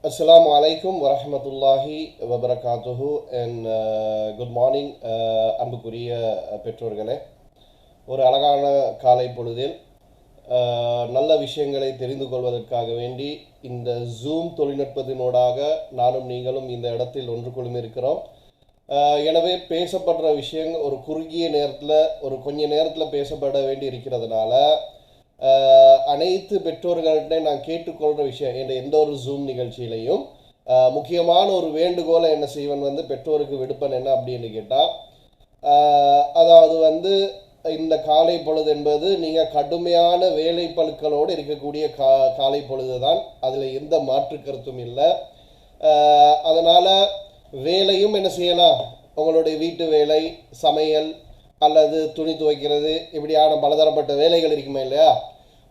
Assalamu alaikum wa rahmatullahi wa barakatuhu and good morning அன்புக்குரிய பெற்றோர்களே. ஒரு அழகான காலை பொழுதில் நல்ல விஷயங்களை தெரிந்து கொள்வதற்காக வேண்டி இந்த ஜூம் தொழில்நுட்பத்தினூடாக நானும் நீங்களும் இந்த இடத்தில் ஒன்று குழுமி இருக்கிறோம். எனவே பேசப்படுற விஷயங்கள் ஒரு குறுகிய நேரத்தில் கொஞ்ச நேரத்தில் பேசப்பட வேண்டி இருக்கிறதுனால அனைத்து பெற்றோர்கள்ட்ட நான் கேட்டுக்கொள்கிற விஷயம் எந்த ஒரு ஜூம் நிகழ்ச்சியிலையும் முக்கியமான ஒரு வேண்டுகோளை என்ன செய்வன் பெற்றோருக்கு விடுப்பன் என்ன அப்படின்னு கேட்டால், அதாவது இந்த காலை பொழுது என்பது நீங்கள் கடுமையான வேலை பழுக்களோடு இருக்கக்கூடிய காலை பொழுது தான். அதில் எந்த மாற்று கருத்தும் இல்லை. அதனால் வேலையும் என்ன செய்யலாம், உங்களுடைய வீட்டு வேலை, சமையல் அல்லது துணி துவைக்கிறது, இப்படியான பலதரப்பட்ட வேலைகள் இருக்குமே இல்லையா,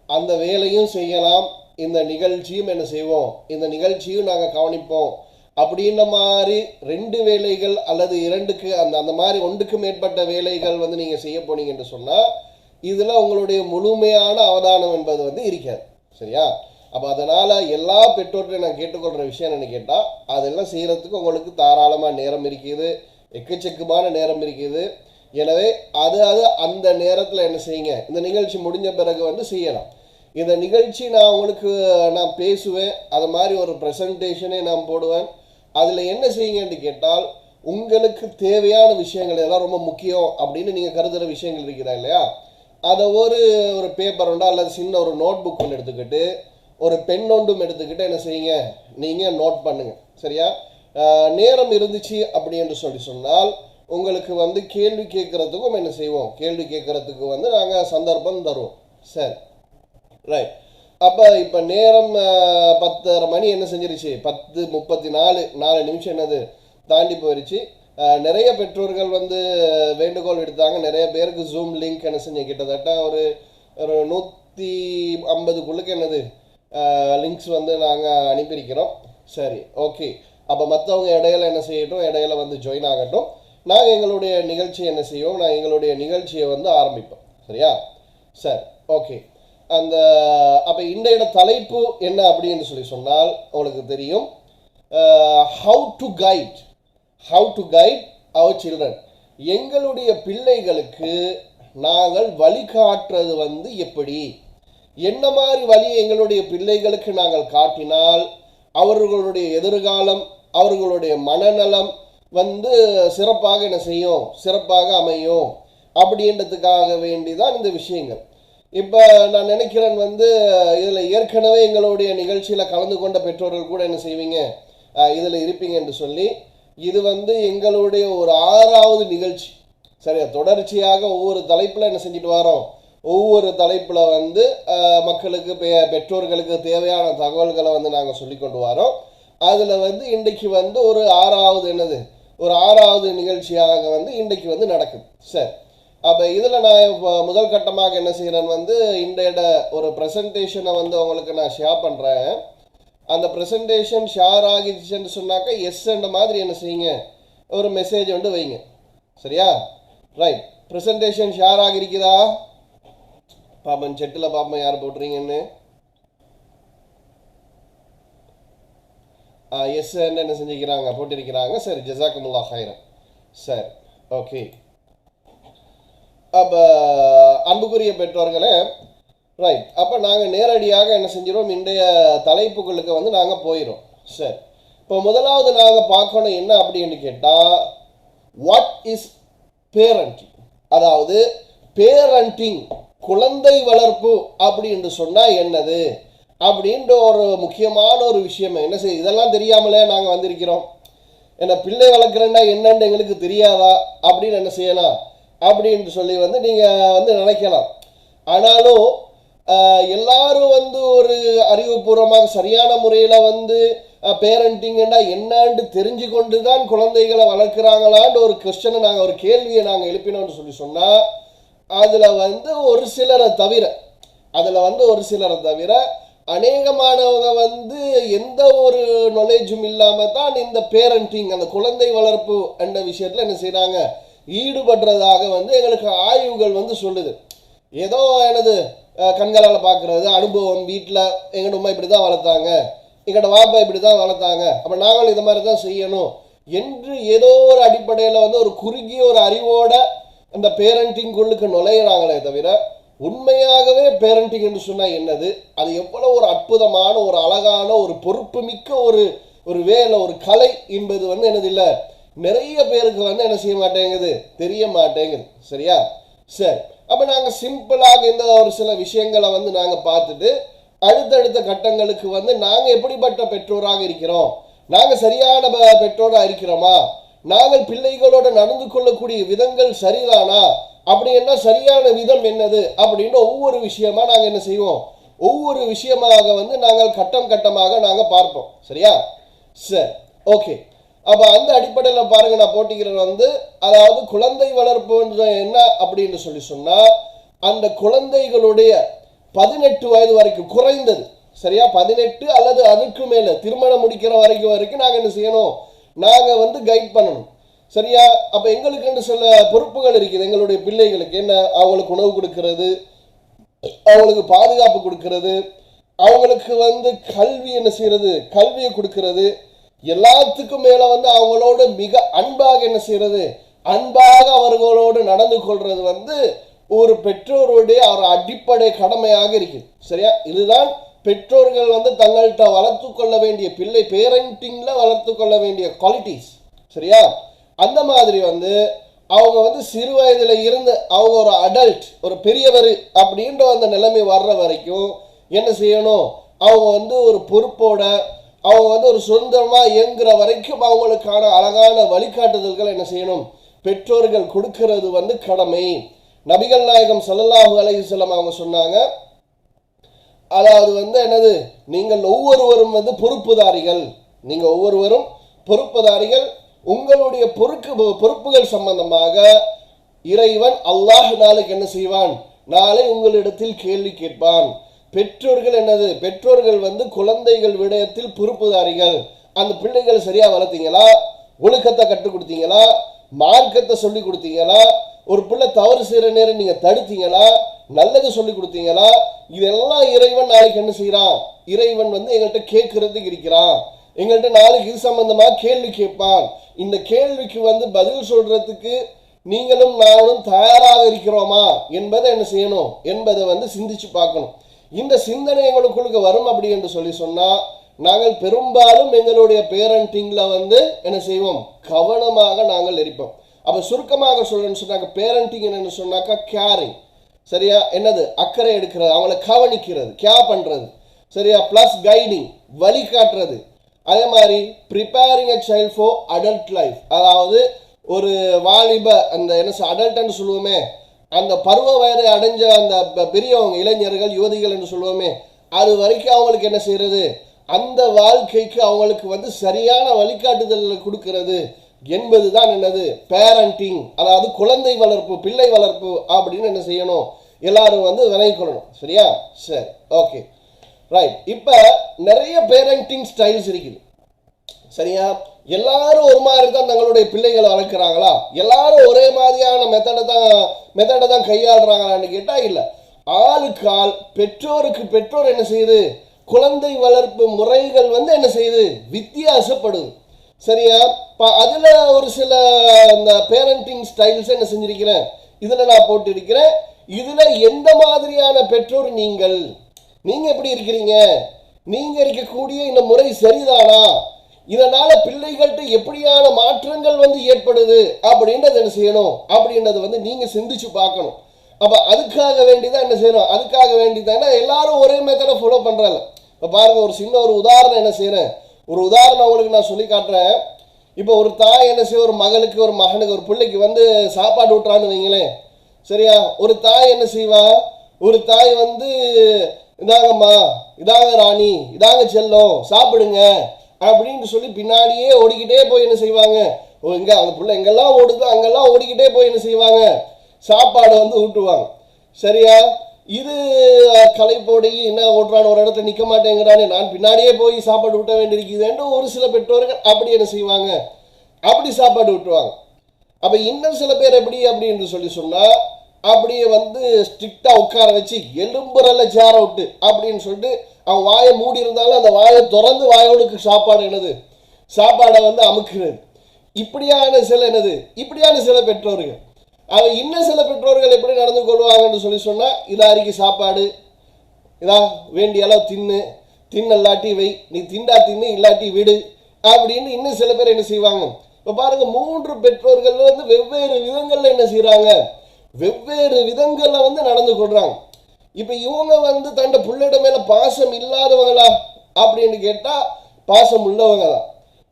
அந்த வேலையும் செய்யலாம். இந்த நிகழ்ச்சியும் என்ன செய்வோம், இந்த நிகழ்ச்சியும் நாங்கள் கவனிப்போம். அப்படின்ற மாதிரி 2 வேலைகள் அல்லது 2க்கு அந்த மாதிரி 1க்கு மேற்பட்ட வேலைகள் நீங்கள் செய்ய போனீங்கன்னு சொன்னால் இதில் உங்களுடைய முழுமையான அவதானம் என்பது இருக்காது. சரியா? அப்போ அதனால் எல்லா பெற்றோர்களையும் நான் கேட்டுக்கொள்கிற விஷயம் என்னென்னு கேட்டால், அதெல்லாம் செய்கிறதுக்கு உங்களுக்கு தாராளமாக நேரம் இருக்குது, எக்கச்சக்கமான நேரம் இருக்குது. எனவே அது அந்த நேரத்தில் என்ன செய்யுங்க, இந்த நிகழ்ச்சி முடிஞ்ச பிறகு செய்யலாம். இந்த நிகழ்ச்சி நான் பேசுவேன், அது மாதிரி ஒரு ப்ரெசன்டேஷனே நான் போடுவேன். அதில் என்ன செய்யுங்கன்னு கேட்டால், உங்களுக்கு தேவையான விஷயங்கள் எல்லாம் ரொம்ப முக்கியம் அப்படின்னு நீங்கள் கருதுகிற விஷயங்கள் இருக்கிறா இல்லையா, அதை ஒரு பேப்பர் உண்டா அல்லது சின்ன ஒரு நோட் புக் ஒன்று எடுத்துக்கிட்டு ஒரு பென் ஒன்றும் எடுத்துக்கிட்டு என்ன செய்யுங்க, நீங்கள் நோட் பண்ணுங்கள். சரியா? நேரம் இருந்துச்சு அப்படி என்று சொன்னால் உங்களுக்கு கேள்வி கேட்குறதுக்கும் என்ன செய்வோம், கேள்வி கேட்குறதுக்கு நாங்கள் சந்தர்ப்பம் தருவோம். சரி, ரைட். அப்போ இப்போ நேரம் 10:30 மணி என்ன செஞ்சிருச்சு, 10:34 நிமிஷம் என்னது தாண்டி போயிடுச்சு. நிறைய பெற்றோர்கள் வேண்டுகோள் விடுத்தாங்க. நிறைய பேருக்கு ஜூம் லிங்க் என்ன செஞ்சு கிட்டத்தட்ட ஒரு 150க்குள்ளுக்கு என்னது லிங்க்ஸ் நாங்கள் அனுப்பியிருக்கிறோம். சரி, ஓகே. அப்போ மற்றவங்க இடையில என்ன செய்யட்டும், இடையில ஜாயின் ஆகட்டும். நாங்கள் எங்களுடைய நிகழ்ச்சியை என்ன செய்வோம், நான் எங்களுடைய நிகழ்ச்சியை ஆரம்பிப்போம். சரியா? சரி, ஓகே. அப்போ இன்றைய தலைப்பு என்ன அப்படின்னு சொன்னால் உங்களுக்கு தெரியும், how to guide our children. எங்களுடைய பிள்ளைகளுக்கு நாங்கள் வழிகாட்டுறது எப்படி, என்ன மாதிரி வழியை எங்களுடைய பிள்ளைகளுக்கு நாங்கள் காட்டினால் அவர்களுடைய எதிர்காலம், அவர்களுடைய மனநலம் சிறப்பாக என்ன செய்யும், சிறப்பாக அமையும் அப்படின்றதுக்காக வேண்டிதான் இந்த விஷயங்கள். இப்போ நான் நினைக்கிறேன் இதில் ஏற்கனவே எங்களுடைய நிகழ்ச்சியில் கலந்து கொண்ட பெற்றோர்கள் கூட என்ன செய்வீங்க, இதில் இருப்பீங்க என்று சொல்லி, இது எங்களுடைய ஒரு 6வது நிகழ்ச்சி. சரியா? தொடர்ச்சியாக ஒவ்வொரு தலைப்பில் என்ன செஞ்சுட்டு வரோம், ஒவ்வொரு தலைப்பில் மக்களுக்கு பெற்றோர்களுக்கு தேவையான தகவல்களை நாங்கள் சொல்லி கொண்டு வரோம். அதில் இன்றைக்கு ஒரு 6வது நிகழ்ச்சியாக இன்றைக்கு நடக்குது. சரி, அப்போ இதில் நான் முதல் கட்டமாக என்ன செய்கிறேன், இன்றைய ஒரு ப்ரெசன்டேஷனை உங்களுக்கு நான் ஷேர் பண்ணுறேன். அந்த ப்ரெசன்டேஷன் ஷேர் ஆகிடுச்சுன்னு சொன்னாக்கா எஸ்ன்ற மாதிரி என்ன செய்யுங்க, ஒரு மெசேஜ் வைங்க. சரியா? ரைட். ப்ரெசன்டேஷன் ஷேர் ஆகிருக்குதா பாப்பன், செட்டில் பாப்பன் யார் போட்டுறீங்கன்னு. எஸ் என்ன செஞ்சுக்கிறாங்க, போட்டிருக்கிறாங்க. சரி, ஜஸாக்குமுல்லாஹ் ஹைரன். சரி, ஓகே. அப்போ அன்புக்குரிய பெற்றோர்களே, ரைட். அப்போ நாங்கள் நேரடியாக என்ன செஞ்சிடும், இன்றைய தலைப்புகளுக்கு நாங்கள் போயிடும். சரி, இப்போ முதலாவது நாங்கள் பார்க்கணும் என்ன அப்படின்னு கேட்டால், வாட் இஸ் பேரண்டிங். அதாவது பேரண்டிங், குழந்தை வளர்ப்பு அப்படின்னு சொன்னால் என்னது அப்படின்ற ஒரு முக்கியமான ஒரு விஷயம். என்ன செய்ய, இதெல்லாம் தெரியாமலே நாங்கள் வந்திருக்கிறோம். என்ன பிள்ளை வளர்க்குறேன்னா என்னன்னு எங்களுக்கு தெரியாதா அப்படின்னு என்ன செய்யலாம் அப்படின்னு சொல்லி நீங்கள் நினைக்கலாம். ஆனாலும் எல்லாரும் ஒரு அறிவுபூர்வமாக சரியான முறையில் பேரண்டிங்கன்னா என்னன்னு தெரிஞ்சு கொண்டு தான் குழந்தைகளை வளர்க்குறாங்களான்னு ஒரு கொஸ்டனை நாங்கள், ஒரு கேள்வியை நாங்கள் எழுப்பினோம்னு சொன்னால், அதில் ஒரு சிலரை தவிர அநேகமானவங்க எந்த ஒரு நாலேஜும் இல்லாமல் தான் இந்த பேரண்டிங், அந்த குழந்தை வளர்ப்பு என்ற விஷயத்தில் என்ன செய்கிறாங்க, ஈடுபடுறதாக எங்களுக்கு ஆய்வுகள் சொல்லுது. ஏதோ எனது கண்களால் பார்க்குறது, அனுபவம், வீட்டில் எங்கள் அம்மா இப்படி தான் வளர்த்தாங்க, எங்கள்ட வாப்பா இப்படி தான் வளர்த்தாங்க, அப்போ நாங்களும் இது மாதிரி தான் செய்யணும் என்று ஏதோ ஒரு அடிப்படையில் வந்து ஒரு குறுகிய ஒரு அறிவோட அந்த பேரண்டிங்குள்ளுக்கு நுழையிறாங்களே தவிர உண்மையாகவே பேரண்டிங் என்று சொன்னால் என்னது, அது எவ்வளோ ஒரு அற்புதமான ஒரு அழகான ஒரு பொறுப்பு மிக்க ஒரு வேலை ஒரு கலை என்பது வந்து என்னது இல்லை, நிறைய பேருக்கு வந்து என்ன செய்ய மாட்டேங்குது, தெரிய மாட்டேங்குது. சரியா? சரி, அப்போ நாங்கள் சிம்பிளாக இந்த ஒரு சில விஷயங்களை வந்து நாங்கள் பார்த்துட்டு அடுத்தடுத்த கட்டங்களுக்கு வந்து நாங்கள் எப்படிப்பட்ட பெற்றோராக இருக்கிறோம், நாங்கள் சரியான பெற்றோராக இருக்கிறோமா, நாங்கள் பிள்ளைகளோட நடந்து கொள்ளக்கூடிய விதங்கள் சரிதானா, அப்படி என்ன சரியான விதம் என்னது அப்படின்னு ஒவ்வொரு விஷயமா நாங்கள் என்ன செய்வோம், ஒவ்வொரு விஷயமாக வந்து நாங்கள் கட்டம் கட்டமாக நாங்கள் பார்ப்போம். சரியா? சரி, ஓகே. அப்போ அந்த அடிப்படையில் பாருங்க, நான் போட்டிக்கிறது வந்து அதாவது குழந்தை வளர்ப்பு என்ன அப்படின்னு சொன்னால் அந்த குழந்தைகளுடைய 18 வயது வரைக்கும் குறைந்தது, சரியா, 18 அல்லது அதுக்கு மேலே திருமணம் முடிக்கிற வரைக்கும் நாங்கள் என்ன செய்யணும், நாங்கள் வந்து கைட் பண்ணணும். சரியா? அப்போ எங்களுக்கு சில பொறுப்புகள் இருக்குது. எங்களுடைய பிள்ளைகளுக்கு என்ன, அவங்களுக்கு உணவு கொடுக்கறது, அவங்களுக்கு பாதுகாப்பு கொடுக்கறது, அவங்களுக்கு வந்து கல்வி என்ன செய்யறது, கல்வியை கொடுக்கறது, எல்லாத்துக்கும் மேலே வந்து அவங்களோட மிக அன்பாக என்ன செய்யறது, அன்பாக அவர்களோடு நடந்து கொள்றது வந்து ஒரு பெற்றோருடைய ஒரு அடிப்படை கடமையாக இருக்குது. சரியா? இதுதான் பெற்றோர்கள் வந்து தங்கள்கிட்ட வளர்த்து கொள்ள வேண்டிய பிள்ளை பேரண்டிங்ல வளர்த்து கொள்ள வேண்டிய குவாலிட்டிஸ். சரியா? அந்த மாதிரி வந்து அவங்க வந்து சிறு வயதில் இருந்து அவங்க ஒரு அடல்ட் ஒரு பெரியவர் அப்படின்ற அந்த நிலைமை வர்ற வரைக்கும் என்ன செய்யணும், அவங்க வந்து ஒரு பொறுப்போட அவங்க வந்து ஒரு சுதந்திரமாக இயங்குற வரைக்கும் அவங்களுக்கான அழகான வழிகாட்டுதல்கள் என்ன செய்யணும், பெற்றோர்கள் கொடுக்கிறது வந்து கடமை. நபிகள் நாயகம் ஸல்லல்லாஹு அலைஹி வஸல்லம் அவங்க சொன்னாங்க, அதாவது வந்து என்னது, நீங்கள் ஒவ்வொருவரும் வந்து பொறுப்புதாரிகள், நீங்கள் ஒவ்வொருவரும் பொறுப்புதாரிகள். உங்களுடைய பொறுப்புகள் சம்பந்தமாக இறைவன் அல்லாஹ் நாளைக்கு என்ன செய்வான், நாளை உங்களிடத்தில் கேள்வி கேட்பான். பெற்றோர்கள் என்னது, பெற்றோர்கள் வந்து குழந்தைகள் விடயத்தில் பொறுப்புதாரிகள். அந்த பிள்ளைகள் சரியா வளர்த்தீங்களா, ஒழுக்கத்தை கற்றுக் கொடுத்தீங்களா, மார்க்கத்தை சொல்லி கொடுத்தீங்களா, ஒரு பிள்ளை தவறு செய்கிற நேரம் நீங்கள் தடுத்தீங்களா, நல்லது சொல்லி கொடுத்தீங்களா, இதெல்லாம் இறைவன் நாளைக்கு என்ன செய்கிறான், இறைவன் வந்து எங்கள்கிட்ட கேட்கறதுக்கு இருக்கிறான். எங்கள்கிட்ட நாளைக்கு இது சம்பந்தமாக கேள்வி கேட்பான். இந்த கேள்விக்கு வந்து பதில் சொல்றதுக்கு நீங்களும் நானும் தயாராக இருக்கிறோமா என்பதை என்ன செய்யணும் என்பதை வந்து சிந்திச்சு பார்க்கணும். இந்த சிந்தனை எங்களுக்குள்ள வரும் அப்படி என்று சொன்னால் நாங்கள் பெரும்பாலும் எங்களுடைய பேரண்டிங்கில் வந்து என்ன செய்வோம், கவனமாக நாங்கள் இருப்போம். அப்போ சுருக்கமாக சொல்றேன்னு சொன்னாக்க பேரண்டிங் என்னன்னு சொன்னாக்கா கேரிங். சரியா? என்னது, அக்கறை எடுக்கிறது, அவங்கள கவனிக்கிறது, கேர் பண்ணுறது. சரியா? ப்ளஸ் கைடிங், வழிகாட்டுறது. அதே மாதிரி preparing a child for adult life, அதாவது ஒரு வாலிப அந்த என்ன அடல்ட்னு சொல்லுவோமே, அந்த பருவ வயதை அடைஞ்ச அந்த பெரியவங்க இளைஞர்கள் யுவதிகள் என்று சொல்லுவோமே, அது வரைக்கும் அவங்களுக்கு என்ன செய்யறது, அந்த வாழ்க்கைக்கு அவங்களுக்கு வந்து சரியான வழிகாட்டுதல் கொடுக்கிறது என்பது தான் என்னது பேரண்டிங், அதாவது குழந்தை வளர்ப்பு, பிள்ளை வளர்ப்பு அப்படின்னு என்ன செய்யணும், எல்லாரும் வந்து விளங்கிக்கொள்ளணும். சரியா? சரி, ஓகே, ரைட். இப்போ நிறைய பேரண்டிங் ஸ்டைல்ஸ் இருக்குது. சரியா? எல்லாரும் ஒரு மாதிரி தான் தங்களுடைய பிள்ளைகளை வளர்க்குறாங்களா, எல்லாரும் ஒரே மாதிரியான மெத்தடை தான் கையாளுறாங்களான்னு கேட்டால் இல்லை. ஆளுக்கு ஆள், பெற்றோருக்கு பெற்றோர் என்ன செய்யுது, குழந்தை வளர்ப்பு முறைகள் வந்து என்ன செய்யுது, வித்தியாசப்படுது. சரியா? அதில் ஒரு சில இந்த பேரண்டிங் ஸ்டைல்ஸ் என்ன செஞ்சிருக்கிறேன், இதில் நான் போட்டிருக்கிறேன். இதில் எந்த மாதிரியான பெற்றோர் நீங்கள் எப்படி இருக்கிறீங்க, நீங்கள் இருக்கக்கூடிய இந்த முறை சரிதானா, இதனால பிள்ளைகள்கிட்ட எப்படியான மாற்றங்கள் வந்து ஏற்படுது அப்படின்றது என்ன செய்யணும் அப்படின்றது வந்து நீங்க சிந்திச்சு பார்க்கணும். அப்ப அதுக்காக வேண்டிதான் என்ன செய்யணும், அதுக்காக வேண்டிதான் எல்லாரும் ஒரே மெத்தடை ஃபாலோ பண்றாங்க. இப்ப பாருங்க, ஒரு சின்ன ஒரு உதாரணம் என்ன செய்யறேன், ஒரு உதாரணம் உங்களுக்கு நான் சொல்லி காட்டுறேன். இப்போ ஒரு தாய் என்ன செய்ய, ஒரு மகளுக்கு ஒரு மகனுக்கு ஒரு பிள்ளைக்கு வந்து சாப்பாடு விட்டுறான்னு வைங்களேன். சரியா? ஒரு தாய் என்ன செய்வா, ஒரு தாய் வந்து இதாங்கம்மா, இதாங்க ராணி, இதாங்க செல்லம், சாப்பிடுங்க அப்படின்னு சொல்லி பின்னாடியே ஓடிக்கிட்டே போய் என்ன செய்வாங்க, இங்க அந்த பிள்ளை எங்கெல்லாம் ஓடுதோ அங்கெல்லாம் ஓடிக்கிட்டே போய் என்ன செய்வாங்க, சாப்பாடு வந்து ஊட்டுவாங்க. சரியா? இது களைப்போடி என்ன ஓட்டுறான்னு ஒரு இடத்துல நிற்க மாட்டேங்கிறானே, நான் பின்னாடியே போய் சாப்பாடு ஊட்ட வேண்டியிருக்குதுன்னு ஒரு சில பெற்றோர்கள் அப்படி என்ன செய்வாங்க, அப்படி சாப்பாடு விட்டுருவாங்க. அப்போ இன்னும் சில பேர் எப்படி அப்படின்னு சொன்னால் அப்படியே வந்து ஸ்ட்ரிக்டாக உட்கார வச்சு எலும்புறல சேர விட்டு அப்படின்னு சொல்லிட்டு அவன் வாயை மூடி இருந்தாலும் அந்த வாயை திறந்து வாயோடுக்கு சாப்பாடு என்னது, சாப்பாடை வந்து அமுக்குறது. இப்படியான சில பெற்றோர்கள். அவன் இன்னும் சில பெற்றோர்கள் எப்படி நடந்து கொள்வாங்கன்னு சொன்னால், இதாரிக்கு சாப்பாடு, இதா வேண்டிய அளவு தின்னல்லாட்டி வை, நீ திண்டா தின்னு இல்லாட்டி விடு அப்படின்னு இன்னும் சில பேர் என்ன செய்வாங்க. இப்போ பாருங்க, 3 பெற்றோர்கள் வந்து வெவ்வேறு விதங்கள்ல என்ன செய்யறாங்க, வெவ்வேறு விதங்கள்ல வந்து நடந்து கொள்றாங்க. இப்போ இவங்க வந்து தண்ட பிள்ளைட மேல பாசம் இல்லாதவங்களா அப்படின்னு கேட்டா பாசம் உள்ளவங்க தான்.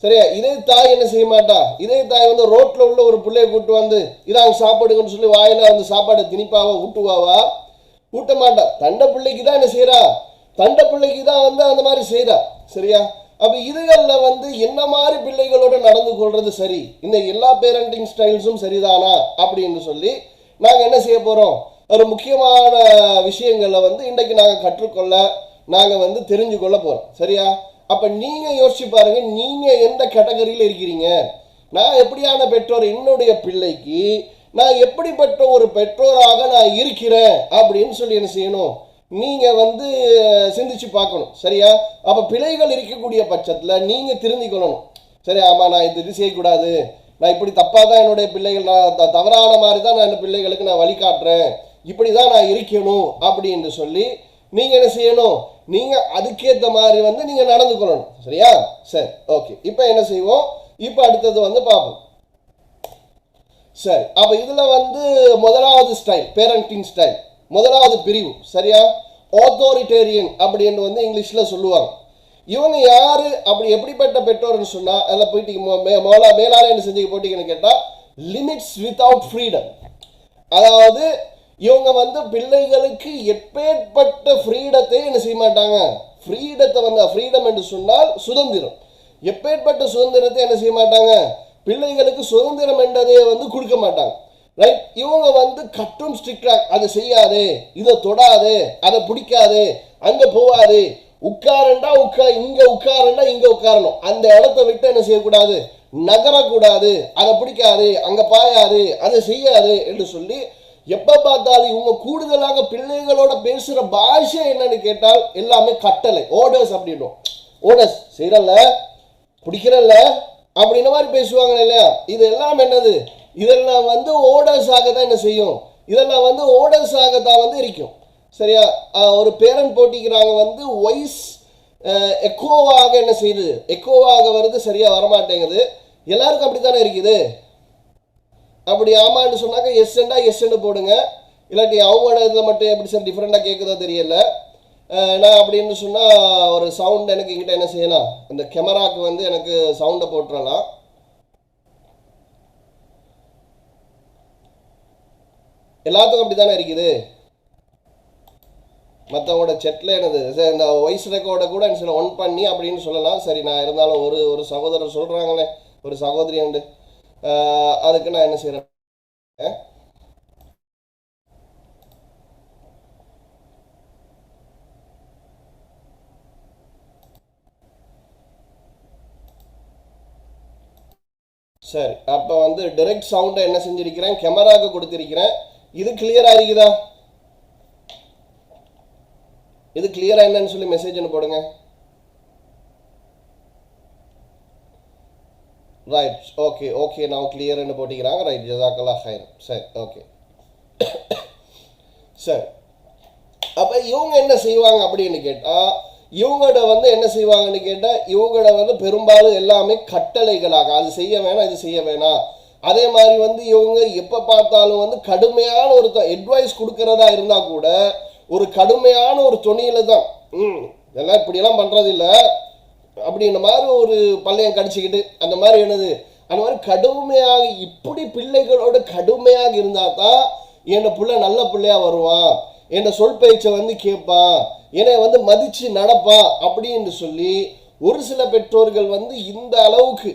சரியா? இதே தாய் என்ன செய்ய மாட்டா, இதே தாய் வந்து ரோட்ல உள்ள ஒரு பிள்ளைய கூட்டு வந்து இதாங்க சாப்பாடுங்கன்னு சொல்லி வாயில அந்த சாப்பாடை திணிப்பாவா ஊட்டுவாவா? ஊட்ட மாட்டா. தண்ட பிள்ளைக்கு தான் என்ன செய்யறா, தண்ட பிள்ளைக்கு தான் வந்து அந்த மாதிரி செய்யறா. சரியா? அப்ப இதுகளில் வந்து என்ன மாதிரி பிள்ளைகளோட நடந்து கொள்றது சரி, இந்த எல்லா பேரண்டிங் ஸ்டைல்ஸும் சரிதானா அப்படின்னு சொல்லி நாங்கள் என்ன செய்ய போறோம், ஒரு முக்கியமான விஷயங்களை வந்து இன்றைக்கு நாங்கள் கற்றுக்கொள்ள, நாங்கள் வந்து தெரிஞ்சு கொள்ள போறோம். சரியா? அப்ப நீங்க யோசிச்சு பாருங்க, நீங்க எந்த கேட்டகரியில் இருக்கிறீங்க, நான் எப்படியான பெற்றோர், என்னுடைய பிள்ளைக்கு நான் எப்படிப்பட்ட ஒரு பெற்றோராக நான் இருக்கிறேன் அப்படின்னு சொல்லி என்ன செய்யணும், நீங்க வந்து சிந்திச்சு பார்க்கணும். சரியா? அப்ப பிழைகள் இருக்கக்கூடிய பட்சத்தில் நீங்க திருந்திக் கொள்ளணும். சரி, ஆமா நான் இது செய்யக்கூடாது, நான் இப்படி தப்பா தான் என்னுடைய பிள்ளைகள், நான் தவறான மாதிரி தான் நான் என் பிள்ளைகளுக்கு நான் வழிகாட்டுறேன், இப்படிதான் நான் இருக்கணும் அப்படின்னு சொல்லி நீங்க என்ன செய்யணும், நீங்க அதுக்கேற்ற மாதிரி வந்து நீங்க நடந்து கொள்ளணும். சரியா? சரி, ஓகே. இப்போ என்ன செய்வோம், இப்போ அடுத்தது வந்து பார்ப்போம். சரி, அப்ப இதுல வந்து முதலாவது ஸ்டைல், பேரண்டிங் ஸ்டைல், முதலாவது பிரிவு. சரியா? ஆத்தோரிட்டேரியன் அப்படின்னு வந்து இங்கிலீஷ்ல சொல்லுவாங்க. இவங்க யாரு, அப்படி எப்படிப்பட்ட பெற்றோர்னு சொன்னா, அதில் போயிட்டு மேலால என்ன செஞ்சு போட்டீங்கன்னு கேட்டா, லிமிட்ஸ் வித்வுட் ஃப்ரீடம். அதாவது இவங்க வந்து பிள்ளைகளுக்கு எப்பேற்பட்ட ஃப்ரீடத்தை என்ன செய்ய மாட்டாங்க, ஃப்ரீடத்தை வந்து, ஃப்ரீடம் என்று சொன்னால் சுதந்திரம், எப்பேற்பட்ட சுதந்திரத்தை என்ன செய்ய மாட்டாங்க, பிள்ளைகளுக்கு சுதந்திரம் என்றதை வந்து கொடுக்க மாட்டாங்க. ரைட்? இவங்க வந்து கட்டும் ஸ்ட்ரிக்டா, அதை செய்யாது, இதை தொடாது, அதை பிடிக்காது, அங்க போவாது, உட்காரண்டா இங்க உட்காரண்டா இங்க உட்காரணும், அந்த இடத்த விட்டு என்ன செய்யக்கூடாது, நகரக்கூடாது, அதை பிடிக்காது, அங்க பாயாது, அதை செய்யாது என்று சொல்லி எப்ப பார்த்தாலும் இவங்க கூடுதலாக பிள்ளைகளோட பேசுற பாஷை என்னன்னு கேட்டால் எல்லாமே கட்டளை, ஓர்டர்ஸ் அப்படின்னும். ஓர்டர்ஸ் செய்யறல்ல, பிடிக்கிறல்ல அப்படின்ற மாதிரி பேசுவாங்க இல்லையா? இது எல்லாம் என்னது, இதெல்லாம் வந்து ஓர்டர்ஸாக தான் என்ன செய்யும், இதெல்லாம் வந்து ஓர்டர்ஸாக தான் வந்து இருக்கும். சரியா? ஒரு பேரண்ட் போட்டிக்கிறாங்க வந்து வாய்ஸ் எக்கோவாக என்ன செய்யுது, எக்கோவாக வருது, சரியா வரமாட்டேங்குது. எல்லாருக்கும் அப்படித்தானே இருக்குது. அப்படி ஆமான்னு சொன்னாக்க எஸ்ன்னு போடுங்க, இல்லாட்டி அவங்களோட இதில் மட்டும் எப்படி சார் டிஃப்ரெண்டாக கேட்குதோ தெரியல. நான் அப்படின்னு சொன்னால் ஒரு சவுண்ட் எனக்கு எங்கிட்ட என்ன செய்யலாம், இந்த கேமராவுக்கு வந்து எனக்கு சவுண்டை போட்டுடலாம். எல்லாத்துக்கும் அப்படி தானே இருக்குது. மற்றவங்களோட செட்டில் என்னது இந்த வாய்ஸ் ரெக்கார்டை கூட சில ஒன் பண்ணி அப்படின்னு சொல்லலாம். சரி, நான் இருந்தாலும் ஒரு சகோதரர் சொல்கிறாங்களே, ஒரு சகோதரி உண்டு, அதுக்கு நான் என்ன செய்கிறேன், சரி. அப்போ வந்து டைரக்ட் சவுண்டை என்ன செஞ்சிருக்கிறேன், கேமராவுக்கு கொடுத்திருக்கிறேன். இது கிளியரா இருக்குதா, இது கிளியரா என்னன்னு சொல்லி மெசேஜ் போடுங்க. ரைட், ஓகே ஓகே, நான் கிளியர்னு போட்டிக்கிறாங்க. ரைட், ஜஸாக்கல்லாஹ் ஹைர். சரி, ஓகே. சரி, அப்போ இவங்க என்ன செய்வாங்க அப்படின்னு கேட்டால், இவங்களோட வந்து என்ன செய்வாங்கன்னு கேட்டால், இவங்களோட வந்து பெரும்பாலும் எல்லாமே கட்டளைகளாக, அது செய்ய வேணாம், இது செய்ய வேணாம். அதே மாதிரி வந்து இவங்க எப்போ பார்த்தாலும் வந்து கடுமையான ஒரு அட்வைஸ் கொடுக்கறதா இருந்தால் கூட ஒரு கடுமையான ஒரு துணியில தான், இதெல்லாம் இப்படியெல்லாம் பண்ணுறது இல்லை அப்படின்ற மாதிரி ஒரு பள்ளையம் கடிச்சிக்கிட்டு அந்த மாதிரி என்னது, அந்த மாதிரி கடுமையாக, இப்படி பிள்ளைகளோட கடுமையாக இருந்தால் தான் என் பிள்ளை நல்ல பிள்ளையா வருவான், என் சொல் பேச்சை வந்து கேட்பான், என்னை வந்து மதித்து நடப்பான் அப்படின்னு சொல்லி ஒரு சில பெற்றோர்கள் வந்து இந்த அளவுக்கு,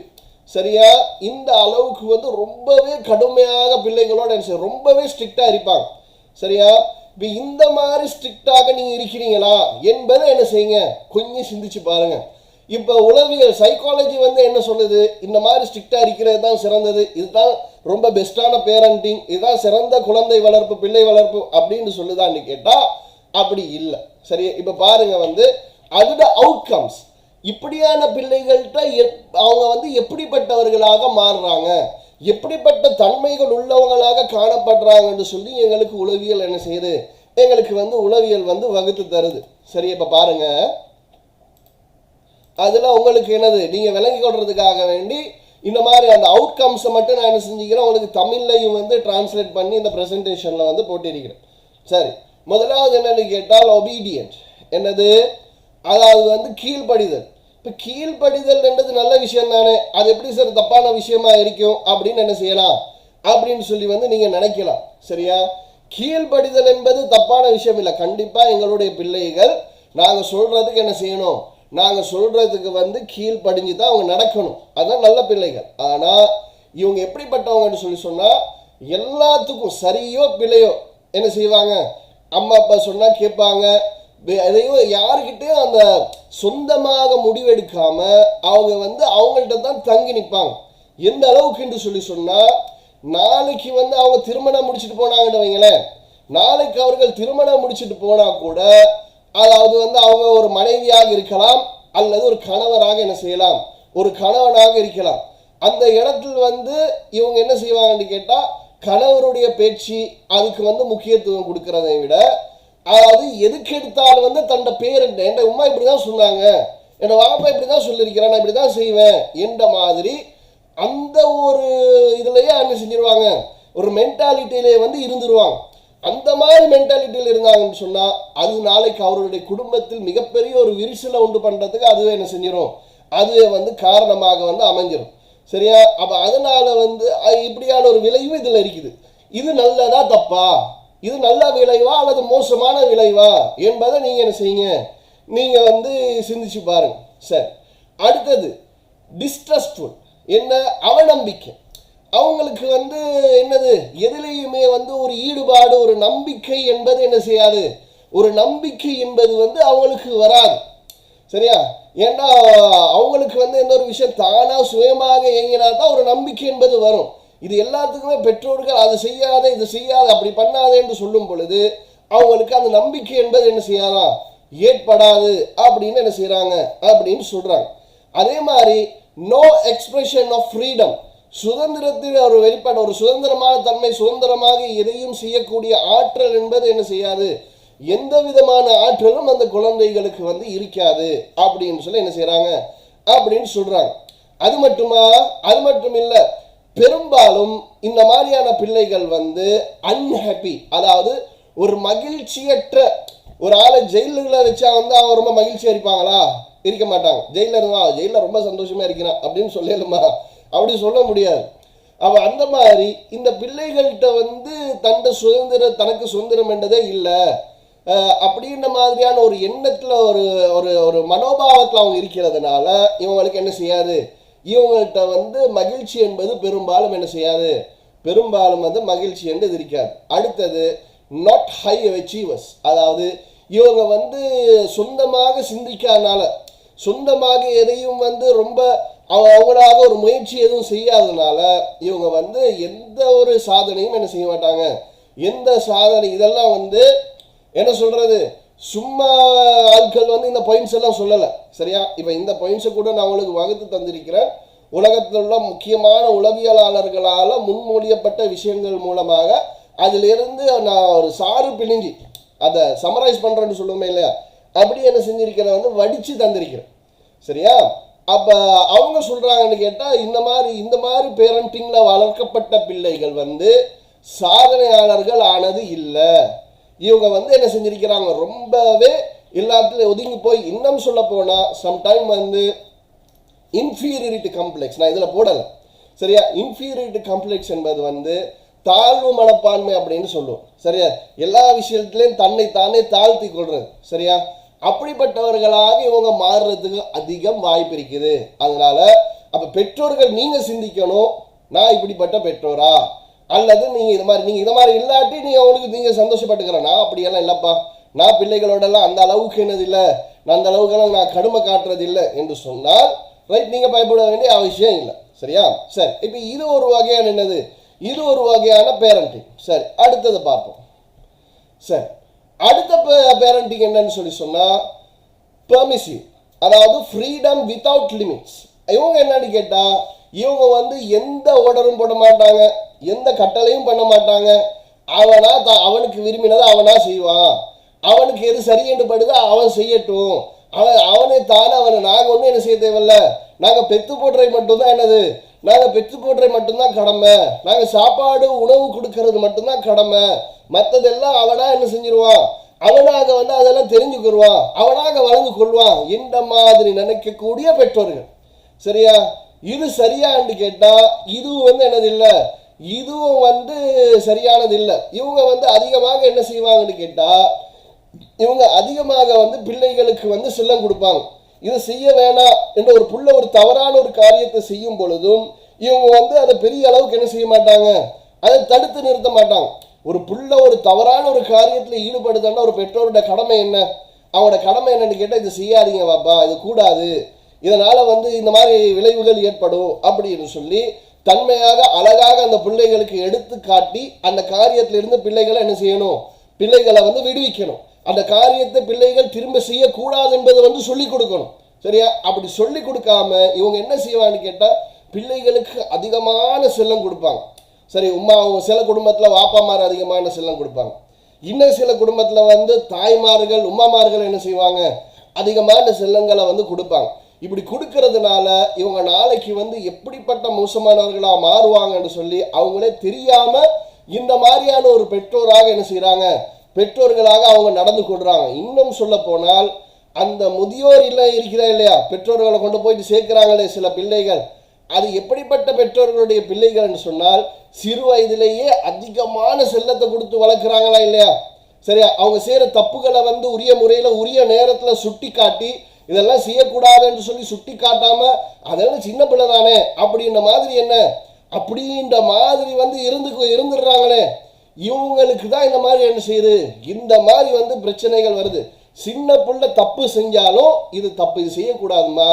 சரியா, இந்த அளவுக்கு வந்து ரொம்பவே கடுமையாக பிள்ளைகளோட ரொம்பவே ஸ்ட்ரிக்டாக இருப்பாங்க. சரியா? இப்போ இந்த மாதிரி ஸ்ட்ரிக்டாக நீங்கள் இருக்கிறீங்களா என்பதை என்ன செய்யுங்க, கொஞ்சம் சிந்திச்சு பாருங்க. இப்போ உளவியல் சைக்காலஜி வந்து என்ன சொல்லுது, இந்த மாதிரி ஸ்ட்ரிக்டாக இருக்கிறது தான் சிறந்தது, இதுதான் ரொம்ப பெஸ்ட்டான பேரண்டிங், இதுதான் சிறந்த குழந்தை வளர்ப்பு, பிள்ளை வளர்ப்பு அப்படின்னு சொல்லுதான்னு கேட்டால் அப்படி இல்லை. சரி, இப்போ பாருங்க வந்து அதோட அவுட்கம்ஸ். இப்படியான பிள்ளைகள்கிட்ட அவங்க வந்து எப்படிப்பட்டவர்களாக மாறுறாங்க, எப்படிப்பட்ட தன்மைகள் உள்ளவங்களாக காணப்படுறாங்கன்னு சொல்லி எங்களுக்கு உளவியல் என்ன செய்யுது, எங்களுக்கு வந்து உளவியல் வந்து வகுத்து தருது. சரி, இப்போ பாருங்க, அதில் உங்களுக்கு என்னது நீங்கள் விளங்கி கொள்றதுக்காக வேண்டி இந்த மாதிரி அந்த அவுட்கம்ஸை மட்டும் நான் என்ன செஞ்சுக்கிறேன், உங்களுக்கு தமிழ்லையும் வந்து டிரான்ஸ்லேட் பண்ணி இந்த ப்ரெசன்டேஷனில் வந்து போட்டிருக்கிறேன். சரி, முதலாவது என்னன்னு கேட்டால் ஒபீடியன்ட். என்னது, அதாவது வந்து கீழ்ப்படிதல். இப்போ கீழ்ப்படிதல் என்றது நல்ல விஷயம் தானே, அது எப்படி சார் தப்பான விஷயமா இருக்கும் அப்படின்னு என்ன செய்யலாம் அப்படின்னு சொல்லி வந்து நீங்கள் நினைக்கலாம். சரியா, கீழ்ப்படிதல் என்பது தப்பான விஷயம் இல்லை. கண்டிப்பாக எங்களுடைய பிள்ளைகள் நாங்கள் சொல்கிறதுக்கு என்ன செய்யணும், நாங்கள் சொல்கிறதுக்கு வந்து கீழ்ப்படிஞ்சு தான் அவங்க நடக்கணும். அதுதான் நல்ல பிள்ளைகள். ஆனால் இவங்க எப்படிப்பட்டவங்கன்னு சொல்லி சொன்னால் எல்லாத்துக்கும் சரியோ பிள்ளையோ என்ன செய்வாங்க, அம்மா அப்பா சொன்னால் கேட்பாங்க. எதையும் யாருக்கிட்டையும் அந்த சொந்தமாக முடிவெடுக்காம அவங்க வந்து அவங்கள்ட்ட தான் தங்கி நிற்பாங்க. எந்த அளவுக்குன்னு சொல்லி சொன்னால், நாளைக்கு வந்து அவங்க திருமணம் முடிச்சுட்டு போனாங்கன்னு வைங்களேன், நாளைக்கு அவர்கள் திருமணம் முடிச்சுட்டு போனால் கூட அதாவது வந்து அவங்க ஒரு மனைவியாக இருக்கலாம் அல்லது ஒரு கணவராக என்ன செய்யலாம், ஒரு கணவனாக இருக்கலாம். அந்த இடத்துல வந்து இவங்க என்ன செய்வாங்கன்னு கேட்டால், கணவருடைய பேச்சு அதுக்கு வந்து முக்கியத்துவம் கொடுக்கறதை விட, அதாவது எதுக்கு எடுத்தாலும் வந்து தன்னோட பேரண்ட், என் உமா இப்படி தான் சொன்னாங்க, என் வாப்பா இப்படி தான் சொல்லியிருக்கிறேன், நான் இப்படி தான் செய்வேன் என்ற மாதிரி அந்த ஒரு இதுலேயே என்ன செஞ்சிருவாங்க, ஒரு மென்டாலிட்டியிலே வந்து இருந்துருவாங்க. அந்த மாதிரி மென்டாலிட்டியில் இருந்தாங்கன்னு சொன்னால் அது நாளைக்கு அவருடைய குடும்பத்தில் மிகப்பெரிய ஒரு விரிசலை உண்டு பண்ணுறதுக்கு அதுவே என்ன செஞ்சிடும், அதுவே வந்து காரணமாக வந்து அமைஞ்சிடும். சரியா, அப்போ அதனால் வந்து இப்படியான ஒரு விளைவு இதில் இருக்குது. இது நல்லதா தப்பா, இது நல்ல விளைவா அல்லது மோசமான விளைவா என்பதை நீங்கள் என்ன செய்யுங்க, நீங்கள் வந்து சிந்திச்சு பாருங்க. சரி, அடுத்தது டிஸ்ட்ரஸ்ட்ஃபுல். என்ன, அவநம்பிக்கை. அவங்களுக்கு வந்து என்னது, எதிலையுமே வந்து ஒரு ஈடுபாடு, ஒரு நம்பிக்கை என்பது என்ன செய்யாது, ஒரு நம்பிக்கை என்பது வந்து அவங்களுக்கு வராது. சரியா, ஏன்னா அவங்களுக்கு வந்து எந்த ஒரு விஷயம் தானாக சுயமாக இயங்கினா தான் ஒரு நம்பிக்கை என்பது வரும். இது எல்லாத்துக்குமே பெற்றோர்கள் அது செய்யாத இது செய்யாத அப்படி பண்ணாத என்று சொல்லும் பொழுது அவங்களுக்கு அந்த நம்பிக்கை என்பது என்ன செய்யாதான், ஏற்படாது அப்படின்னு என்ன செய்கிறாங்க அப்படின்னு சொல்கிறாங்க. அதே மாதிரி நோ எக்ஸ்பிரஷன் ஆஃப் ஃப்ரீடம். சுதந்திரத்தில் ஒரு வெளிப்பாடு, ஒரு சுதந்திரமான தன்மை, சுதந்திரமாக எதையும் செய்யக்கூடிய ஆற்றல் என்பது என்ன செய்யாது, எந்த விதமான ஆற்றலும் அந்த குழந்தைகளுக்கு வந்து இருக்காது அப்படின்னு சொல்லி என்ன செய்கிறாங்க அப்படின்னு சொல்கிறாங்க. அது மட்டுமா, அது மட்டும் இல்லை, பெரும்பாலும் இந்த மாதிரியான பிள்ளைகள் வந்து அன்ஹாப்பி, அதாவது ஒரு மகிழ்ச்சியற்ற ஒரு ஆளை ஜெயிலில் வச்சா வந்து அவன் ரொம்ப மகிழ்ச்சியாக இருப்பாங்களா, இருக்க மாட்டாங்க. ஜெயிலில் இருந்தா ஜெயிலில் ரொம்ப சந்தோஷமாக இருக்கிறான் அப்படின்னு சொல்லலுமா, அப்படி சொல்ல முடியாது. அவன் அந்த மாதிரி இந்த பிள்ளைகள்கிட்ட வந்து தனக்கு சுதந்திரம் என்றதே இல்லை அப்படின்ற மாதிரியான ஒரு எண்ணத்தில் ஒரு ஒரு ஒரு மனோபாவத்தில் அவங்க இருக்கிறதுனால இவங்களுக்கு என்ன செய்யாது, இவங்கள்ட்ட வந்து மகிழ்ச்சி என்பது பெரும்பாலும் என்ன செய்யாது, பெரும்பாலும் வந்து மகிழ்ச்சி என்பது இருக்காது. அடுத்தது நாட் ஹை அச்சீவர்ஸ். அதாவது இவங்க வந்து சொந்தமாக சிந்திக்காதனால, சொந்தமாக எதையும் வந்து ரொம்ப அவங்களாக ஒரு முயற்சி எதுவும் செய்யாததுனால இவங்க வந்து எந்த ஒரு சாதனையும் என்ன செய்ய மாட்டாங்க. எந்த சாதனை இதெல்லாம் வந்து என்ன சொல்கிறது, சும்மா ஆட்கள் வந்து இந்த பாயிண்ட்ஸ் எல்லாம் சொல்லலை. சரியா, இப்போ இந்த பாயிண்ட்ஸை கூட நான் உங்களுக்கு வகுத்து தந்திருக்கிறேன். உலகத்தில் உள்ள முக்கியமான உளவியலாளர்களால் முன்மொழியப்பட்ட விஷயங்கள் மூலமாக அதிலிருந்து நான் ஒரு சாறு பிழிஞ்சி அதை சமரைஸ் பண்ணுறேன்னு சொல்லுவோமே இல்லையா, அப்படி என்ன செஞ்சிருக்கிறேன் வந்து வடித்து தந்திருக்கிறேன். சரியா, அப்போ அவங்க சொல்கிறாங்கன்னு கேட்டால் இந்த மாதிரி பேரண்டிங்கில் வளர்க்கப்பட்ட பிள்ளைகள் வந்து சாதனையாளர்கள் ஆனது இல்லை. இவங்க வந்து என்ன செஞ்சிருக்கிறாங்க, ரொம்பவே எல்லாத்துலையும் ஒதுங்கி போய், இன்னும் சொல்ல போனால் சம்டைம் வந்து இன்ஃபீரியாரிட்டி காம்ப்ளெக்ஸ், நான் இதில் போடலை. சரியா, இன்ஃபீரியாரிட்டி காம்ப்ளெக்ஸ் என்பது வந்து தாழ்வு மனப்பான்மை அப்படின்னு சொல்லுவோம். சரியா, எல்லா விஷயத்துலையும் தன்னை தானே தாழ்த்தி கொள்வது. சரியா, அப்படிப்பட்டவர்களாக இவங்க மாறுறதுக்கு அதிகம் வாய்ப்பு இருக்குது. அதனால அப்போ பெற்றோர்கள் நீங்கள் சிந்திக்கணும், நான் இப்படிப்பட்ட பெற்றோரா, அல்லது நீங்கள் இதை மாதிரி இல்லாட்டி நீங்கள் சந்தோஷப்பட்டுக்கிறேன். நான் அப்படியெல்லாம் இல்லைப்பா, நான் பிள்ளைகளோடலாம் அந்த அளவுக்கு என்னது இல்லை, நான் அந்த அளவுக்கெல்லாம் நான் கடுமை காட்டுறது இல்லை என்று சொன்னால் ரைட், நீங்கள் பயப்பட வேண்டிய அவசியம் இல்லை. சரியா, சரி, இப்போ இது ஒரு வகையான என்னது, இது ஒரு வகையான பேரண்டிங். சரி, அடுத்தது பார்ப்போம். சரி, அடுத்த பேரண்டிங் என்னன்னு சொல்லி சொன்னால் பெர்மிசிவ், அதாவது ஃப்ரீடம் வித்தவுட் லிமிட்ஸ். இவங்க என்னன்னு கேட்டா இவங்க வந்து எந்த ஆர்டரும் போட மாட்டாங்க, எந்த கட்டளையும் பண்ண மாட்டாங்க. அவனுக்கு விரும்பினதை அவனா செய்வான், அவனுக்கு எது சரி என்று படுதோ அவன் செய்யட்டும், அவனை தானே அவனை நாங்கள் ஒன்றும் என்ன செய்ய தேவையில்ல, நாங்கள் பெத்து போடுறது மட்டும்தான் என்னது, நாங்கள் பெற்று போடுறது மட்டும்தான் கடமை, நாங்கள் சாப்பாடு உணவு கொடுக்கறது மட்டும்தான் கடமை, மற்றதெல்லாம் அவனா என்ன செஞ்சிருவான், அவனாக வந்து அதெல்லாம் தெரிஞ்சுக்கிடுவான், அவனாக வளர்ந்து கொள்வான். இந்த மாதிரி நினைக்கக்கூடிய பெற்றோர்கள். சரியா? இது சரியான்னு கேட்டா இதுவும் வந்து என்னது இல்லை, இதுவும் வந்து சரியானது இல்லை. இவங்க வந்து அதிகமாக என்ன செய்வாங்கன்னு கேட்டா இவங்க அதிகமாக வந்து பிள்ளைகளுக்கு வந்து செல்லம் கொடுப்பாங்க. இது செய்ய வேணாம் என்ற ஒரு புள்ள ஒரு தவறான ஒரு காரியத்தை செய்யும் பொழுதும் இவங்க வந்து அதை பெரிய அளவுக்கு என்ன செய்ய மாட்டாங்க, அதை தடுத்து நிறுத்த மாட்டாங்க. ஒரு புள்ள ஒரு தவறான ஒரு காரியத்தில் ஈடுபடுதுன்னா ஒரு பெற்றோருடைய கடமை என்ன, அவங்களோட கடமை என்னன்னு கேட்டால் இது செய்யாதீங்க வாப்பா, இது கூடாது, இதனால வந்து இந்த மாதிரி விளைவுகள் ஏற்படும் அப்படின்னு சொல்லி தன்மையாக அழகாக அந்த பிள்ளைகளுக்கு எடுத்து காட்டி அந்த காரியத்திலிருந்து பிள்ளைகளை என்ன செய்யணும், பிள்ளைகளை வந்து விடுவிக்கணும். அந்த காரியத்தை பிள்ளைகள் திரும்ப செய்யக்கூடாது என்பதை வந்து சொல்லிக் கொடுக்கணும். சரியா? அப்படி சொல்லி கொடுக்காம இவங்க என்ன செய்வான்னு கேட்டால் பிள்ளைகளுக்கு அதிகமான செல்லம் கொடுப்பாங்க. சரி, சில குடும்பத்தில் வாப்பாமார் அதிகமான செல்லம் கொடுப்பாங்க, இன்னும் சில குடும்பத்தில் வந்து தாய்மார்கள் உம்மாமார்கள் என்ன செய்வாங்க, அதிகமான செல்லங்களை வந்து கொடுப்பாங்க. இப்படி கொடுக்கறதுனால இவங்க நாளைக்கு வந்து எப்படிப்பட்ட மோசமானவர்களாக மாறுவாங்கன்னு சொல்லி அவங்களே தெரியாம இந்த மாதிரியான ஒரு பெற்றோராக என்ன செய்யறாங்க, பெற்றோர்களாக அவங்க நடந்து கொள்றாங்க. இன்னும் சொல்ல போனால் அந்த முதியோர் இல்லை இருக்கிறா இல்லையா, பெற்றோர்களை கொண்டு போயிட்டு சேர்க்கிறாங்களே சில பிள்ளைகள், அது எப்படிப்பட்ட பெற்றோர்களுடைய பிள்ளைகள் என்று சொன்னால் சிறு வயதிலேயே அதிகமான செல்லத்தை கொடுத்து வளர்க்குறாங்களா இல்லையா. சரியா? அவங்க செய்கிற தப்புகளை வந்து உரிய முறையில் உரிய நேரத்தில் சுட்டி காட்டி இதெல்லாம் செய்யக்கூடாதுன்னு சொல்லி சுட்டி காட்டாம அதெல்லாம் சின்ன பிள்ளை தானே அப்படின்ற மாதிரி என்ன அப்படின்ற மாதிரி வந்து இருந்துடுறாங்களே, இவங்களுக்கு தான் இந்த மாதிரி என்ன செய்யுது, இந்த மாதிரி வந்து பிரச்சனைகள் வருது. சின்ன பிள்ளை தப்பு செஞ்சாலும் இது தப்பு, இது செய்யக்கூடாதுமா,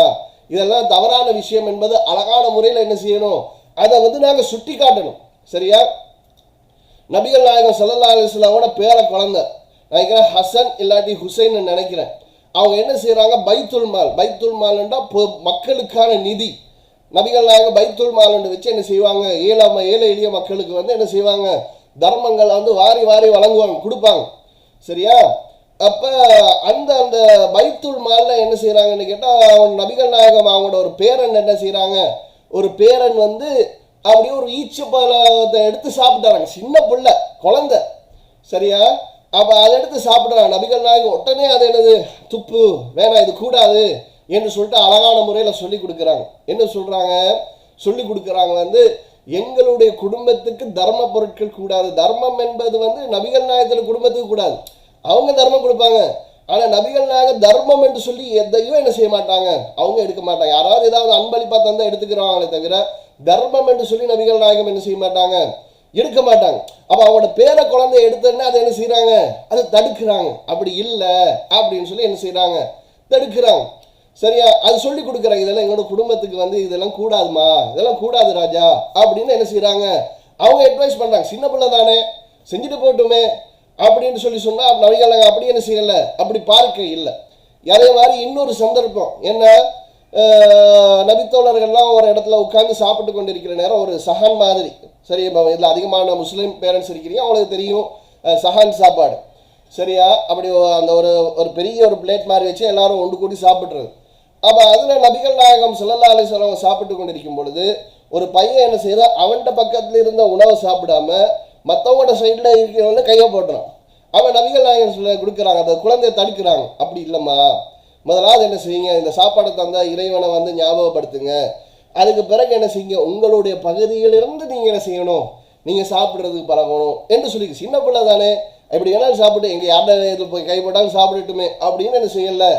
இதெல்லாம் தவறான விஷயம் என்பது அழகான முறையில் என்ன செய்யணும், அதை வந்து நாங்கள் சுட்டி காட்டணும். சரியா? நபிகள் நாயகம் ஸல்லல்லாஹு அலைஹி வஸல்லமோட பேர குழந்தை நினைக்கிறேன் ஹசன் இல்லாட்டி ஹுசைன் நினைக்கிறேன், அவங்க என்ன செய்கிறாங்க, பைத்துல் மால்ன்றா மக்களுக்கான நிதி. நபிகள் நாயகம் பைத்துல் மால்னு வச்சு என்ன செய்வாங்க, ஏழை எளிய மக்களுக்கு வந்து என்ன செய்வாங்க, தர்மங்களை வந்து வாரி வாரி வழங்குவாங்க, கொடுப்பாங்க. சரியா? அப்போ அந்த அந்த பைத்துல் மாலில் என்ன செய்கிறாங்கன்னு கேட்டால் நபிகள் நாயகம் அவங்களோட ஒரு பேரன் என்ன செய்கிறாங்க, ஒரு பேரன் வந்து அப்படியே ஒரு ஈச்ச பழத்தை எடுத்து சாப்பிட்டாங்க, சின்ன பிள்ளை குழந்தை. சரியா? அப்போ அதை எடுத்து சாப்பிட்றாங்க. நபிகள் நாயகம் உடனே அது என்னது, துப்பு வேணாம், இது கூடாது என்று சொல்லிட்டு அழகான முறையில் சொல்லி கொடுக்குறாங்க. என்ன சொல்கிறாங்க, சொல்லி கொடுக்குறாங்க வந்து எங்களுடைய குடும்பத்துக்கு தர்ம பொருட்கள் கூடாது. தர்மம் என்பது வந்து நபிகள் நாயகத்தின் குடும்பத்துக்கு கூடாது, அவங்க தர்மம் கொடுப்பாங்க. ஆனால் நபிகள் நாயகம் தர்மம் என்று சொல்லி எதையும் என்ன செய்ய மாட்டாங்க, அவங்க எடுக்க மாட்டாங்க. யாராவது ஏதாவது அன்பளிப்பாக தந்தால் எடுத்துக்கிறாங்களே தவிர தர்மம் என்று சொல்லி நபிகள் நாயகம் என்ன செய்ய மாட்டாங்க, எடுக்க மாட்டாங்க. அப்போ அவங்களோட பேர குழந்தை எடுத்தோன்னா அதை என்ன செய்கிறாங்க, அதை தடுக்கிறாங்க. அப்படி இல்லை அப்படின்னு சொல்லி என்ன செய்கிறாங்க, தடுக்கிறாங்க. சரியா? அது சொல்லி கொடுக்குறாங்க, இதெல்லாம் எங்களோட குடும்பத்துக்கு வந்து இதெல்லாம் கூடாதுமா, இதெல்லாம் கூடாது ராஜா அப்படின்னு என்ன செய்கிறாங்க, அவங்க அட்வைஸ் பண்ணுறாங்க. சின்ன பிள்ளை தானே, செஞ்சுட்டு போட்டுமே அப்படின்னு சொல்லி சொன்னால் நபிகள் அப்படி என்ன செய்யலை, அப்படி பார்க்க இல்லை. அதே மாதிரி இன்னொரு சந்தர்ப்பம் என்ன, நபித்தோழர்கள்லாம் ஒரு இடத்துல உட்காந்து சாப்பிட்டு கொண்டு இருக்கிற நேரம் ஒரு சஹான் மாதிரி. சரி, இதில் அதிகமான முஸ்லீம் பேரண்ட்ஸ் இருக்கிறீங்க, அவங்களுக்கு தெரியும் சஹான் சாப்பாடு. சரியா? அப்படி அந்த ஒரு பெரிய ஒரு பிளேட் மாதிரி வச்சு எல்லாரும் ஒன்று கூடி சாப்பிட்றது. அப்போ அதில் நபிகள் நாயகம் ஸல்லல்லாஹு அலைஹி வஸல்லம் சாப்பிட்டு கொண்டு இருக்கும் பொழுது ஒரு பையன் என்ன செய்யறா, அவன்கிட்ட பக்கத்தில் இருந்த உணவை சாப்பிடாம மற்றவங்களோட சைடில் இருக்கிறவங்க கையை போட்டுறான். அவன் நபிகள் நாயகம் சொல்ல கொடுக்குறாங்க, அந்த குழந்தைய தடுக்கிறாங்க. அப்படி இல்லைம்மா, முதலாவது என்ன செய்யுங்க, இந்த சாப்பாடை தந்தால் இறைவனை வந்து ஞாபகப்படுத்துங்க, அதுக்கு பிறகு என்ன செய்யுங்க, உங்களுடைய பகுதியிலிருந்து நீங்கள் என்ன செய்யணும், நீங்கள் சாப்பிட்றதுக்கு பழகணும் என்று சொல்லி. சின்ன பிள்ளை தானே, எப்படி வேணாலும் சாப்பிட்டு எங்கே யார்ட இதில் போய் கை போட்டாலும் சாப்பிடட்டுமே அப்படின்னு என்ன செய்யலை,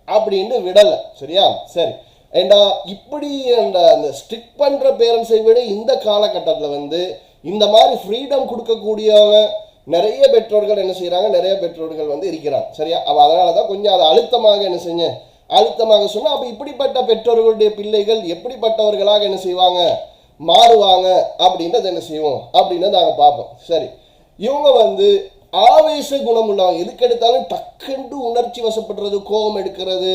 அப்படின்னு விடலை. சரியா? சரி, ஏண்டா இப்படி அந்த ஸ்ட்ரிக் பண்ணுற பேரண்ட்ஸை விட இந்த காலகட்டத்தில் வந்து இந்த மாதிரி ஃப்ரீடம் கொடுக்கக்கூடியவங்க நிறைய பெற்றோர்கள் என்ன செய்கிறாங்க, நிறைய பெற்றோர்கள் வந்து இருக்கிறாங்க. சரியா? அப்போ அதனால தான் கொஞ்சம் அதை அழுத்தமாக என்ன செஞ்சேன், அழுத்தமாக சொன்னால் அப்போ இப்படிப்பட்ட பெற்றோர்களுடைய பிள்ளைகள் எப்படிப்பட்டவர்களாக என்ன செய்வாங்க, மாறுவாங்க அப்படின்றத என்ன செய்வோம் அப்படின்னு நாங்கள் பார்ப்போம். சரி, இவங்க வந்து ஆவேச குணம் உள்ளவங்க, எதுக்கு எடுத்தாலும் டக்குண்டு உணர்ச்சி வசப்படுறது, கோபம் எடுக்கிறது,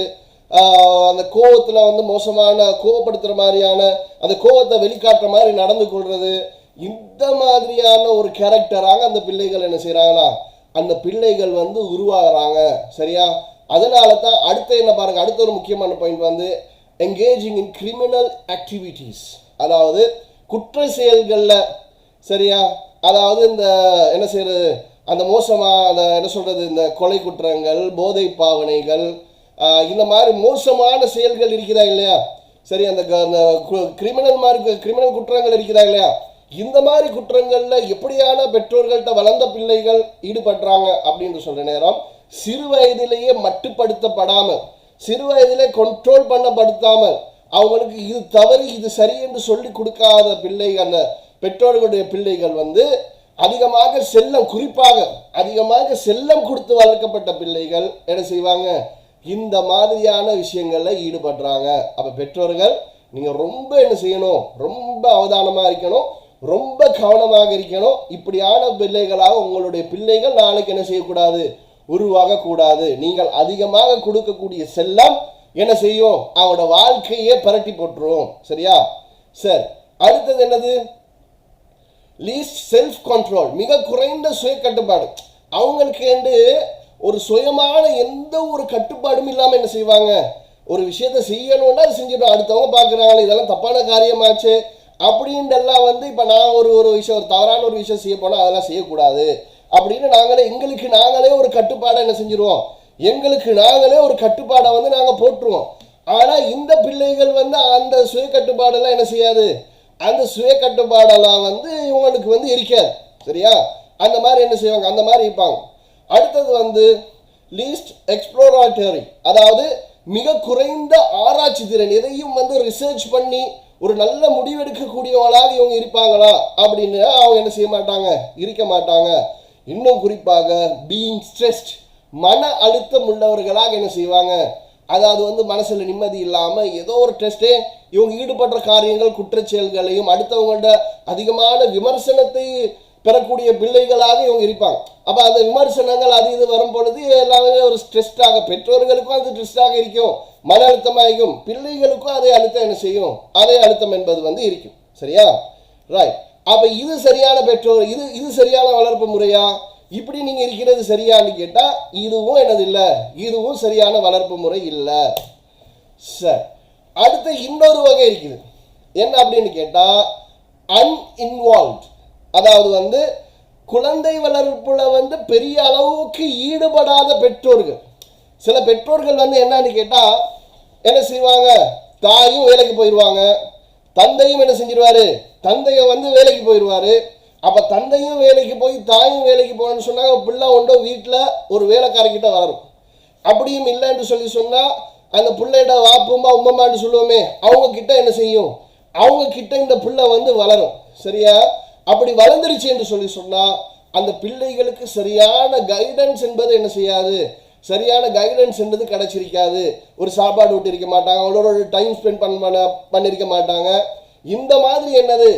அந்த கோபத்தில் வந்து மோசமான கோபப்படுத்துகிற மாதிரியான அந்த கோபத்தை வெளிக்காட்டுற மாதிரி நடந்து கொள்வது, இந்த மாதிரியான ஒரு கேரக்டராக அந்த பிள்ளைகள் என்ன செய்கிறாங்களா, அந்த பிள்ளைகள் வந்து உருவாகிறாங்க. சரியா? அதனால தான் அடுத்த என்ன பாருங்கள், அடுத்த ஒரு முக்கியமான பாயிண்ட் வந்து என்கேஜிங் இன் கிரிமினல் ஆக்டிவிட்டீஸ், அதாவது குற்ற செயல்களில். சரியா? அதாவது இந்த என்ன செய்யறது, அந்த மோசமாக அந்த என்ன சொல்கிறது, இந்த கொலை குற்றங்கள், போதை பாவனைகள், இந்த மாதிரி மோசமான செயல்கள் இருக்குதா இல்லையா? சரி, அந்த கிரிமினல் குற்றங்கள் இருக்குதா இல்லையா? இந்த மாதிரி குற்றங்களில் எப்படியான பெற்றோர்கள்ட்ட வளர்ந்த பிள்ளைகள் ஈடுபடுறாங்க அப்படின்னு சொல்கிற நேரம், சிறு வயதிலேயே மட்டுப்படுத்தப்படாமல், சிறு வயதிலே கண்ட்ரோல் பண்ணப்படுத்தாமல், அவங்களுக்கு இது தவறு இது சரி என்று சொல்லி கொடுக்காத பிள்ளைகள், அந்த பெற்றோர்களுடைய பிள்ளைகள் வந்து அதிகமாக செல்லம், குறிப்பாக அதிகமாக செல்லம் கொடுத்து வளர்க்கப்பட்ட பிள்ளைகள் என்ன செய்வாங்க, இந்த மாதிரியான விஷயங்களில் ஈடுபடுறாங்க. அப்போ பெற்றோர்கள் நீங்கள் ரொம்ப என்ன செய்யணும், ரொம்ப அவதானமாக இருக்கணும், ரொம்ப கவனமாக இருக்கணும். இப்படியான பிள்ளைகளாக உங்களுடைய பிள்ளைகள் நாளைக்கு என்ன செய்யக்கூடாது, உருவாகக்கூடாது. நீங்கள் அதிகமாக கொடுக்கக்கூடிய செல்லம் என்ன செய்யும், அவனோட வாழ்க்கையே பரட்டி போட்டுரும். சரியா? சரி, அடுத்தது என்னது, லீஸ்ட் செல்ஃப் கண்ட்ரோல், மிக குறைந்த சுய கட்டுப்பாடு. அவங்களுக்கு ஒரு சுயமான எந்த ஒரு கட்டுப்பாடும் இல்லாமல் என்ன செய்வாங்க, ஒரு விஷயத்தை செய்யணும்னா அது செஞ்சிடும். அடுத்தவங்க பார்க்குறாங்க இதெல்லாம் தப்பான காரியமாச்சு அப்படின்ட்டுலாம் வந்து இப்போ நான் ஒரு விஷயம், ஒரு தவறான ஒரு விஷயம் செய்ய போனால் அதெல்லாம் செய்யக்கூடாது அப்படின்னு எங்களுக்கு நாங்களே ஒரு கட்டுப்பாடை என்ன செஞ்சிருவோம், எங்களுக்கு நாங்களே ஒரு கட்டுப்பாடை வந்து நாங்கள் போட்டுருவோம். ஆனால் இந்த பிள்ளைகள் வந்து அந்த சுய கட்டுப்பாடெல்லாம் என்ன செய்யாது, அந்த சுய கட்டுப்பாடெல்லாம் வந்து இவங்களுக்கு வந்து இருக்காது. சரியா? அந்த மாதிரி என்ன செய்வாங்க, அந்த மாதிரி இருப்பாங்க. அடுத்தது வந்து லீஸ்ட் எக்ஸ்ப்ளோரேட்டரி, அதாவது மிக குறைந்த ஆராய்ச்சி திறன், எதையும் வந்து ரிசர்ச் பண்ணி ஒரு நல்ல முடிவெடுக்கக்கூடியவங்களாக இவங்க இருப்பாங்களா அப்படின்னு அவங்க என்ன செய்ய மாட்டாங்க, இருக்க மாட்டாங்க. இன்னும் குறிப்பாக பீயிங் ஸ்ட்ரெஸ்ட், மன அழுத்தம் உள்ளவர்களாக என்ன செய்வாங்க, அதாவது வந்து மனசில் நிம்மதி இல்லாமல் ஏதோ ஒரு டெஸ்ட்டே இவங்க ஈடுபடுற காரியங்கள், குற்றச்செயல்களையும் அடுத்தவங்கள்ட்ட அதிகமான விமர்சனத்தை பெறக்கூடிய பிள்ளைகளாக இவங்க இருப்பாங்க. அப்போ அந்த விமர்சனங்கள் அது இது வரும் பொழுது எல்லாமே ஒரு ஸ்ட்ரெஸ்டாக, பெற்றோர்களுக்கும் அது ஸ்ட்ரெஸ்டாக இருக்கும், மன அழுத்தமாக இருக்கும், பிள்ளைகளுக்கும் அதே அழுத்தம் என்ன செய்யும், அதே அழுத்தம் என்பது வந்து இருக்கும். சரியா? ரைட். அப்போ இது சரியான பெற்றோர், இது சரியான வளர்ப்பு முறையா, இப்படி நீங்கள் இருக்கிறது சரியான்னு கேட்டால் இதுவும் என்னது இல்லை, இதுவும் சரியான வளர்ப்பு முறை இல்லை. சரி, அடுத்து இன்னொரு வகை இருக்குது, என்ன அப்படின்னு கேட்டால் அன்இன்வால்வ்ட், அதாவது வந்து குழந்தை வளர்ப்புல வந்து பெரிய அளவுக்கு ஈடுபடாத பெற்றோர்கள். சில பெற்றோர்கள் வந்து என்னன்னு கேட்டால் என்ன செய்வாங்க, தாயும் வேலைக்கு போயிடுவாங்க, தந்தையும் என்ன செஞ்சிருவாரு, தந்தையை வந்து வேலைக்கு போயிடுவார். அப்போ தந்தையும் வேலைக்கு போய் தாயும் வேலைக்கு போகணும்னு சொன்னாங்க, பிள்ளை ஒன்றோ வீட்டில் ஒரு வேலைக்காரர்கிட்ட வளரும். அப்படியும் இல்லைன்னு சொல்லி சொன்னால் அந்த பிள்ளைகிட்ட வாப்புமா உம்மம்மான்னு சொல்லுவோமே, அவங்க கிட்ட என்ன செய்யும், அவங்க கிட்ட இந்த பிள்ளை வந்து வளரும். சரியா? அப்படி வளர்ந்துருச்சு என்று சொல்லி சொன்னால் அந்த பிள்ளைகளுக்கு சரியான கைடன்ஸ் என்பது என்ன செய்யாது, சரியான கைடன்ஸ் என்பது கிடைச்சிருக்காது. ஒரு சாப்பாடு விட்டு இருக்க மாட்டாங்க, அவங்களோட டைம் ஸ்பெண்ட் பண்ணியிருக்க மாட்டாங்க. இந்த மாதிரி என்னது,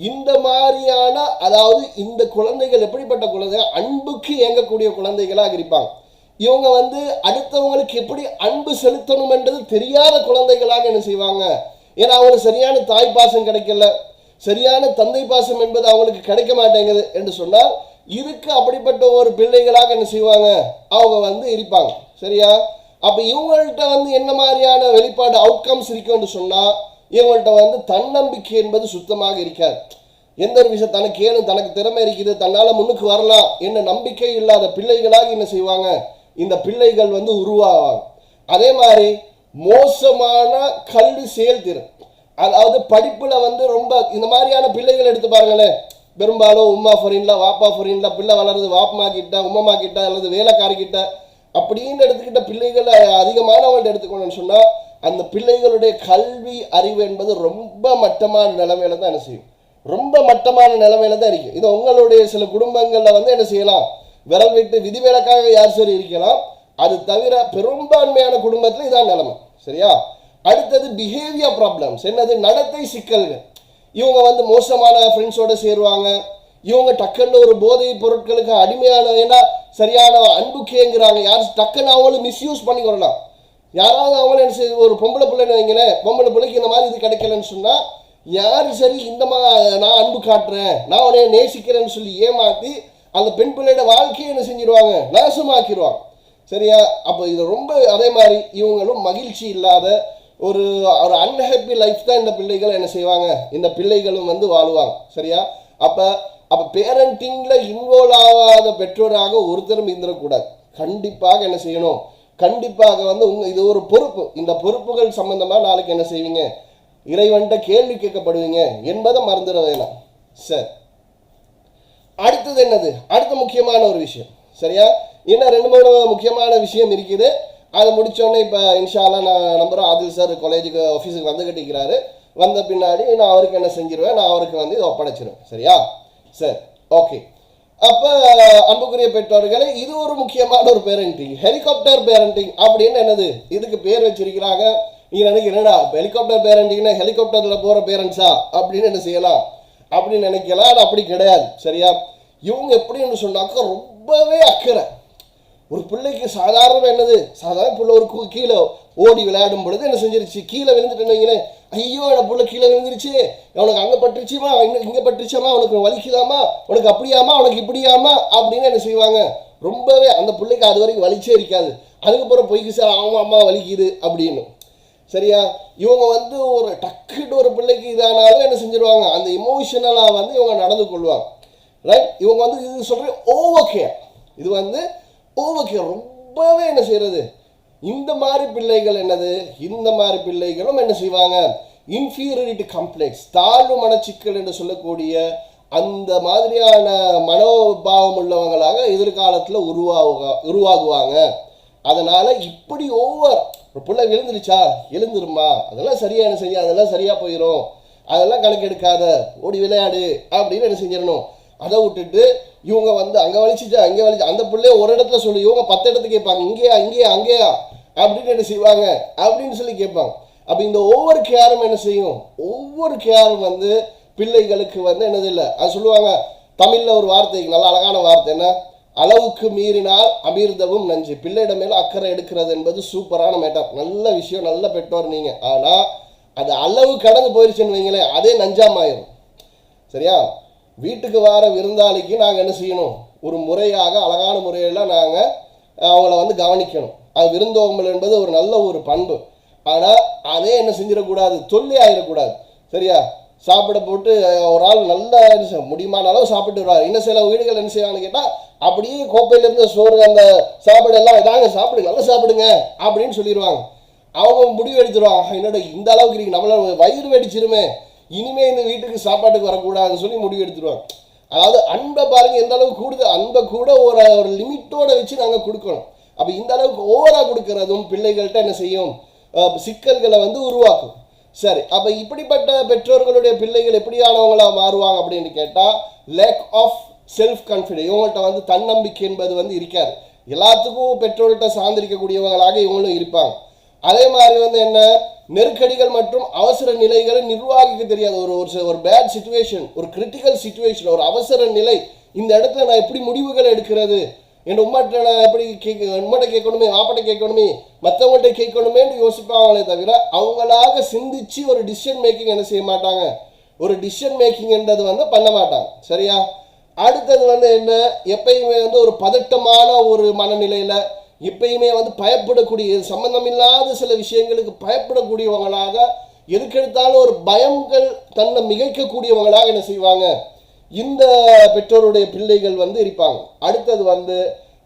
இந்த மாதிரியான, அதாவது இந்த குழந்தைகள் எப்படிப்பட்ட குழந்தைகள், அன்புக்கு இயங்கக்கூடிய குழந்தைகளாக இருப்பாங்க. இவங்க வந்து அடுத்தவங்களுக்கு எப்படி அன்பு செலுத்தணும் என்றது தெரியாத குழந்தைகளாக என்ன செய்வாங்க, ஏன்னா அவங்களுக்கு சரியான தாய் பாசம் கிடைக்கல, சரியான தந்தை பாசம் என்பது அவங்களுக்கு கிடைக்க மாட்டேங்குது என்று சொன்னால் இதுக்கு அப்படிப்பட்ட ஒரு பிள்ளைகளாக என்ன செய்வாங்க, அவங்க வந்து இருப்பாங்க. சரியா? அப்போ இவங்கள்ட்ட வந்து என்ன மாதிரியான வெளிப்பாடு அவுட்கம்ஸ் இருக்குன்னு சொன்னால் இவங்கள்ட்ட வந்து தன்னம்பிக்கை என்பது சுத்தமாக இருக்காது. எந்த ஒரு விஷயம் தனக்கு ஏனும், தனக்கு திறமை இருக்குது, தன்னால் முன்னுக்கு வரலாம் என்ன நம்பிக்கை இல்லாத பிள்ளைகளாக என்ன செய்வாங்க, இந்த பிள்ளைகள் வந்து உருவாவாங்க. அதே மாதிரி மோசமான கல்வி செயல்திறன், அதாவது படிப்பில் வந்து ரொம்ப இந்த மாதிரியான பிள்ளைகள் எடுத்து பாருங்களேன். பெரும்பாலும் உம்மா ஃபொரின்ல வாப்பா ஃபொரின்ல பிள்ளை வளருது, வாப்பமா கிட்ட உம்மம்மா கிட்ட அல்லது வேலைக்காரிக்கிட்ட அப்படின்னு எடுத்துக்கிட்ட பிள்ளைகளை அதிகமானவங்கள்ட்ட எடுத்துக்கணும்னு சொன்னால் அந்த பிள்ளைகளுடைய கல்வி அறிவு என்பது ரொம்ப மட்டமான நிலைமையில தான் என்ன செய்யும், ரொம்ப மட்டமான நிலைமையில தான் இருக்குது. இது உங்களுடைய சில குடும்பங்களில் வந்து என்ன செய்யலாம், விரல் விட்டு விதிவிலக்காக யார் சரி இருக்கலாம், அது தவிர பெரும்பான்மையான குடும்பத்தில் இதான் நிலைமை. சரியா? அடுத்தது பிஹேவியர் ப்ராப்ளம்ஸ், என்னது, நடத்தை சிக்கல்கள். இவங்க வந்து மோசமான ஃப்ரெண்ட்ஸோடு சேருவாங்க, இவங்க டக்குன்னு ஒரு போதை பொருட்களுக்கு அடிமையான ஏன்னா சரியான அன்பு கேங்கிறாங்க. யார் டக்குன்னு அவங்களும் மிஸ்யூஸ் பண்ணி கொள்ளலாம். யாராவது அவங்கள என்ன செய்ய ஒரு பொம்பளை பிள்ளைன்னு வைங்களேன், பொம்பளை பிள்ளைக்கு இந்த மாதிரி இது கிடைக்கலன்னு சொன்னால் யார் சரி இந்த நான் அன்பு காட்டுறேன், நான் உன்னை நேசிக்கிறேன்னு சொல்லி ஏமாற்றி அந்த பெண் பிள்ளையோட வாழ்க்கையை என்ன செஞ்சிருவாங்க, நாசமாக்கிடுவாங்க. சரியா? அப்போ இது ரொம்ப அதே மாதிரி இவங்களும் மகிழ்ச்சி இல்லாத ஒரு ஒரு அன்ஹாப்பி லைஃப் தான் இந்த பிள்ளைகள் என்ன செய்வாங்க, இந்த பிள்ளைகளும் வந்து வாழுவாங்க. சரியா? அப்போ பேரண்டிங்கில் இன்வால்வ் ஆகாத பெற்றோராக ஒருத்தரும் இருந்துடக்கூடாது. கண்டிப்பாக என்ன செய்யணும், கண்டிப்பாக வந்து இது ஒரு பொறுப்பு. இந்த பொறுப்புகள் சம்பந்தமாக நாளைக்கு என்ன செய்வீங்க, இறைவன்கிட்ட கேள்வி கேட்கப்படுவீங்க என்பதை மறந்துட வேணாம். சரி, அடுத்தது என்னது, அடுத்த முக்கியமான ஒரு விஷயம். சரியா? இன்னும் 2-3 முக்கியமான விஷயம் இருக்குது. அதை முடித்தோடனே இப்போ இன்ஷால்லா நான் நம்புகிறேன் ஆதில் சார் காலேஜுக்கு ஆஃபீஸுக்கு வந்து கட்டிக்கிறாரு. வந்த பின்னாடி நான் அவருக்கு என்ன செஞ்சிருவேன், நான் அவருக்கு வந்து இதை ஒப்படைச்சிருவேன். சரியா? சரி, ஓகே. அப்போ அன்புக்குரிய பெற்றோர்களே, இது ஒரு முக்கியமான ஒரு பேரண்டிங், ஹெலிகாப்டர் பேரண்டிங் அப்படின்னு என்னது இதுக்கு பேர் வச்சிருக்கிறாங்க. நீங்கள் நினைக்க என்னடா ஹெலிகாப்டர் பேரண்டிங்னா ஹெலிகாப்டரில் போகிற பேரண்ட்ஸா அப்படின்னு என்ன செய்யலாம் அப்படின்னு நினைக்கலாம். அது அப்படி கிடையாது. சரியா? இவங்க எப்படின்னு சொன்னாக்கா ரொம்பவே அக்கறை. ஒரு பிள்ளைக்கு சாதாரண என்னது, சாதாரண பிள்ளை ஒரு கீழே ஓடி விளையாடும் பொழுது என்ன செஞ்சிருச்சு, கீழே விழுந்துட்டு, ஐயோ என் பிள்ளை கீழே விழுந்துருச்சு, அவனுக்கு அங்கே பட்டுருச்சுமா, இங்கே பட்டுருச்சாமா, உனக்கு வலிக்குதாமா, உனக்கு அப்படியாமா, உனக்கு இப்படியாமா அப்படின்னு என்ன செய்வாங்க. ரொம்பவே அந்த பிள்ளைக்கு அது வரைக்கும் வலிச்சே இருக்காது. அதுக்கப்புறம் பொய்க்கு சார் ஆமாம் அம்மா வலிக்குது அப்படின்னு. சரியா? இவங்க வந்து ஒரு டக்குட்டு ஒரு பிள்ளைக்கு இதானாலும் என்ன செஞ்சிருவாங்க, அந்த இமோஷனலாக வந்து இவங்க நடந்து கொள்வாங்க. ரைட்? இவங்க வந்து இது சொல்கிற ஓவர் கேர், இது வந்து ஓவர் கேர் ரொம்பவே என்ன செய்கிறது. இந்த மாதிரி பிள்ளைகள் என்னது, இந்த மாதிரி பிள்ளைகளும் என்ன செய்வாங்க, இன்ஃபீரியாரிட்டி காம்ப்ளெக்ஸ், தாழ்வு மனச்சிக்கல் என்று சொல்லக்கூடிய அந்த மாதிரியான மனோபாவம் உள்ளவங்களாக எதிர்காலத்தில் உருவாகுவாங்க. அதனால் இப்படி ஓவர் ஒரு பிள்ளை விழுந்துருச்சா எழுந்துருமா, அதெல்லாம் சரியாக என்ன செய்ய, அதெல்லாம் சரியாக போயிடும், அதெல்லாம் கணக்கெடுக்காத, ஓடி விளையாடு அப்படின்னு என்ன செஞ்சிடணும். அதை விட்டுட்டு இவங்க வந்து அங்கே வலிச்சிச்சா இங்கே வலிச்சு அந்த பிள்ளைய ஒரு இடத்துல சொல்லி இவங்க 10 இடத்துக்கு கேட்பாங்க, இங்கேயா இங்கேயா அங்கேயா அப்படின்னு என்ன செய்வாங்க அப்படின்னு சொல்லி கேட்பாங்க. அப்போ இந்த ஒவ்வொரு கேரும் என்ன செய்யும், ஒவ்வொரு கேரும் வந்து பிள்ளைகளுக்கு வந்து என்னது இல்லை. அது சொல்லுவாங்க தமிழில் ஒரு வார்த்தை, நல்ல அழகான வார்த்தை, என்ன, அளவுக்கு மீறினால் அமிர்தமும் நஞ்சு. பிள்ளையிட மேலே அக்கறை எடுக்கிறது என்பது சூப்பரான மேட்டர், நல்ல விஷயம், நல்ல பெற்றோர் நீங்கள். ஆனால் அது அளவு கடந்து போயிடுச்சுன்னு வைங்களேன், அதே நஞ்சாமாயிரும். சரியா? வீட்டுக்கு வர விருந்தாளிக்கு நாங்கள் என்ன செய்யணும், ஒரு முறையாக அழகான முறையில் நாங்கள் அவங்கள வந்து கவனிக்கணும். அது விருந்தோம்பல் என்பது ஒரு நல்ல ஒரு பண்பு. ஆனால் அதே என்ன செஞ்சிடக்கூடாது, தொல்லை ஆகிடக்கூடாது. சரியா? சாப்பிட போட்டு ஒரு ஆள் நல்லா முடியுமான அளவு சாப்பிட்டு வருவார். இன்னும் சில வீடுகள் என்ன செய்வாங்கன்னு கேட்டால் அப்படியே கோப்பையிலேருந்து சோறு அந்த சாப்பாடு எல்லாம் இதாங்க சாப்பிடுங்க, நல்லா சாப்பிடுங்க அப்படின்னு சொல்லிடுவாங்க. அவங்க முடிவு எடுத்துருவாங்க, என்னோட இந்த அளவுக்கு இருக்கு, நம்மள வயிறு வெடிச்சிருமே, இனிமேல் இந்த வீட்டுக்கு சாப்பாட்டுக்கு வரக்கூடாதுன்னு சொல்லி முடிவு எடுத்துருவாங்க. அதாவது அன்பை பாருங்கள் எந்த அளவுக்கு கூடுது, அன்பை கூட ஒரு லிமிட்டோட வச்சு நாங்கள் கொடுக்கணும். அப்போ இந்த அளவுக்கு ஓவராக கொடுக்கறதும் பிள்ளைகள்கிட்ட என்ன செய்யும், சிக்கல்களை வந்து உருவாக்கும். சரி, அப்போ இப்படிப்பட்ட பெற்றோர்களுடைய பிள்ளைகள் எப்படியானவங்களா மாறுவாங்க அப்படின்னு கேட்டால், லேக் ஆஃப் செல்ஃப் கான்ஃபிடன்ஸ், இவங்கள்ட்ட வந்து தன்னம்பிக்கை என்பது வந்து இருக்காது. எல்லாத்துக்கும் பெற்றோர்கிட்ட சார்ந்திருக்கக்கூடியவங்களாக இவங்களும் இருப்பாங்க. அதே மாதிரி வந்து என்ன, நெருக்கடிகள் மற்றும் அவசர நிலைகளை நிர்வாகிக்க தெரியாது. ஒரு பேட் சிச்சுவேஷன், ஒரு கிரிட்டிக்கல் சிச்சுவேஷன், ஒரு அவசர நிலை, இந்த இடத்துல நான் எப்படி முடிவுகள் எடுக்கிறது, என் உம்மாட்ட நான் எப்படி உம்மாட்ட கேட்கணுமே, வாப்பாட்ட கேட்கணுமே, மற்றவங்கள்ட்ட கேட்கணுமேன்னு யோசிப்பாங்களே தவிர அவங்களாக சிந்திச்சு ஒரு டிசிஷன் மேக்கிங் என்ன செய்ய மாட்டாங்க, ஒரு டிசிஷன் மேக்கிங்ன்றது வந்து பண்ண மாட்டாங்க. சரியா? அடுத்தது வந்து என்ன, எப்பயுமே வந்து ஒரு பதட்டமான ஒரு மனநிலையில், எப்பயுமே வந்து பயப்படக்கூடிய, சம்பந்தம் இல்லாத சில விஷயங்களுக்கு பயப்படக்கூடியவங்களாக, எதுக்கெடுத்தாலும் ஒரு பயங்கள் தன்னை மிகைக்கக்கூடியவங்களாக என்ன செய்வாங்க, இந்த பெற்றோருடைய பிள்ளைகள் வந்து இருப்பாங்க. அடுத்தது வந்து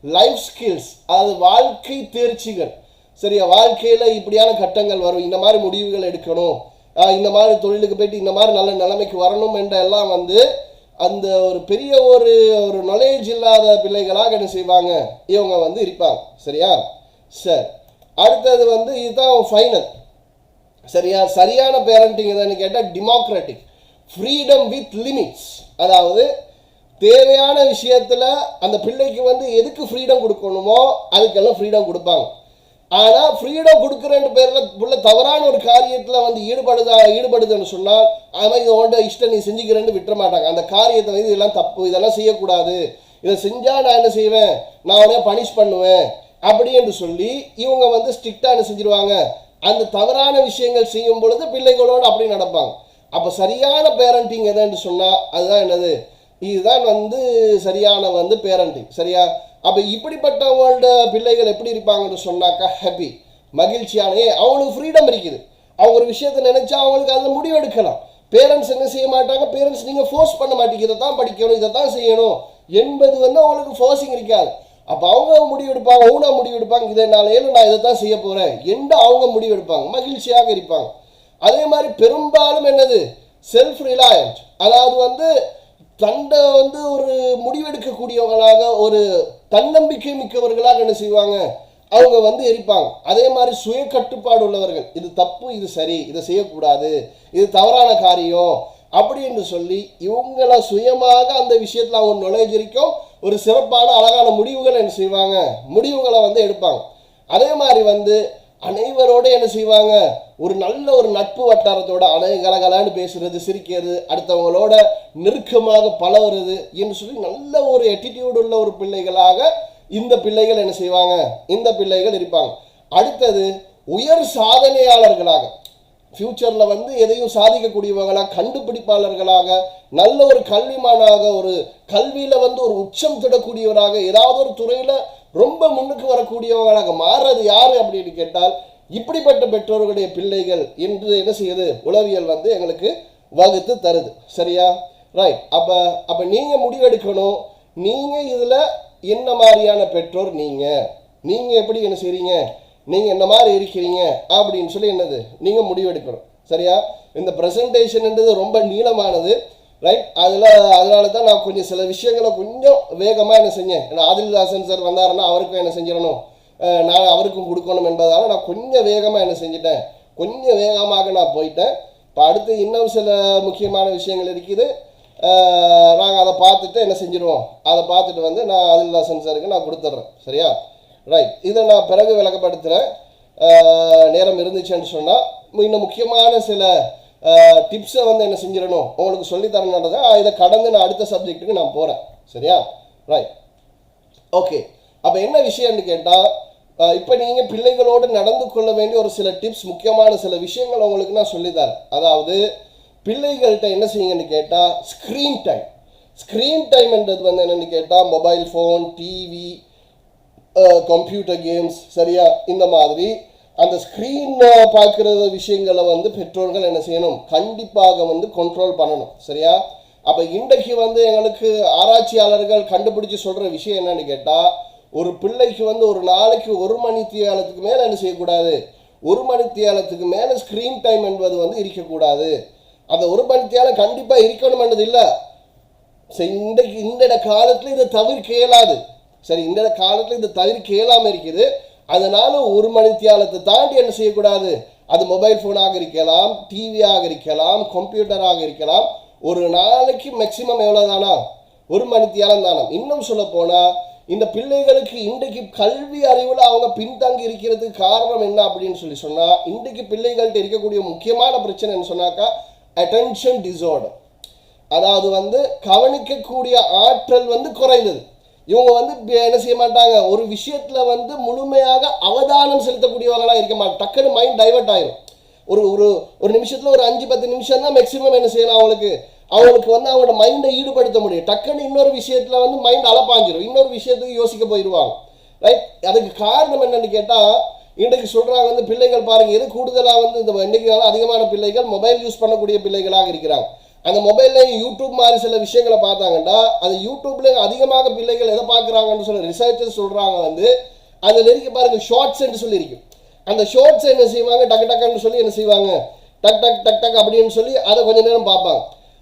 லைஃப் ஸ்கில்ஸ், அதாவது வாழ்க்கை தேர்ச்சிகள். சரியா? வாழ்க்கையில் இப்படியான கட்டங்கள் வரும், இந்த மாதிரி முடிவுகள் எடுக்கணும், இந்த மாதிரி தொழிலுக்கு போயிட்டு இந்த மாதிரி நல்ல நிலைமைக்கு வரணும் என்ற எல்லாம் வந்து அந்த ஒரு பெரிய ஒரு நாலேஜ் இல்லாத பிள்ளைகளாக என்ன செய்வாங்க, இவங்க வந்து இருப்பாங்க. சரியா? சரி, அடுத்தது வந்து இதுதான் ஃபைனல். சரியா? சரியான பேரண்டிங் எதுன்னு கேட்டால் டெமோக்ராட்டிக், ஃப்ரீடம் வித் லிமிட்ஸ். அதாவது தேவையான விஷயத்தில் அந்த பிள்ளைக்கு வந்து எதுக்கு ஃப்ரீடம் கொடுக்கணுமோ அதுக்கெல்லாம் ஃப்ரீடம் கொடுப்பாங்க. ஆனால் ஃப்ரீடம் கொடுக்குறேன்னு பேரில் உள்ள தவறான ஒரு காரியத்தில் வந்து ஈடுபடுதுன்னு சொன்னால் அவன் இதை உண்ட இஷ்டம் நீ செஞ்சுக்கிறேன்னு விட்டுற மாட்டாங்க. அந்த காரியத்தை வந்து இதெல்லாம் தப்பு, இதெல்லாம் செய்யக்கூடாது, இதை செஞ்சால் நான் என்ன செய்வேன், நான் உடனே பனிஷ் பண்ணுவேன் அப்படி என்று சொல்லி இவங்க வந்து ஸ்ட்ரிக்டாக என்ன செஞ்சிருவாங்க, அந்த தவறான விஷயங்கள் செய்யும் பொழுது பிள்ளைகளோடு அப்படி நடப்பாங்க. அப்போ சரியான பேரண்டிங் எதுன்னு சொன்னால் அதுதான் என்னது, இதுதான் வந்து சரியான வந்து பேரண்டிங். சரியா? அப்போ இப்படிப்பட்டவங்களோட பிள்ளைகள் எப்படி இருப்பாங்கன்னு சொன்னாக்கா ஹாப்பி, மகிழ்ச்சியான, அவங்களுக்கு ஃப்ரீடம் இருக்குது. அவங்க ஒரு விஷயத்தை நினைச்சா அவங்களுக்கு அதில் முடிவு எடுக்கலாம். பேரண்ட்ஸ் என்ன செய்ய மாட்டாங்க, பேரண்ட்ஸ் நீங்கள் ஃபோர்ஸ் பண்ண மாட்டீங்க, இதை தான் படிக்கணும், இதை தான் செய்யணும் என்பது வந்து அவங்களுக்கு ஃபோர்ஸிங் இருக்காது. அப்போ அவங்க முடிவு எடுப்பாங்க, அவங்க முடிவு எடுப்பாங்க, இதனாலேயும் நான் இதை தான் செய்ய போகிறேன் என்று அவங்க முடிவு எடுப்பாங்க, மகிழ்ச்சியாக இருப்பாங்க. அதே மாதிரி பெரும்பாலும் என்னது, செல்ஃப் ரிலையன்ட், அதாவது வந்து தண்டை வந்து ஒரு முடிவெடுக்கக்கூடியவங்களாக, ஒரு தன்னம்பிக்கை மிக்கவர்களாக என்ன செய்வாங்க, அவங்க வந்து இருப்பாங்க. அதே மாதிரி சுய கட்டுப்பாடு உள்ளவர்கள், இது தப்பு, இது சரி, இதை செய்யக்கூடாது, இது தவறான காரியம் அப்படி என்று சொல்லி இவங்கள சுயமாக அந்த விஷயத்தில் அவங்க நுழைஞ்சிருக்கும் ஒரு சிறப்பான அழகான முடிவுகளை என்ன செய்வாங்க, முடிவுகளை வந்து எடுப்பாங்க. அதே மாதிரி வந்து அனைவரோட என்ன செய்வாங்க, ஒரு நல்ல ஒரு நட்பு வட்டாரத்தோட கலகலான்னு பேசுறது, சிரிக்கிறது, அடுத்தவங்களோட நெருக்கமாக பழகிறது என்று சொல்லி நல்ல ஒரு ஆட்டிடியூட் உள்ள ஒரு பிள்ளைகளாக இந்த பிள்ளைகள் என்ன செய்வாங்க, இந்த பிள்ளைகள் இருப்பாங்க. அடுத்தது உயர் சாதனையாளர்களாக, ஃபியூச்சரில் வந்து எதையும் சாதிக்கக்கூடியவங்களாக, கண்டுபிடிப்பாளர்களாக, நல்ல ஒரு கல்விமானாக, ஒரு கல்வியில் வந்து ஒரு உச்சம் தொடக்கூடியவராக, ஏதாவது ஒரு துறையில் ரொம்ப முன்னுக்கு வரக்கூடியவங்களாக மாறுறது யாரு அப்படின்னு கேட்டால் இப்படிப்பட்ட பெற்றோர்களுடைய பிள்ளைகள் என்று என்ன செய்யுது, உளவியல் வந்து எங்களுக்கு வகுத்து தருது. சரியா? ரைட். அப்போ நீங்கள் முடிவெடுக்கணும், நீங்கள் இதில் என்ன மாதிரியான பெற்றோர், நீங்கள் எப்படி என்ன செய்கிறீங்க, நீங்கள் என்ன மாதிரி இருக்கிறீங்க அப்படின்னு சொல்லி என்னது நீங்கள் முடிவெடுக்கணும். சரியா? இந்த ப்ரெசன்டேஷன்ன்றது ரொம்ப நீளமானது. ரைட். அதனால தான் நான் கொஞ்சம் சில விஷயங்களை கொஞ்சம் வேகமாக என்ன செஞ்சேன். ஏன்னா ஆதில்தாசன் சார் வந்தாருன்னா அவருக்கும் என்ன செஞ்சிடணும், நான் அவருக்கும் கொடுக்கணும் என்பதால் நான் கொஞ்சம் வேகமாக என்ன செஞ்சிட்டேன், கொஞ்சம் வேகமாக நான் போயிட்டேன். இப்போ அடுத்து இன்னும் சில முக்கியமான விஷயங்கள் இருக்குது, நாங்கள் அதை பார்த்துட்டு என்ன செஞ்சிடுவோம், அதை பார்த்துட்டு வந்து நான் ஆதில்தாசன் சாருக்கு நான் கொடுத்துட்றேன். சரியா? ரைட். இதை நான் பிறகு விளக்கப்படுத்துகிறேன், நேரம் இருந்துச்சுன்னு சொன்னால். இன்னும் முக்கியமான சில டிப்ஸை வந்து என்ன செஞ்சிடணும் உங்களுக்கு சொல்லித்தரணுன்றதை இதை கடந்து நான் அடுத்த சப்ஜெக்ட்டுக்கு நான் போகிறேன். சரியா? ரைட். ஓகே. அப்போ என்ன விஷயம்னு கேட்டால், இப்போ நீங்கள் பிள்ளைகளோடு நடந்து கொள்ள வேண்டிய ஒரு சில டிப்ஸ், முக்கியமான சில விஷயங்கள் உங்களுக்கு நான் சொல்லித்தரேன். அதாவது பிள்ளைகள்கிட்ட என்ன செய்யுங்கன்னு கேட்டால், ஸ்க்ரீன் டைம்ன்றது வந்து என்னென்னு கேட்டால் mobile phone, TV, computer games, சரியா, இந்த மாதிரி அந்த ஸ்க்ரீன் பார்க்குற விஷயங்களை வந்து பெற்றோர்கள் என்ன செய்யணும், கண்டிப்பாக வந்து கண்ட்ரோல் பண்ணணும். சரியா? அப்போ இன்றைக்கு வந்து எங்களுக்கு ஆராய்ச்சியாளர்கள் கண்டுபிடிச்சி சொல்கிற விஷயம் என்னன்னு கேட்டால், ஒரு பிள்ளைக்கு வந்து ஒரு நாளைக்கு 1 மணி தியாலத்துக்கு மேலே என்ன செய்யக்கூடாது, 1 மணி தியாலத்துக்கு மேலே ஸ்க்ரீன் டைம் என்பது வந்து இருக்கக்கூடாது. அந்த 1 மணி தியாலம் கண்டிப்பாக இருக்கணும்ன்றது இல்லை. இன்றைக்கு இந்த காலத்தில் இதை தவிர்க்க இயலாது. சரி, இந்த காலத்தில் இது தவிர்க்க இயலாமல் இருக்குது. அதனால 1 மணி தியாலத்தை தாண்டி என்ன செய்யக்கூடாது, அது மொபைல் ஃபோனாக இருக்கலாம், டிவியாக இருக்கலாம், கம்ப்யூட்டராக இருக்கலாம். ஒரு நாளைக்கு மேக்சிமம் எவ்வளோ தானா, 1 மணி தியாலம் தானே. இன்னும் சொல்ல போனால் இந்த பிள்ளைகளுக்கு இன்றைக்கு கல்வி அறிவில் அவங்க பின்தங்கி இருக்கிறதுக்கு காரணம் என்ன அப்படின்னு சொல்லி சொன்னால், இன்றைக்கு பிள்ளைகள்கிட்ட இருக்கக்கூடிய முக்கியமான பிரச்சனை என்ன சொன்னாக்கா அட்டென்ஷன் டிஸார்டர். அதாவது வந்து கவனிக்கக்கூடிய ஆற்றல் வந்து குறைந்தது. இவங்க வந்து என்ன செய்ய மாட்டாங்க, ஒரு விஷயத்தில் வந்து முழுமையாக அவதானம் செலுத்தக்கூடியவங்களாக இருக்க மாட்டாங்க. டக்குன்னு மைண்ட் டைவர்ட் ஆயிடும். ஒரு ஒரு ஒரு நிமிஷத்தில் ஒரு 5-10 நிமிஷம் தான் மேக்ஸிமம் என்ன செய்யலாம், அவங்களுக்கு வந்து அவங்களோட மைண்டை ஈடுபடுத்த முடியும். டக்குன்னு இன்னொரு விஷயத்தில் வந்து மைண்ட் அலப்பாஞ்சிடும், இன்னொரு விஷயத்துக்கு யோசிக்க போயிடுவாங்க. ரைட். அதுக்கு காரணம் என்னன்னு கேட்டால், இன்றைக்கு சொல்கிறாங்க வந்து பிள்ளைகள் பாருங்கள், எது கூடுதலாக வந்து இந்த இன்றைக்கு அதிகமான பிள்ளைகள் மொபைல் யூஸ் பண்ணக்கூடிய பிள்ளைகளாக இருக்கிறாங்க. அந்த மொபைலில் யூடியூப் மாதிரி சில விஷயங்களை பார்த்தாங்கன்னா, அந்த யூடியூப்ல அதிகமாக பிள்ளைகள் எதை பார்க்குறாங்கன்னு சொல்லி ரிசர்ச்சர்ஸ் சொல்கிறாங்க வந்து, அதில் நெருக்கி பாருங்கள் ஷார்ட்ஸ் என்று சொல்லி இருக்கும். அந்த ஷார்ட்ஸ் என்ன செய்வாங்க, டக்கு டக்குன்னு சொல்லி என்ன செய்வாங்க, டக் டக் டக் டக் அப்படின்னு சொல்லி அதை கொஞ்சம் நேரம் பார்ப்பாங்க.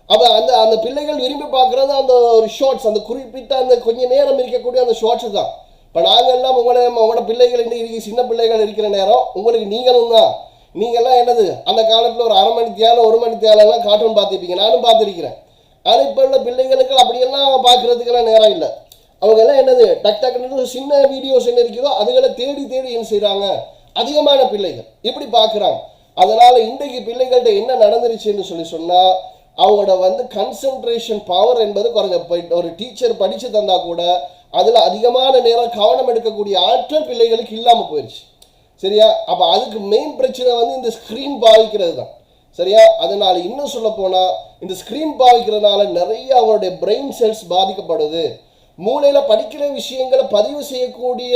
அப்போ அந்த பிள்ளைகள் விரும்பி பார்க்குறது அந்த ஒரு ஷார்ட்ஸ், அந்த குறிப்பிட்ட அந்த கொஞ்சம் நேரம் இருக்கக்கூடிய அந்த ஷார்ட்ஸ் தான். இப்போ நாங்கள் எல்லாம் உங்களோட பிள்ளைகள் இன்னைக்கு சின்ன பிள்ளைகள் இருக்கிற நேரம் உங்களுக்கு நீங்களும் தான், நீங்கள்லாம் என்னது அந்த காலத்தில் ஒரு 1/2 மணி தியாலம் 1 மணி தியாலம்லாம் கார்ட்டூன் பார்த்துருப்பீங்க, நானும் பார்த்துருக்கிறேன். ஆனால் இப்போ உள்ள பிள்ளைகளுக்கு அப்படியெல்லாம் பார்க்குறதுக்கெல்லாம் நேரம் இல்லை. அவங்க எல்லாம் என்னது டக் டக்குன்னு சின்ன வீடியோஸ் என்ன இருக்குதோ அதுகளை தேடி தேடி என்ன செய்கிறாங்க, அதிகமான பிள்ளைகள் இப்படி பார்க்குறாங்க. அதனால இன்றைக்கு பிள்ளைகள்கிட்ட என்ன நடந்துருச்சுன்னு சொன்னால் அவங்களோட வந்து கன்சன்ட்ரேஷன் பவர் என்பது குறைஞ்ச போயிட்டு, ஒரு டீச்சர் படித்து தந்தா கூட அதில் அதிகமான நேரம் கவனம் எடுக்கக்கூடிய ஆற்றல் பிள்ளைகளுக்கு இல்லாமல் போயிடுச்சு. சரியா? அப்போ அதுக்கு மெயின் பிரச்சனை வந்து இந்த ஸ்க்ரீன் பாவிக்கிறது தான். சரியா? அதனால இன்னும் சொல்ல போனால் இந்த ஸ்க்ரீன் பாவிக்கிறதுனால நிறைய அவங்களுடைய பிரெயின் செல்ஸ் பாதிக்கப்படுது. மூளையில் படிக்கிற விஷயங்களை பதிவு செய்யக்கூடிய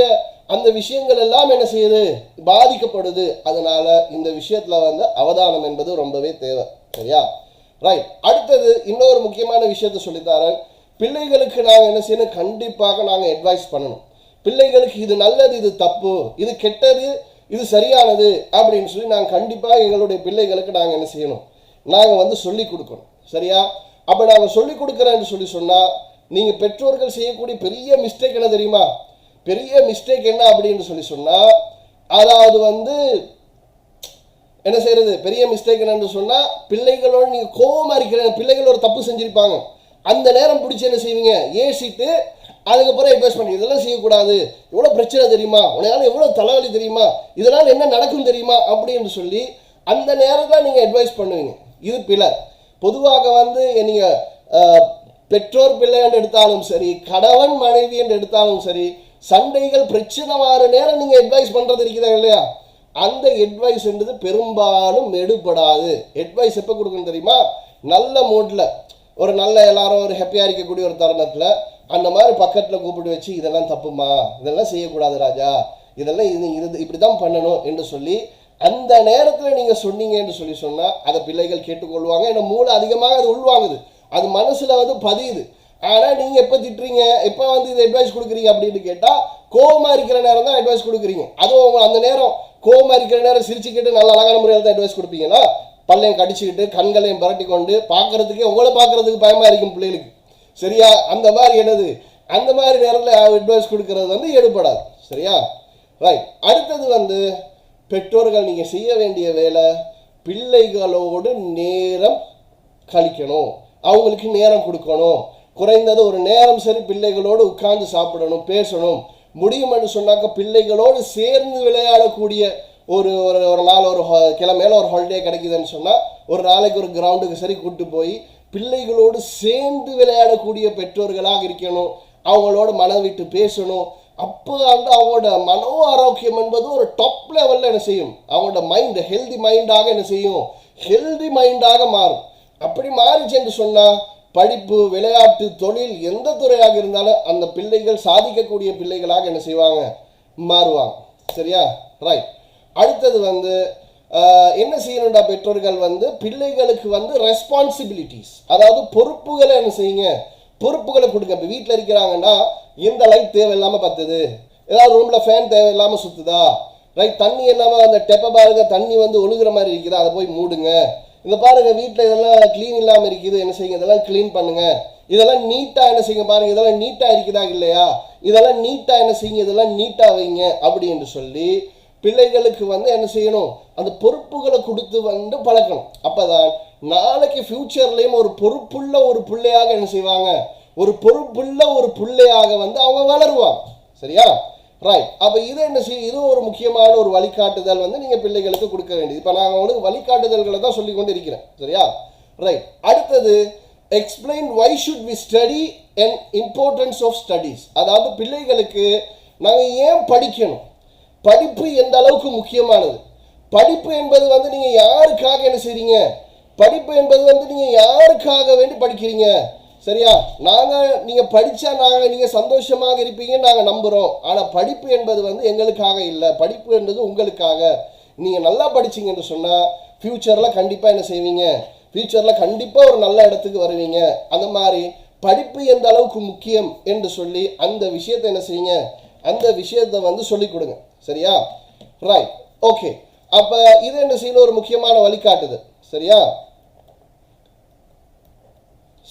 அந்த விஷயங்கள் எல்லாம் என்ன செய்யுது, பாதிக்கப்படுது. அதனால இந்த விஷயத்தில் வந்து அவதானம் என்பது ரொம்பவே தேவை. சரியா? ரைட். அடுத்தது இன்னொரு முக்கியமான விஷயத்த சொல்லித்தரேன். பிள்ளைகளுக்கு நாங்கள் என்ன செய்யணும், கண்டிப்பாக நாங்கள் அட்வைஸ் பண்ணணும். பிள்ளைகளுக்கு இது நல்லது, இது தப்பு, இது கெட்டது, இது சரியானது அப்படின்னு சொல்லி நாங்கள் கண்டிப்பாக எங்களுடைய பிள்ளைகளுக்கு நாங்கள் என்ன செய்யணும், நாங்கள் வந்து சொல்லி கொடுக்கணும். சரியா? அப்போ நாங்கள் சொல்லி கொடுக்குறேன்னு சொன்னால் நீங்கள் பெற்றோர்கள் செய்யக்கூடிய பெரிய மிஸ்டேக் என்ன தெரியுமா? பெரிய மிஸ்டேக் என்ன அப்படின்னு சொன்னால், அதாவது வந்து என்ன செய்யறது, பெரிய மிஸ்டேக் என்னன்னு சொன்னால், பிள்ளைகளோடு நீங்கள் கோபமாக இருக்கிற பிள்ளைகள் ஒரு தப்பு செஞ்சுருப்பாங்க, அந்த நேரம் பிடிச்சி என்ன செய்வீங்க, ஏசிட்டு அதுக்கப்புறம் அட்வைஸ் பண்ணி இதெல்லாம் செய்யக்கூடாது, எவ்வளோ பிரச்சனை தெரியுமா, உன்னால் எவ்வளோ தலைவலி தெரியுமா, இதனால் என்ன நடக்கும் தெரியுமா அப்படின்னு சொல்லி அந்த நேரத்தில் நீங்கள் அட்வைஸ் பண்ணுவீங்க. இது பிள்ளை. பொதுவாக வந்து நீங்கள் பெற்றோர் பிள்ளை என்று எடுத்தாலும் சரி, கணவன் மனைவி என்று எடுத்தாலும் சரி, சண்டைகள் பிரச்சனை வர நேரம் நீங்கள் அட்வைஸ் பண்ணுறது இருக்கிறதா இல்லையா, அந்த அட்வைஸ் என்றது பெரும்பாலும் எடுபடாது. அட்வைஸ் எப்போ கொடுக்கணும் தெரியுமா, நல்ல மூடில், ஒரு நல்ல எல்லாரும் ஒரு ஹாப்பியாக இருக்கக்கூடிய ஒரு தருணத்தில் அந்த மாதிரி பக்கத்தில் கூப்பிட்டு வச்சு இதெல்லாம் தப்புமா, இதெல்லாம் செய்யக்கூடாது ராஜா, இதெல்லாம் இது இப்படி தான் பண்ணணும் என்று சொல்லி அந்த நேரத்தில் நீங்கள் சொன்னீங்கன்னு சொன்னால் அதை பிள்ளைகள் கேட்டுக்கொள்வாங்க. ஏன்னா மூளை அதிகமாக அது உள்வாங்குது, அது மனசில் வந்து பதியுது. ஆனால் நீங்கள் எப்போ திட்டுறீங்க, எப்போ வந்து இது அட்வைஸ் கொடுக்குறீங்க அப்படின்னு கேட்டால் கோபமாக இருக்கிற நேரம் தான் அட்வைஸ் கொடுக்குறீங்க. அதுவும் அந்த நேரம் கோபமாக இருக்கிற நேரம் சிரிச்சுக்கிட்டு நல்ல அழகான முறையில் தான் அட்வைஸ் கொடுப்பீங்களா, பல்லையும் கடிச்சுக்கிட்டு கண்களையும் பரட்டி கொண்டு பார்க்கறதுக்கே உங்களை பார்க்கறதுக்கு பயமாக இருக்கும் பிள்ளைகளுக்கு. சரியா? அந்த மாதிரி என்னது, அந்த மாதிரி நேரத்தில் அட்வைஸ் கொடுக்கறது வந்து எடுபடாது. சரியா? ரைட். அடுத்தது வந்து பெற்றோர்கள் நீங்கள் செய்ய வேண்டிய வேலை, பிள்ளைகளோடு நேரம் கழிக்கணும், அவங்களுக்கு நேரம் கொடுக்கணும். குறைந்தது ஒரு நேரம் சரி பிள்ளைகளோடு உட்கார்ந்து சாப்பிடணும், பேசணும். முடியும்னு சொன்னாக்க பிள்ளைகளோடு சேர்ந்து விளையாடக்கூடிய ஒரு ஒரு நாள், ஒரு கிழமையில ஒரு ஹாலிடே கிடைக்குதுன்னு சொன்னால் ஒரு நாளைக்கு ஒரு கிரவுண்டுக்கு சரி கூப்பிட்டு போய் பிள்ளைகளோடு சேர்ந்து விளையாடக்கூடிய பெற்றோர்களாக இருக்கணும். அவங்களோட மனம் விட்டு பேசணும். அப்போ வந்து அவங்களோட மனோ ஆரோக்கியம் என்பது ஒரு டாப் லெவலில் என்ன செய்யும், அவங்களோட மைண்ட் ஹெல்தி மைண்டாக என்ன செய்யும், ஹெல்தி மைண்டாக மாறும். அப்படி மாறிச்சு என்று சொன்னால் படிப்பு, விளையாட்டு, தொழில், எந்த துறையாக இருந்தாலும் அந்த பிள்ளைகள் சாதிக்கக்கூடிய பிள்ளைகளாக என்ன செய்வாங்க, மாறுவாங்க. சரியா? ரைட். அடுத்தது வந்து என்ன செய்யணும்டா, பெற்றோர்கள் வந்து பிள்ளைகளுக்கு வந்து ரெஸ்பான்சிபிலிட்டிஸ், அதாவது பொறுப்புகளை என்ன செய்யுங்க, பொறுப்புகளை கொடுங்க. இப்போ வீட்டில் இருக்கிறாங்கன்னா இந்த லைட் தேவையில்லாமல் பத்துது, ஏதாவது ரூமில் ஃபேன் தேவையில்லாமல் சுற்றுதா, ரைட், தண்ணி இல்லாமல் அந்த டெப்பை பாருங்க தண்ணி வந்து ஒழுகுற மாதிரி இருக்குதா, அதை போய் மூடுங்க. இந்த பாருங்கள் வீட்டில் இதெல்லாம் க்ளீன் இல்லாமல் இருக்குது, என்ன செய்யுங்க, இதெல்லாம் க்ளீன் பண்ணுங்கள். இதெல்லாம் நீட்டாக என்ன செய்யுங்க, பாருங்கள் இதெல்லாம் நீட்டாக இருக்குதா இல்லையா, இதெல்லாம் நீட்டாக என்ன செய்யுங்க, இதெல்லாம் நீட்டாக வைங்க அப்படின்னு சொல்லி பிள்ளைகளுக்கு வந்து என்ன செய்யணும், அந்த பொறுப்புகளை கொடுத்து வந்து பழக்கணும். அப்போ தான் நாளைக்கு ஃப்யூச்சர்லேயும் ஒரு பொறுப்புள்ள ஒரு பிள்ளையாக என்ன செய்வாங்க, ஒரு பொறுப்புள்ள ஒரு பிள்ளையாக வந்து அவங்க வளருவாங்க. சரியா? ரைட். அப்போ இது என்ன செய்யும், இது ஒரு முக்கியமான ஒரு வழிகாட்டுதல் வந்து நீங்கள் பிள்ளைகளுக்கு கொடுக்க வேண்டியது. இப்போ நான் உங்களுக்கு வழிகாட்டுதல்களை தான் சொல்லி கொண்டு இருக்கிறேன். சரியா? ரைட். அடுத்தது explain why should we study and importance of studies. அதாவது பிள்ளைகளுக்கு நாங்கள் ஏன் படிக்கணும், படிப்பு எந்த அளவுக்கு முக்கியமானது, படிப்பு என்பது வந்து நீங்கள் யாருக்காக என்ன செய்றீங்க, படிப்பு என்பது வந்து நீங்கள் யாருக்காக வேண்டி படிக்கிறீங்க. சரியா? நீங்கள் படித்தா நீங்கள் சந்தோஷமாக இருப்பீங்கன்னு நாங்கள் நம்புகிறோம். ஆனால் படிப்பு என்பது வந்து எங்களுக்காக இல்லை, படிப்பு என்பது உங்களுக்காக. நீங்கள் நல்லா படிச்சிங்கன்னு சொன்னால் ஃப்யூச்சரில் கண்டிப்பாக என்ன செய்வீங்க, ஃப்யூச்சரில் கண்டிப்பாக ஒரு நல்ல இடத்துக்கு வருவீங்க. அந்த மாதிரி படிப்பு எந்த அளவுக்கு முக்கியம் என்று சொல்லி அந்த விஷயத்தை என்ன செய்யுங்க, அந்த விஷயத்தை வந்து சொல்லிக் கொடுங்க. சரியா? ரைட். ஓகே. அப்போ இது என்ன செய்யணும், ஒரு முக்கியமான வழிகாட்டுது. சரியா?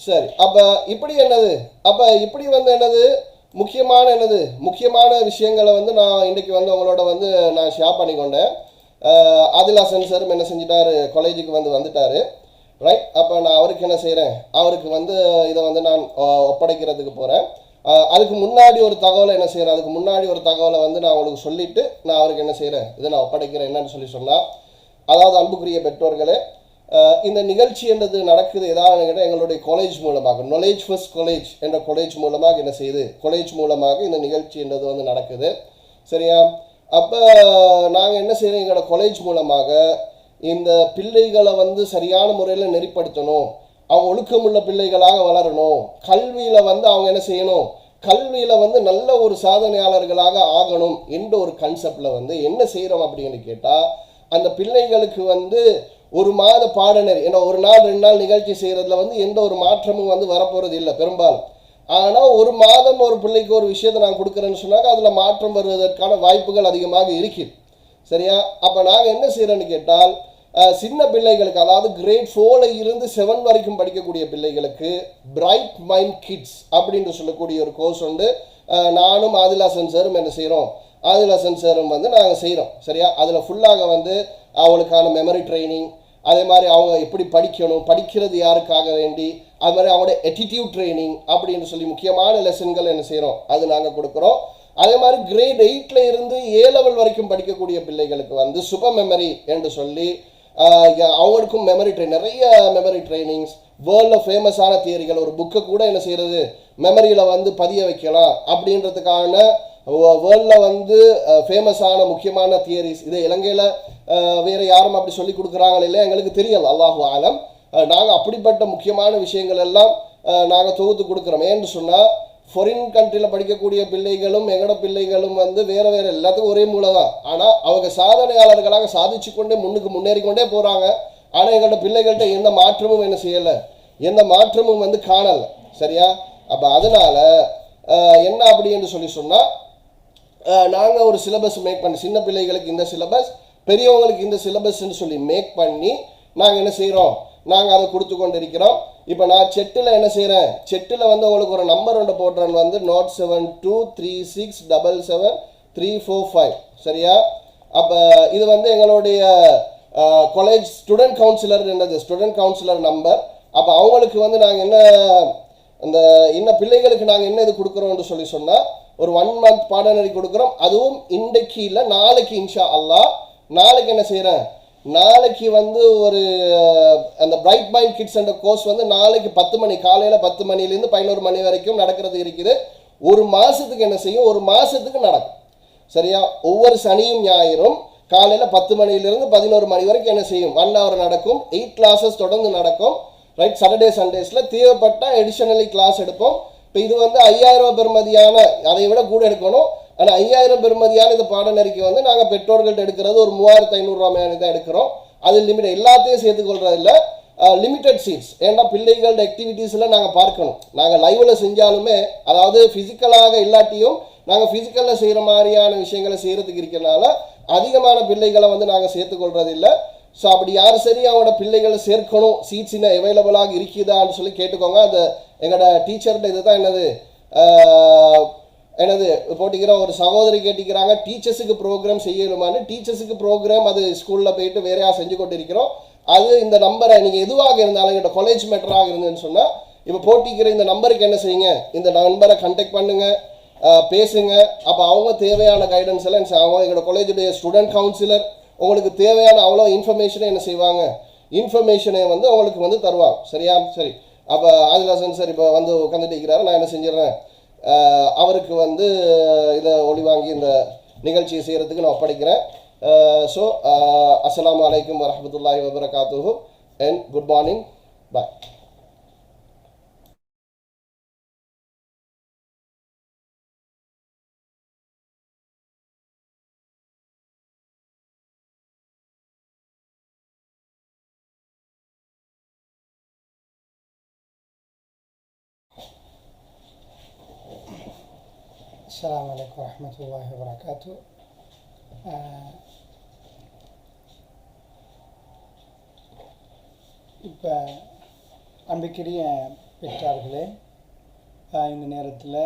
சரி. அப்போ இப்படி என்னது, அப்போ இப்படி வந்து என்னது முக்கியமான விஷயங்களை வந்து நான் இன்றைக்கி வந்து உங்களோட வந்து நான் ஷேர் பண்ணிக்கொண்டேன். ஆதிலாசன் சாரும் என்ன செஞ்சிட்டாரு, காலேஜுக்கு வந்துட்டார். ரைட். அப்போ நான் அவருக்கு என்ன செய்கிறேன், அவருக்கு வந்து இதை வந்து நான் ஒப்படைக்கிறதுக்கு போகிறேன். அதுக்கு முன்னாடி ஒரு தகவலை என்ன செய்கிறேன், அதுக்கு முன்னாடி ஒரு தகவலை வந்து நான் உங்களுக்கு சொல்லிவிட்டு நான் அவருக்கு என்ன செய்கிறேன், இதை நான் ஒப்படைக்கிறேன். என்னன்னு சொன்னால், அதாவது அன்புக்குரிய பெற்றோர்களே, இந்த நிகழ்ச்சி என்றது நடக்குது ஏதாவது கேட்டால் எங்களுடைய காலேஜ் மூலமாக, நாலேஜ் ஃபர்ஸ்ட் காலேஜ் என்ற காலேஜ் மூலமாக என்ன செய்யுது, காலேஜ் மூலமாக இந்த நிகழ்ச்சி என்றது வந்து நடக்குது. சரியா? அப்போ நாங்கள் என்ன செய்கிறோம், எங்களோட காலேஜ் மூலமாக இந்த பிள்ளைகளை வந்து சரியான முறையில் நெறிப்படுத்தணும், அவங்க ஒழுக்கமுள்ள பிள்ளைகளாக வளரணும், கல்வியில் வந்து அவங்க என்ன செய்யணும், கல்வியில் வந்து நல்ல ஒரு சாதனையாளர்களாக ஆகணும் என்ற ஒரு கன்செப்டில் வந்து என்ன செய்கிறோம் அப்படின்னு கேட்டால், அந்த பிள்ளைகளுக்கு வந்து ஒரு மாத பாடநெறி, ஏன்னா ஒரு நாள் 2 நாள் நிகழ்ச்சி செய்கிறதுல வந்து எந்த ஒரு மாற்றமும் வந்து வரப்போகிறது இல்லை பெரும்பாலும். ஆனால் ஒரு மாதம் ஒரு பிள்ளைக்கு ஒரு விஷயத்தை நான் கொடுக்குறேன்னு சொன்னாக்க அதில் மாற்றம் வருவதற்கான வாய்ப்புகள் அதிகமாக இருக்குது. சரியா? அப்போ நாங்கள் என்ன செய்கிறோன்னு கேட்டால், சின்ன பிள்ளைகளுக்கு, அதாவது கிரேட் 4 இருந்து 7 வரைக்கும் படிக்கக்கூடிய பிள்ளைகளுக்கு பிரைட் மைண்ட் கிட்ஸ் அப்படின்னு சொல்லக்கூடிய ஒரு கோர்ஸ் வந்து நானும் ஆதில் ஹசன் சாரும் என்ன செய்கிறோம், ஆதில் ஹசன் சாரும் வந்து நாங்கள் செய்கிறோம். சரியா? அதில் ஃபுல்லாக வந்து அவங்களுக்கான மெமரி ட்ரைனிங், அதே மாதிரி அவங்க எப்படி படிக்கணும், படிக்கிறது யாருக்காக வேண்டி, அது மாதிரி அவங்களுடைய எட்டிடியூட் ட்ரைனிங் அப்படின்னு சொல்லி முக்கியமான லெசன்கள் என்ன செய்கிறோம், அது நாங்கள் கொடுக்குறோம். அதே மாதிரி கிரேட் 8 இருந்து A லெவல் வரைக்கும் படிக்கக்கூடிய பிள்ளைகளுக்கு வந்து சூப்பர் மெமரி என்று சொல்லி அவங்களுக்கும் மெமரி நிறைய மெமரி ட்ரைனிங்ஸ், வேர்ல்டில் ஃபேமஸான தியரிகள், ஒரு புக்கை கூட என்ன செய்கிறது மெமரியில் வந்து பதிய வைக்கலாம் அப்படின்றதுக்கான வேர்ல்டில் வந்து ஃபேமஸான முக்கியமான தியரிஸ். இது இலங்கையில் வேறு யாரும் அப்படி சொல்லி கொடுக்குறாங்களே இல்லை, எங்களுக்கு தெரியல, அல்லாஹு ஆலம். நாங்கள் அப்படிப்பட்ட முக்கியமான விஷயங்கள் எல்லாம் நாங்கள் தொகுத்து கொடுக்குறோம். ஏன்னு சொன்னால், ஃபாரின் கண்ட்ரியில் படிக்கக்கூடிய பிள்ளைகளும் எங்களோட பிள்ளைகளும் வந்து வேறு வேறு எல்லாத்துக்கும் ஒரே மூளை தான். ஆனால் அவங்க சாதனையாளர்களாக சாதிச்சு கொண்டே முன்னேறி கொண்டே போகிறாங்க. ஆனால் எங்களோட பிள்ளைகள்கிட்ட எந்த மாற்றமும் என்ன செய்யலை, எந்த மாற்றமும் வந்து காணலை. சரியா? அப்போ அதனால் என்ன அப்படி என்று சொன்னால், நாங்கள் ஒரு சிலபஸ் மேக் பண்ணி, சின்ன பிள்ளைகளுக்கு இந்த சிலபஸ், பெரியவங்களுக்கு இந்த சிலபஸ்ன்னு சொல்லி மேக் பண்ணி நாங்கள் என்ன செய்கிறோம், நாங்கள் அதை கொடுத்து கொண்டு இருக்கிறோம். இப்போ நான் செட்டில் என்ன செய்கிறேன், செட்டில் வந்து உங்களுக்கு ஒரு நம்பர் ஒன்று போடுறேன், வந்து Note 7236773445. சரியா? அப்போ இது வந்து எங்களுடைய காலேஜ் ஸ்டூடெண்ட் கவுன்சிலர், என்னது ஸ்டூடெண்ட் கவுன்சிலர் நம்பர். அப்போ அவங்களுக்கு வந்து நாங்கள் என்ன, அந்த இன்னும் பிள்ளைகளுக்கு நாங்கள் என்ன இது கொடுக்குறோம்னு சொல்லி சொன்னால், ஒரு 1 month பாடநெறி கொடுக்குறோம். அதுவும் இன்றைக்கு இல்லை, நாளைக்கு இன்ஷா அல்லாஹ். நாளைக்கு என்ன செய்கிறேன், நாளைக்கு வந்து ஒரு அந்த பிரைட் மைண்ட் கிட்ஸ் என்ற கோர்ஸ் வந்து நாளைக்கு 10 மணி, காலையில் 10 மணிலேருந்து 11 மணி வரைக்கும் நடக்கிறது இருக்குது. ஒரு மாதத்துக்கு என்ன செய்யும், ஒரு மாதத்துக்கு நடக்கும். சரியா? ஒவ்வொரு சனியும் ஞாயிறும் காலையில் 10 மணிலேருந்து 11 மணி வரைக்கும் என்ன செய்யும், 1 hour நடக்கும். 8 classes தொடர்ந்து நடக்கும். ரைட்? சாட்டர்டே சண்டேஸில் தேவைப்பட்டால் எடிஷனலி கிளாஸ் எடுப்போம். இப்போ இது வந்து 5000 பெறுமதியான, அதை விட கூட எடுக்கணும். ஆனால் 5000 பெறுமதியான இந்த பாடநெறிக்கு வந்து நாங்கள் பெற்றோர்கள்ட்ட எடுக்கிறது ஒரு 3500 ரூபா மேலே தான் எடுக்கிறோம். அது லிமிட், எல்லாத்தையும் சேர்த்துக்கொள்றது இல்லை, லிமிட்டட் சீட்ஸ். ஏன்னா பிள்ளைகளோட ஆக்டிவிட்டீஸில் நாங்கள் பார்க்கணும். நாங்கள் லைவில் செஞ்சாலுமே, அதாவது ஃபிசிக்கலாக இல்லாட்டியும் நாங்கள் ஃபிசிக்கலில் செய்கிற மாதிரியான விஷயங்களை செய்கிறதுக்கு இருக்கிறனால அதிகமான பிள்ளைகளை வந்து நாங்கள் சேர்த்துக்கொள்றது இல்லை. ஸோ அப்படி யார் சரி அவங்களோட பிள்ளைகளை சேர்க்கணும், சீட்ஸ் இன்னும் அவைலபிளாக இருக்குதான்னு சொல்லி கேட்டுக்கோங்க. அந்த எங்களோட டீச்சர்கிட்ட இது தான் என்னது போட்டிக்கிற ஒரு சகோதரி கேட்டிக்கிறாங்க, டீச்சர்ஸுக்கு ப்ரோக்ராம் செய்யணுமான்னு. டீச்சர்ஸுக்கு ப்ரோக்ராம் அது ஸ்கூலில் போயிட்டு வேறையா செஞ்சு கொண்டு இருக்கிறோம். அது இந்த நம்பரை நீங்கள் எதுவாக இருந்தாலும், எங்களோட காலேஜ் மேட்டராக இருந்துன்னு சொன்னால், இப்போ போட்டிக்கிற இந்த நம்பருக்கு என்ன செய்யுங்க, இந்த நம்பரை கான்டாக்ட் பண்ணுங்கள், பேசுங்க. அப்போ அவங்க தேவையான கைடன்ஸ் எல்லாம் அவங்க எங்களோட காலேஜுடைய ஸ்டூடெண்ட் கவுன்சிலர் உங்களுக்கு தேவையான அவ்வளோ இன்ஃபர்மேஷனை என்ன செய்வாங்க, இன்ஃபர்மேஷனை வந்து உங்களுக்கு வந்து தருவாங்க. சரியா? சரி. அப்போ ஆதில் ஹசன் சார் இப்போ வந்து உட்காந்துட்டு இருக்கிறாரு, நான் என்ன செஞ்சிடறேன், அவருக்கு வந்து இதை ஒளி வாங்கி இந்த நிகழ்ச்சியை செய்கிறதுக்கு நான் ஒப்படைக்கிறேன். ஸோ அஸ்ஸலாமு அலைக்கும் வரஹ்மத்துல்லாஹி வபரகாத்துஹு அண்ட் குட் மார்னிங். பாய். அஸ்ஸலாமு அலைக்கும் வரஹ்மத்துல்லாஹி வபரகாத்துஹு. இப்போ அன்பிற்குரிய பெற்றார்களே, இந்த நேரத்தில்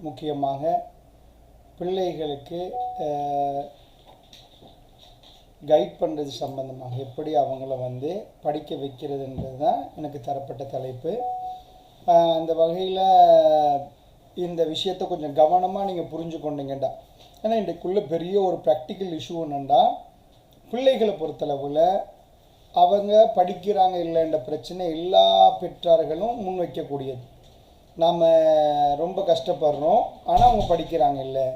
முக்கியமாக பிள்ளைகளுக்கு கைட் பண்ணுறது சம்பந்தமாக எப்படி அவங்கள வந்து படிக்க வைக்கிறதுன்றது தான் எனக்கு தரப்பட்ட தலைப்பு. அந்த வகையில் இந்த விஷயத்தை கொஞ்சம் கவனமாக நீங்கள் புரிஞ்சு கொண்டீங்கண்டா. ஏன்னா இன்றைக்குள்ளே பெரிய ஒரு ப்ராக்டிக்கல் இஷ்யூ என்னென்னா, பிள்ளைகளை பொறுத்தளவில் அவங்க படிக்கிறாங்க இல்லைன்ற பிரச்சனை எல்லா பெற்றார்களும் முன்வைக்கக்கூடியது. நாம் ரொம்ப கஷ்டப்படுறோம், ஆனால் அவங்க படிக்கிறாங்க இல்லை.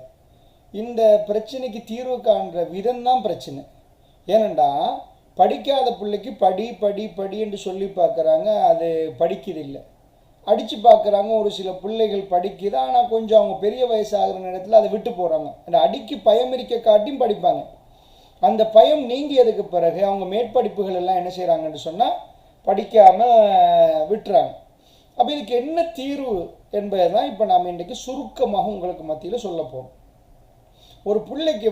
இந்த பிரச்சனைக்கு தீர்வு காண்ற விதம் தான் பிரச்சனை. ஏனண்டா படிக்காத பிள்ளைக்கு படி படி படி என்று சொல்லி பார்க்குறாங்க, அது படிக்கிறது இல்லை. அடித்து பார்க்குறாங்க, ஒரு சில பிள்ளைகள் படிக்குது, ஆனால் கொஞ்சம் அவங்க பெரிய வயசாகிற நேரத்தில் அதை விட்டு போகிறாங்க. அந்த அடிக்கு பயம் இருக்க காட்டியும் படிப்பாங்க. அந்த பயம் நீங்கியதுக்கு பிறகு அவங்க மேற்படிப்புகள் எல்லாம் என்ன செய்கிறாங்கன்னு சொன்னால் படிக்காமல் விட்டுறாங்க. அப்போ இதுக்கு என்ன தீர்வு என்பதை தான் இப்போ நாம் இன்றைக்கு சுருக்கமாக உங்களுக்கு மத்தியில் சொல்ல போகிறோம். ஒரு பிள்ளைக்கு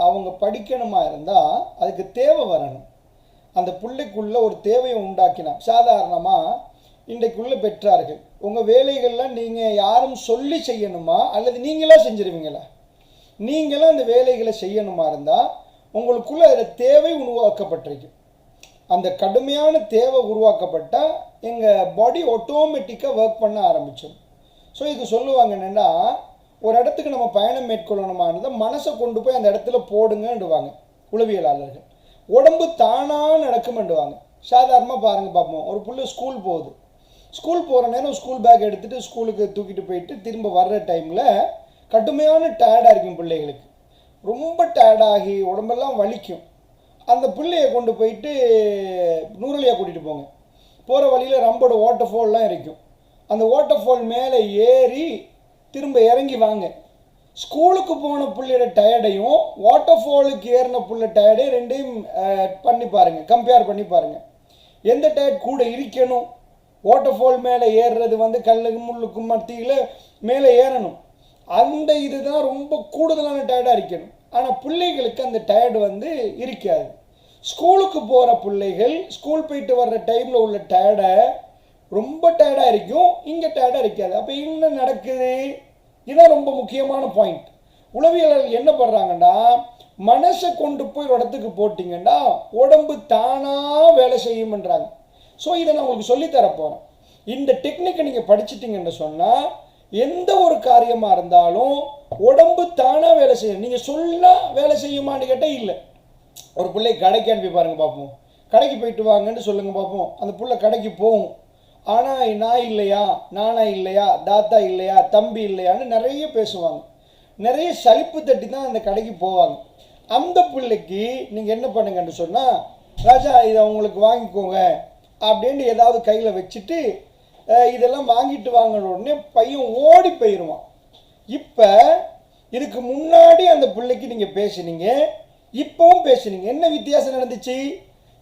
அவங்க படிக்கணுமா இருந்தால் அதுக்கு தேவை வரணும். அந்த பிள்ளைக்குள்ள ஒரு தேவையை உண்டாக்கினா, சாதாரணமாக இன்றைக்குள்ள பெற்றார்கள் உங்கள் வேலைகள்லாம் நீங்கள் யாரும் சொல்லி செய்யணுமா அல்லது நீங்களாக செஞ்சிருவீங்களா? நீங்களாம் அந்த வேலைகளை செய்யணுமா இருந்தால் உங்களுக்குள்ள அதில் தேவை உருவாக்கப்பட்டிருக்கு. அந்த கடுமையான தேவை உருவாக்கப்பட்டால் எங்கள் பாடி ஆட்டோமேட்டிக்காக ஒர்க் பண்ண ஆரம்பிச்சிடும். ஸோ இது சொல்லுவாங்க என்னென்னா, ஒரு இடத்துக்கு நம்ம பயணம் மேற்கொள்ளணுமானதை மனசை கொண்டு போய் அந்த இடத்துல போடுங்கன்றுவாங்க உளவியலாளர்கள். உடம்பு தானாக நடக்குமென்றுவாங்க. சாதாரணமாக பாருங்கள் பார்ப்போம், ஒரு பிள்ளை ஸ்கூல் போகுது. ஸ்கூல் போகிற நேரம் ஸ்கூல் பேக் எடுத்துகிட்டு ஸ்கூலுக்கு தூக்கிட்டு போயிட்டு திரும்ப வர்ற டைமில் கடுமையான டயர்டாக இருக்கும் பிள்ளைகளுக்கு. ரொம்ப டயர்டாகி உடம்பெல்லாம் வலிக்கும். அந்த பிள்ளையை கொண்டு போயிட்டு நூறலியாக கூட்டிகிட்டு போங்க. போகிற வழியில் ரம்போட வாட்டர் ஃபால்லாம் இருக்கும். அந்த வாட்டர் ஃபால் மேலே ஏறி திரும்ப இறங்கி வாங்க. ஸ்கூலுக்கு போன பிள்ளையோட டயர்டையும் வாட்டர் ஃபாலுக்கு ஏறின பிள்ளை டயர்டையும் ரெண்டையும் பண்ணி பாருங்கள், கம்பேர் பண்ணி பாருங்கள். எந்த டயர்ட் கூட இருக்கணும்? வாட்டர் ஃபால் மேலே ஏறுறது கல்லுக்கு முள்ளுக்கும் மத்தியில் மேலே ஏறணும். அந்த இதுதான் ரொம்ப கூடுதலான டயர்டாக இருக்கணும். ஆனால் பிள்ளைகளுக்கு அந்த டயர்டு இருக்காது. ஸ்கூலுக்கு போகிற பிள்ளைகள் ஸ்கூல் போயிட்டு வர்ற டைமில் உள்ள டயர்டை ரொம்ப டயர்டாக இருக்கும், இங்கே டயர்டாக இருக்காது. அப்போ என்ன நடக்குது? இதுதான் ரொம்ப முக்கியமான பாயிண்ட். உளவியலாளர்கள் என்ன பண்ணுறாங்கன்னா, மனசை கொண்டு போய் ஒரு இடத்துக்கு போட்டிங்கன்னா உடம்பு தானாக வேலை செய்யும்ன்றாங்க. ஸோ இதை நான் உங்களுக்கு சொல்லித்தரப்போகிறேன். இந்த டெக்னிக்கை நீங்கள் படிச்சிட்டிங்கன்னு சொன்னால் எந்த ஒரு காரியமாக இருந்தாலும் உடம்பு தானாக வேலை செய்யும். நீங்கள் சொன்னால் வேலை செய்யுமான்னு கேட்டால் இல்லை. ஒரு பிள்ளை கடைக்கு அனுப்பி பாருங்கள் பார்ப்போம். கடைக்கு போயிட்டு வாங்கன்னு சொல்லுங்கள் பார்ப்போம். அந்த பிள்ளை கடைக்கு போகும். ஆனால் நான் இல்லையா, நானா இல்லையா, தாத்தா இல்லையா, தம்பி இல்லையான்னு நிறைய பேசுவாங்க. நிறைய சலிப்பு தட்டி தான் அந்த கடைக்கு போவாங்க. அந்த பிள்ளைக்கு நீங்கள் என்ன பண்ணுங்கன்னு சொன்னால், ராஜா இதை அவங்களுக்கு வாங்கிக்கோங்க அப்படின்ட்டு ஏதாவது கையில் வச்சுட்டு இதெல்லாம் வாங்கிட்டு வாங்கின உடனே பையன் ஓடி போயிடுவான். இப்போ இதுக்கு முன்னாடி அந்த பிள்ளைக்கு நீங்கள் பேசுனீங்க, இப்போவும் பேசுனீங்க. என்ன வித்தியாசம் நடந்துச்சு?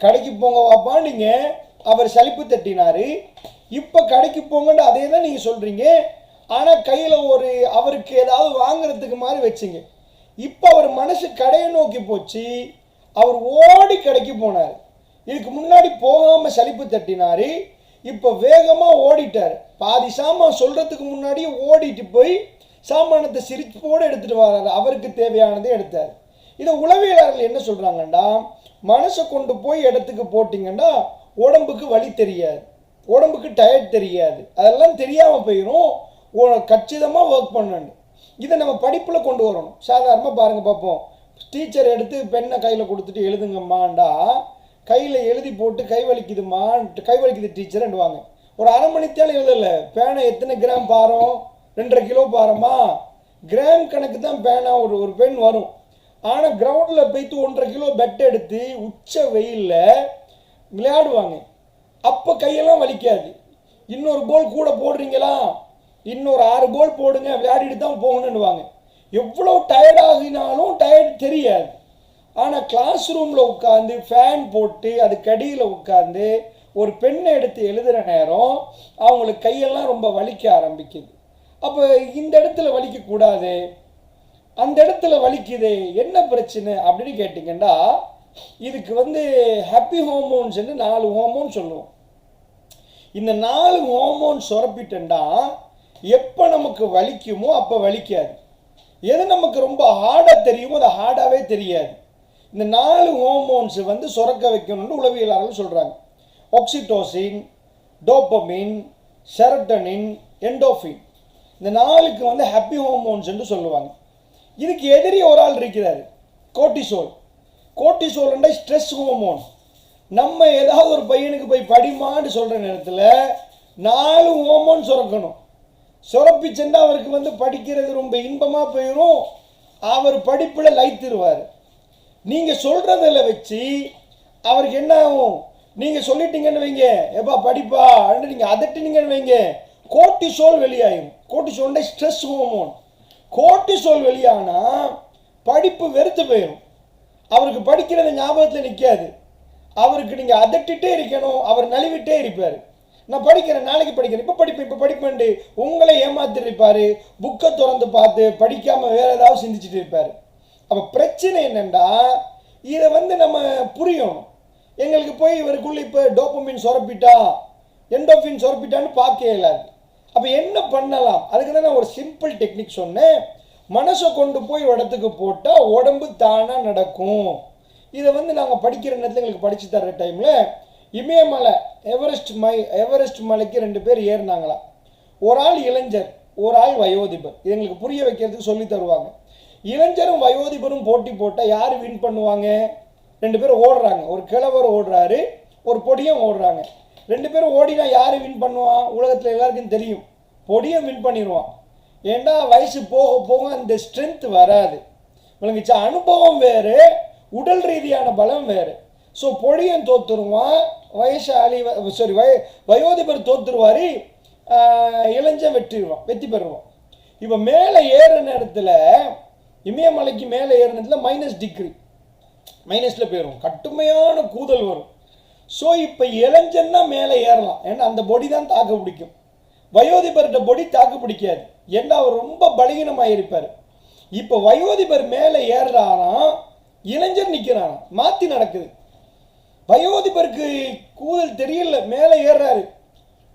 கடைக்கு போங்க வாப்பா நீங்கள், அவர் சலிப்பு தட்டினார். இப்போ கடைக்கு போங்கன்னு அதே தான் நீங்கள் சொல்கிறீங்க. ஆனால் கையில் ஒரு அவருக்கு ஏதாவது வாங்குறதுக்கு மாதிரி வச்சிங்க. இப்போ அவர் மனசு கடையை நோக்கி போச்சு. அவர் ஓடி கடைக்கு போனார். இதுக்கு முன்னாடி போகாமல் சலிப்பு தட்டினார். இப்போ வேகமாக ஓடிட்டார். பாதி சாமான் சொல்கிறதுக்கு முன்னாடியே ஓடிட்டு போய் சாமானத்தை சிரிப்போடு எடுத்துகிட்டு வர்றாரு. அவருக்கு தேவையானதை எடுத்தார். இதை உளவியலாளர்கள் என்ன சொல்கிறாங்கன்னா, மனசை கொண்டு போய் இடத்துக்கு போட்டிங்கன்னா உடம்புக்கு வலி தெரியாது, உடம்புக்கு டயர்ட் தெரியாது, அதெல்லாம் தெரியாமல் போயிடும். கச்சிதமாக ஒர்க் பண்ணணும். இதை நம்ம படிப்பில் கொண்டு வரணும். சாதாரணமாக பாருங்கள் பார்ப்போம். டீச்சர் எடுத்து பெண்ணை கையில் கொடுத்துட்டு எழுதுங்கம்மாண்டா கையில் எழுதி போட்டு கை வலிக்குது டீச்சர்ன்னுவாங்க. ஒரு அரை மணித்தாலும் எழுதலை. பேனை எத்தனை கிராம் பாரம்? 2.5 கிலோ பாரமா? கிராம் கணக்கு தான் பேனா ஒரு பெண் வரும். ஆனால் கிரவுண்டில் போய்த்து 1.5 கிலோ பெட் எடுத்து உச்ச வெயிலில் விளையாடுவாங்க. அப்போ கையெல்லாம் வலிக்காது. இன்னொரு கோல் கூட போடுறீங்களா, இன்னொரு 6 கோல் போடுங்க, விளையாடிட்டு தான் போகணுன்னுவாங்க. எவ்வளோ டயர்டாகினாலும் டயர்ட் தெரியாது. ஆனால் கிளாஸ் ரூமில் உட்காந்து ஃபேன் போட்டு அதுக்கு அடியில் உட்காந்து ஒரு பெண்ணை எடுத்து எழுதுகிற நேரம் அவங்களுக்கு கையெல்லாம் ரொம்ப வலிக்க ஆரம்பிக்குது. அப்போ இந்த இடத்துல வலிக்கக்கூடாது, அந்த இடத்துல வலிக்குது, என்ன பிரச்சனை அப்படின்னு கேட்டிங்கன்னா, இதுக்கு ஹாப்பி ஹார்மோன்ஸ்ன்னு 4 ஹார்மோன் சொல்லுவோம். இந்த 4 ஹார்மோன் சுரப்பிட்டா எப்போ நமக்கு வலிக்குமோ அப்போ வலிக்காது. எது நமக்கு ரொம்ப ஹார்டாக தெரியுமோ அது ஹார்டாகவே தெரியாது. இந்த 4 ஹார்மோன்ஸ் சுரக்க வைக்கணும்னு உளவியலாளர்கள் சொல்கிறாங்க. Oxytocin, dopamine, serotonin, endorphin. இந்த நாளுக்கு வந்து ஹாப்பி ஹார்மோன்ஸ் என்று சொல்லுவாங்க. இதுக்கு எதிரி ஒரு ஆள் இருக்கிறார், கோர்ட்டிசோல். கோர்ட்டிசோல்ன்ற ஸ்ட்ரெஸ் ஹார்மோன். நம்ம ஏதாவது ஒரு பையனுக்கு போய் படிமான்னு சொல்கிற நேரத்தில் 4 ஹார்மோன் சுரக்கணும். சுரப்பிச்சுன்னா அவருக்கு வந்து படிக்கிறது ரொம்ப இன்பமாக போயிடும், அவர் படிப்பில் லைத்திருவார். நீங்கள் சொல்கிறதில் வச்சு அவருக்கு என்ன ஆகும், நீங்கள் சொல்லிட்டீங்கன்னு வைங்க, எப்பா படிப்பா அப்படின்னு நீங்கள் அதட்டினீங்கன்னு வைங்க, கோர்ட்டிசோல் வெளியாகும். கோர்ட்டிசோல்ன்ற ஸ்ட்ரெஸ் ஹார்மோன். கோர்ட்டிசோல் வெளியானால் படிப்பு வெறுத்து போயிடும், அவருக்கு படிக்கிறது ஞாபகத்தில் நிற்காது, அவருக்கு நீங்கள் அதட்டிகிட்டே இருக்கணும், அவர் நழுவிட்டே இருப்பார். நான் படிக்கிறேன், நாளைக்கு படிக்கிறேன், இப்போ படிப்பேன்ட்டு உங்களை ஏமாத்திருப்பார். புக்கை திறந்து பார்த்து படிக்காமல் வேறு ஏதாவது சிந்திச்சுட்டு இருப்பார். அப்போ பிரச்சனை என்னென்னா, இதை வந்து நம்ம புரியணும். எங்களுக்கு போய் இவருக்குள்ளே இப்போ டோபமின் சுரப்பிட்டா எண்டோஃபின் சுரப்பிட்டான்னு பார்க்க இயலாது. அப்போ என்ன பண்ணலாம், அதுக்கு தான் நான் ஒரு சிம்பிள் டெக்னிக் சொன்னேன். மனசை கொண்டு போய் இடத்துக்கு போட்டால் உடம்பு தானாக நடக்கும். இதை வந்து நாங்கள் படிக்கிற நேரத்தில் எங்களுக்கு படித்து தர்ற டைமில் இமயமலை எவரெஸ்ட் மலைக்கு 2 பேர் ஏறினாங்களாம். ஒரு ஆள் இளைஞர், ஒரு ஆள் வயோதிபர். இது எங்களுக்கு புரிய வைக்கிறதுக்கு சொல்லி தருவாங்க. இளைஞரும் வயோதிபரும் போட்டி போட்டால் யார் வின் பண்ணுவாங்க? 2 பேரும் ஓடுறாங்க. ஒரு கிழவர் ஓடுறாரு, ஒரு பொடியும் ஓடுறாங்க. 2 பேரும் ஓடினா யார் வின் பண்ணுவான்? உலகத்தில் எல்லாருக்கும் தெரியும், பொடியும் வின் பண்ணிடுவான். ஏண்டா வயசு போக போக அந்த ஸ்ட்ரென்த் வராது. விளங்குச்சா? அனுபவம் வேறு, உடல் ரீதியான பலம் வேறு. ஸோ பொடியன் தோத்துருவான், வயோதிபர் தோத்துருவார், இளைஞன் வெற்றி பெறுவான். இப்போ மேலே ஏற நேரத்தில், இமயமலைக்கு மேலே ஏற நேரத்தில் -டிகிரி மைனஸில் போயிடும், கடுமையான கூதல் வரும். ஸோ இப்போ இளைஞன்னா மேலே ஏறலாம், ஏன்னா அந்த பொடி தான் தாக்கு பிடிக்கும். வயோதிபர்கிட்ட பொடி தாக்கு பிடிக்காது, ஏன்னா அவர் ரொம்ப பலகீனமாக இருப்பார். இப்போ வயோதிபர் மேலே ஏறுறானா, இளைஞர் நிற்கிறானா, மாற்றி நடக்குது. வயோதிபருக்கு கூதல் தெரியல, மேலே ஏறுறாரு,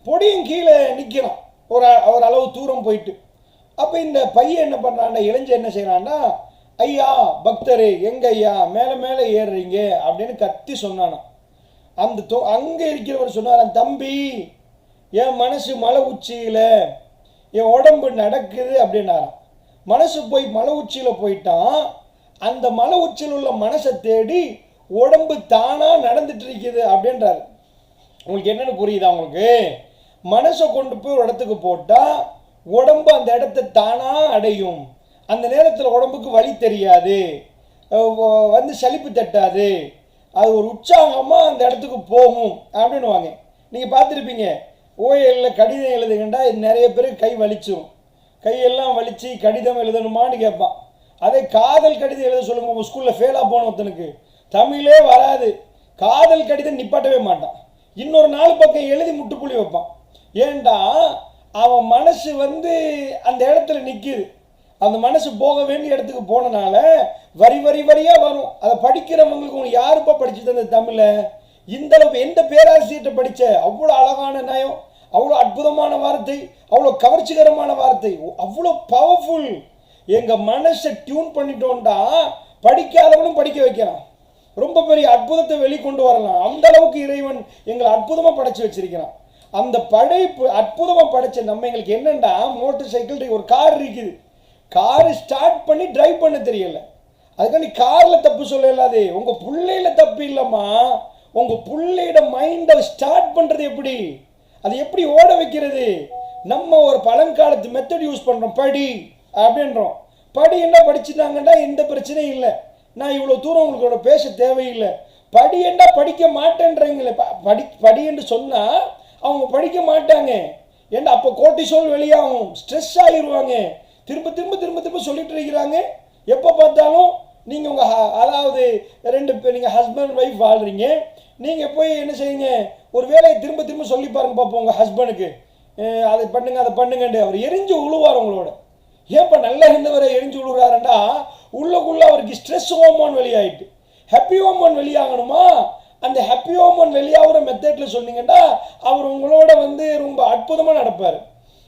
பொடியும் கீழே நிற்கிறான் ஒரு அளவு தூரம் போயிட்டு. அப்போ இந்த பையன் என்ன பண்ணுறான்னா, இளைஞர் என்ன செய்கிறான்னா, ஐயா பக்தரே, எங்க ஐயா மேலே மேலே ஏறுறீங்க அப்படின்னு கத்தி சொன்னானா. அங்கே இருக்கிறவர் சொன்னாரான், தம்பி என் மனசு மலை உச்சியில், என் உடம்பு நடக்குது அப்படின்னாரான். மனசு போய் மலை உச்சியில் போயிட்டான். அந்த மலை உச்சியில் உள்ள மனசை தேடி உடம்பு தானாக நடந்துட்டு இருக்குது அப்படின்றாரு. உங்களுக்கு என்னென்னு புரியுதா? உங்களுக்கு மனசை கொண்டு போய் ஒரு இடத்துக்கு போட்டால் உடம்பு அந்த இடத்தை தானாக அடையும். அந்த நேரத்தில் உடம்புக்கு வலி தெரியாது, வந்து சலிப்பு தட்டாது, அது ஒரு உற்சாகமாக அந்த இடத்துக்கு போகும் அப்படின்னுவாங்க. நீங்கள் பார்த்துருப்பீங்க, ஓஎல்ல கடிதம் எழுதுகின்றா நிறைய பேருக்கு கை வலிச்சிடும். கையெல்லாம் வலிச்சு கடிதம் எழுதணுமான்னு கேட்பான். அதே காதல் கடிதம் எழுத சொல்லுங்க, உங்கள் ஸ்கூலில் ஃபெயிலாக போன ஒருத்தனுக்கு தமிழே வராது, காதல் கடிதம் நிப்பாட்டவே மாட்டான், இன்னொரு 4 பக்கம் எழுதி முட்டுப்புள்ளி வைப்பான். ஏண்டா அவன் மனசு வந்து அந்த இடத்துல நிற்கிது. அந்த மனசு போக வேண்டிய இடத்துக்கு போனனால வரியாக வரும். அதை படிக்கிறவங்களுக்கு உனக்கு யாருப்பா படிச்சு தந்த தமிழை? இந்த அளவுக்கு எந்த பேராசிரியர்கிட்ட படித்த? அவ்வளோ அழகான நயம், அவ்வளோ அற்புதமான வார்த்தை, அவ்வளோ கவர்ச்சிகரமான வார்த்தை, அவ்வளோ பவர்ஃபுல். எங்கள் மனசை டியூன் பண்ணிட்டோம்டா படிக்காதவனும் படிக்க வைக்கிறான், ரொம்ப பெரிய அற்புதத்தை வெளிக்கொண்டு வரலாம். அந்த அளவுக்கு இறைவன் எங்களை அற்புதமாக படைச்சு வச்சிருக்கிறான். அந்த படைப்பு அற்புதமாக படைச்ச நம்ம எங்களுக்கு என்னென்னா, மோட்டர் சைக்கிள் ஒரு கார் இருக்குது, காரு ஸ்டார்ட் பண்ணி டிரைவ் பண்ண தெரியல. அதுக்காக நீ காரில் தப்பு சொல்லலாது, உங்கள் பிள்ளையில தப்பு இல்லைம்மா. உங்கள் பிள்ளையோட மைண்டை ஸ்டார்ட் பண்ணுறது எப்படி, அது எப்படி ஓட வைக்கிறது? நம்ம ஒரு பழங்காலத்து மெத்தட் யூஸ் பண்ணுறோம், படி அப்படின்றோம். படி என்ன படிச்சுட்டாங்கன்னா எந்த பிரச்சனையும் இல்லை, நான் இவ்வளோ தூரம் உங்களோட பேச தேவையில்லை. படி என்ன படிக்க மாட்டேன்றீங்களே, படி என்று சொன்னால் அவங்க படிக்க மாட்டாங்க. ஏன்னா அப்போ கோர்ட்டிசோல் வெளியாகும், ஸ்ட்ரெஸ் ஆகிடுவாங்க. திரும்ப திரும்ப திரும்ப திரும்ப சொல்லிட்டு இருக்கிறாங்க. எப்போ பார்த்தாலும் நீங்கள் உங்கள் அதாவது 2 பேர், நீங்கள் ஹஸ்பண்ட் ஒய்ஃப் வாழ்கிறீங்க, நீங்கள் போய் என்ன செய்யுங்க, ஒரு வேலையை திரும்ப திரும்ப சொல்லி பாருங்க பார்ப்போம் உங்கள் ஹஸ்பண்டுக்கு, அதை பண்ணுங்க அதை பண்ணுங்கண்டு அவர் எரிஞ்சு உழுவார் உங்களோட. ஏன்ப்பா நல்லா இருந்தவரை எரிஞ்சு விழுகிறாருண்டா, உள்ளுக்குள்ளே அவருக்கு ஸ்ட்ரெஸ் ஹார்மோன் வெளியாகிட்டு ஹாப்பி ஹார்மோன் வெளியாகணுமா? அந்த ஹாப்பி ஹார்மோன் வெளியாகிற மெத்தடில் சொன்னீங்கன்னா அவர் உங்களோட வந்து ரொம்ப அற்புதமாக நடப்பார்,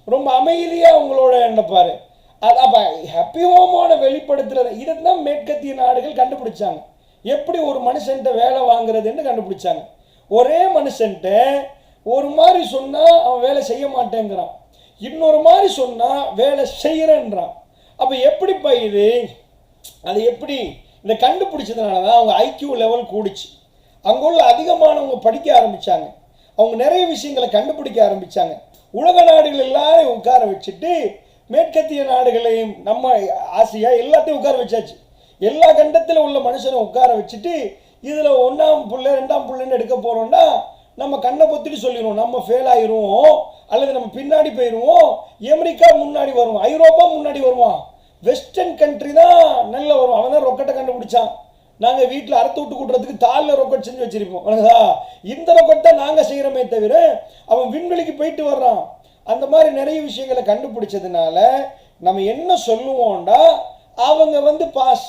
ரொம்ப அமைதியாக உங்களோட நடப்பார். அப்போ ஹாப்பி ஹார்மோனை வெளிப்படுத்துறது, இதை தான் மேற்கத்திய நாடுகள் கண்டுபிடிச்சாங்க. எப்படி ஒரு மனுஷன்ட்ட வேலை வாங்குறதுன்னு கண்டுபிடிச்சாங்க. ஒரே மனுஷன்ட்ட ஒரு மாதிரி சொன்னால் அவன் வேலை செய்ய மாட்டேங்கிறான், இன்னொரு மாதிரி சொன்னால் வேலை செய்கிறேன்றான். அப்போ எப்படிப்பா இது? அது எப்படி? இந்த கண்டுபிடிச்சதுனால தான் அவங்க ஐக்யூ லெவல் கூடிச்சு. அங்கே உள்ள அதிகமானவங்க படிக்க ஆரம்பித்தாங்க. அவங்க நிறைய விஷயங்களை கண்டுபிடிக்க ஆரம்பித்தாங்க. உலக நாடுகள் எல்லாரையும் உட்கார வச்சுட்டு மேற்கத்திய நாடுகளையும் நம்ம ஆசியா எல்லாத்தையும் உட்கார வச்சாச்சு. எல்லா கண்டத்தில் உள்ள மனுஷனை உட்கார வச்சுட்டு இதில் 1ஆம் புள்ளை 2ஆம் புள்ளைன்னு எடுக்க போகிறோம்னா நம்ம கண்ணை பொத்திட்டு சொல்லிடுவோம் நம்ம ஃபெயில் ஆயிடுவோம், அல்லது நம்ம பின்னாடி போயிடுவோம். அமெரிக்கா முன்னாடி வருவோம், ஐரோப்பா முன்னாடி வருவான், வெஸ்டர்ன் கண்ட்ரி தான் நல்ல வரும். அவன் தான் ரொக்கெட்டை கண்டுபிடிச்சான். நாங்கள் வீட்டில் அறுத்து விட்டு கூட்டுறதுக்கு தாளில் ரொக்கெட் செஞ்சு வச்சிருப்போம். இந்த ரொக்கெட் தான் நாங்கள் செய்கிறோமே தவிர அவன் விண்வெளிக்கு போயிட்டு வர்றான். அந்த மாதிரி நிறைய விஷயங்களை கண்டுபிடிச்சதுனால நம்ம என்ன சொல்லுவோம்டா, அவங்க பாஸ்,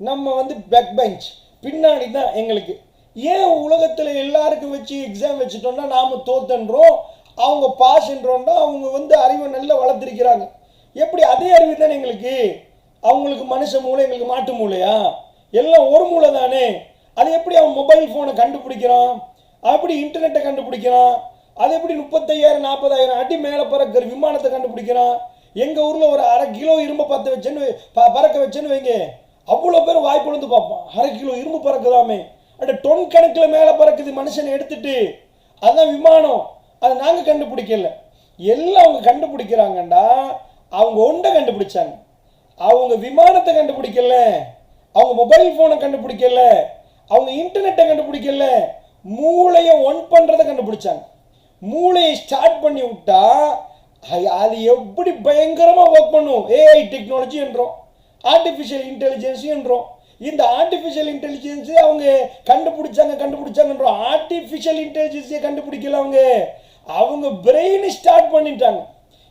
நம்ம பேக் பெஞ்ச், பின்னாடி தான் எங்களுக்கு. ஏன் உலகத்தில் எல்லாருக்கும் வச்சு எக்ஸாம் வச்சுட்டோம்னா நாம் தோத்துன்றோம், அவங்க பாஸ்ன்றோம்னா அவங்க அறிவை நல்லா வளர்த்துருக்கிறாங்க. எப்படி அதே அறிவு தானே எங்களுக்கு? அவங்களுக்கு மனுஷ மூளை, எங்களுக்கு மாட்டு மூளையா? எல்லாம் ஒரு மூளை தானே. அது எப்படி அவன் மொபைல் ஃபோனை கண்டுபிடிக்கிறான், அப்படி இன்டர்நெட்டை கண்டுபிடிக்கிறான், அது எப்படி 35,000 40,000 அடி மேலே பறக்கிற விமானத்தை கண்டுபிடிக்கிறான்? எங்கள் ஊரில் ஒரு 1/2 கிலோ இரும்பு பறக்க வச்சேன்னு வைங்க, அவ்வளோ பேர் வாய்ப்பு பார்ப்பான். 1/2 கிலோ இரும்பு பறக்குதாமே, அட டொன் கணக்கில் மேலே பறக்குது மனுஷனை எடுத்துட்டு. அதுதான் விமானம். அதை நாங்கள் கண்டுபிடிக்கல, எல்லாம் அவங்க கண்டுபிடிக்கிறாங்கண்டா. அவங்க ஒன்றை கண்டுபிடிச்சாங்க, அவங்க விமானத்தை கண்டுபிடிக்கல, அவங்க மொபைல் ஃபோனை கண்டுபிடிக்கல, அவங்க இன்டர்நெட்டை கண்டுபிடிக்கல, மூளையை ஒன் பண்ணுறதை கண்டுபிடிச்சாங்க. மூளையை ஸ்டார்ட் பண்ணி விட்டா அது எப்படி பயங்கரமாக ஒர்க் பண்ணும். ஏஐ டெக்னாலஜி என்றோம், ஆர்டிஃபிஷியல் இன்டெலிஜென்ஸி என்றோம். இந்த ஆர்டிஃபிஷியல் இன்டெலிஜென்ஸை அவங்க கண்டுபிடிச்சாங்கன்றோம். ஆர்டிஃபிஷியல் இன்டெலிஜென்ஸியை கண்டுபிடிக்கல, அவங்க பிரெயினை ஸ்டார்ட் பண்ணிட்டாங்க.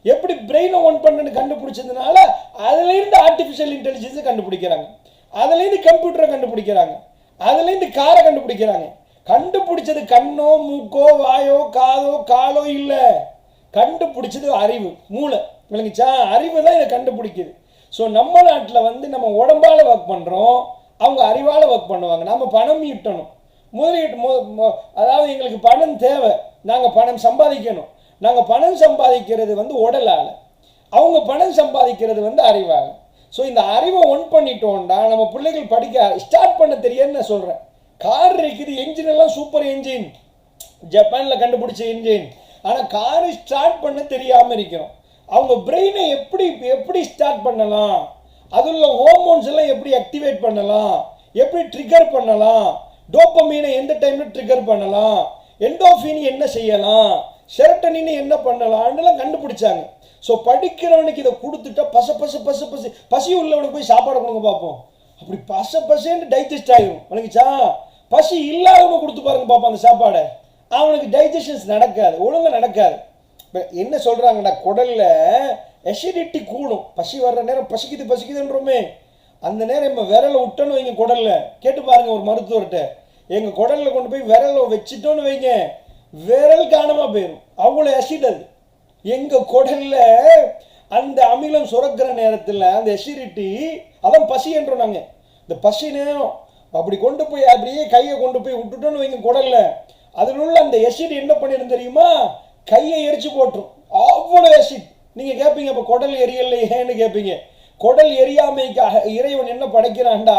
எப்படி பிரெயினை ஒன் பண்ணுன்னு கண்டுபிடிச்சதுனால அதுலேருந்து ஆர்டிஃபிஷியல் இன்டெலிஜென்ஸை கண்டுபிடிக்கிறாங்க, அதுலேருந்து கம்ப்யூட்டரை கண்டுபிடிக்கிறாங்க, அதுலேருந்து காரை கண்டுபிடிக்கிறாங்க. கண்டுபிடிச்சது கண்ணோ மூக்கோ வாயோ காதோ காலோ இல்லை, கண்டுபிடிச்சது அறிவு, மூளை. விளங்குச்சா? அறிவு தான் இதை கண்டுபிடிக்குது. ஸோ நம்ம நாட்டில் நம்ம உடம்பால் ஒர்க் பண்ணுறோம், அவங்க அறிவால் ஒர்க் பண்ணுவாங்க. நம்ம பணம் ஈட்டணும், முதலீட்டு அதாவது எங்களுக்கு பணம் தேவை, நாங்கள் பணம் சம்பாதிக்கணும். நாங்கள் பணம் சம்பாதிக்கிறது உடலால், அவங்க பணம் சம்பாதிக்கிறது அறிவால். ஸோ இந்த அறிவை ஒன் பண்ணிட்டோம்டா நம்ம பிள்ளைகள் படிக்க ஸ்டார்ட் பண்ண தெரியாதுன்னு நான் சொல்கிறேன். கார் இருக்குது, என்ஜின் எல்லாம் சூப்பர் என்ஜின், ஜப்பானில் கண்டுபிடிச்ச என்ஜின். ஆனால் காரை ஸ்டார்ட் பண்ண தெரியாமல் இருக்கிறோம். அவங்க பிரெயினை எப்படி ஸ்டார்ட் பண்ணலாம், அதுல ஹார்மோன்ஸ் எல்லாம் எப்படி ஆக்டிவேட் பண்ணலாம், எப்படி ட்ரிகர் பண்ணலாம், டோபமீனை எந்த டைம்ல ட்ரிகர் பண்ணலாம், எண்டோஃபின் என்ன செய்யலாம், செரட்டனின் என்ன பண்ணலாம்னு கண்டுபிடிச்சாங்க. ஸோ படிக்கிறவனுக்கு இதை கொடுத்துட்டா பசி உள்ளவனுக்கு போய் சாப்பாடு கொடுங்க பார்ப்போம், அப்படி பசன்னு டைஜஸ்ட் ஆகிடும். வணங்கிச்சா? பசி இல்லாதவங்க கொடுத்து பாருங்க பார்ப்போம் அந்த சாப்பாடை, அவனுக்கு டைஜஷன்ஸ் நடக்காது, ஒழுங்காக நடக்காது. இப்போ என்ன சொல்கிறாங்கடா, குடலில் அசிடிட்டி கூடும், பசி வர்ற நேரம் பசிக்குதுன்றோமே, அந்த நேரம் நம்ம விரலை விட்டோன்னு வைங்க, குடலில் கேட்டு பாருங்கள் ஒரு மருத்துவர்கிட்ட, எங்கள் குடலில் கொண்டு போய் விரலை வச்சுட்டோன்னு வைங்க, விரல் காணமாக போயிடும், அவ்வளோ அசிட் அது. எங்கள் குடலில் அந்த அமிலம் சுரக்கிற நேரத்தில் அந்த அசிடிட்டி, அதான் பசி என்றோம் நாங்கள். இந்த பசி நேரம் அப்படி கொண்டு போய் அப்படியே கையை கொண்டு போய் விட்டுட்டோன்னு வைங்க குடலில், அதில் உள்ள அந்த அசிட் என்ன பண்ணிடும் தெரியுமா, கையை எரிச்சு போட்டுரும், அவ்வளோ அசிட். நீங்கள் கேட்பீங்க இப்போ குடல் எரியலையேன்னு கேட்பீங்க. குடல் எரியாமைக்காக இறைவன் என்ன படைக்கிறான்டா,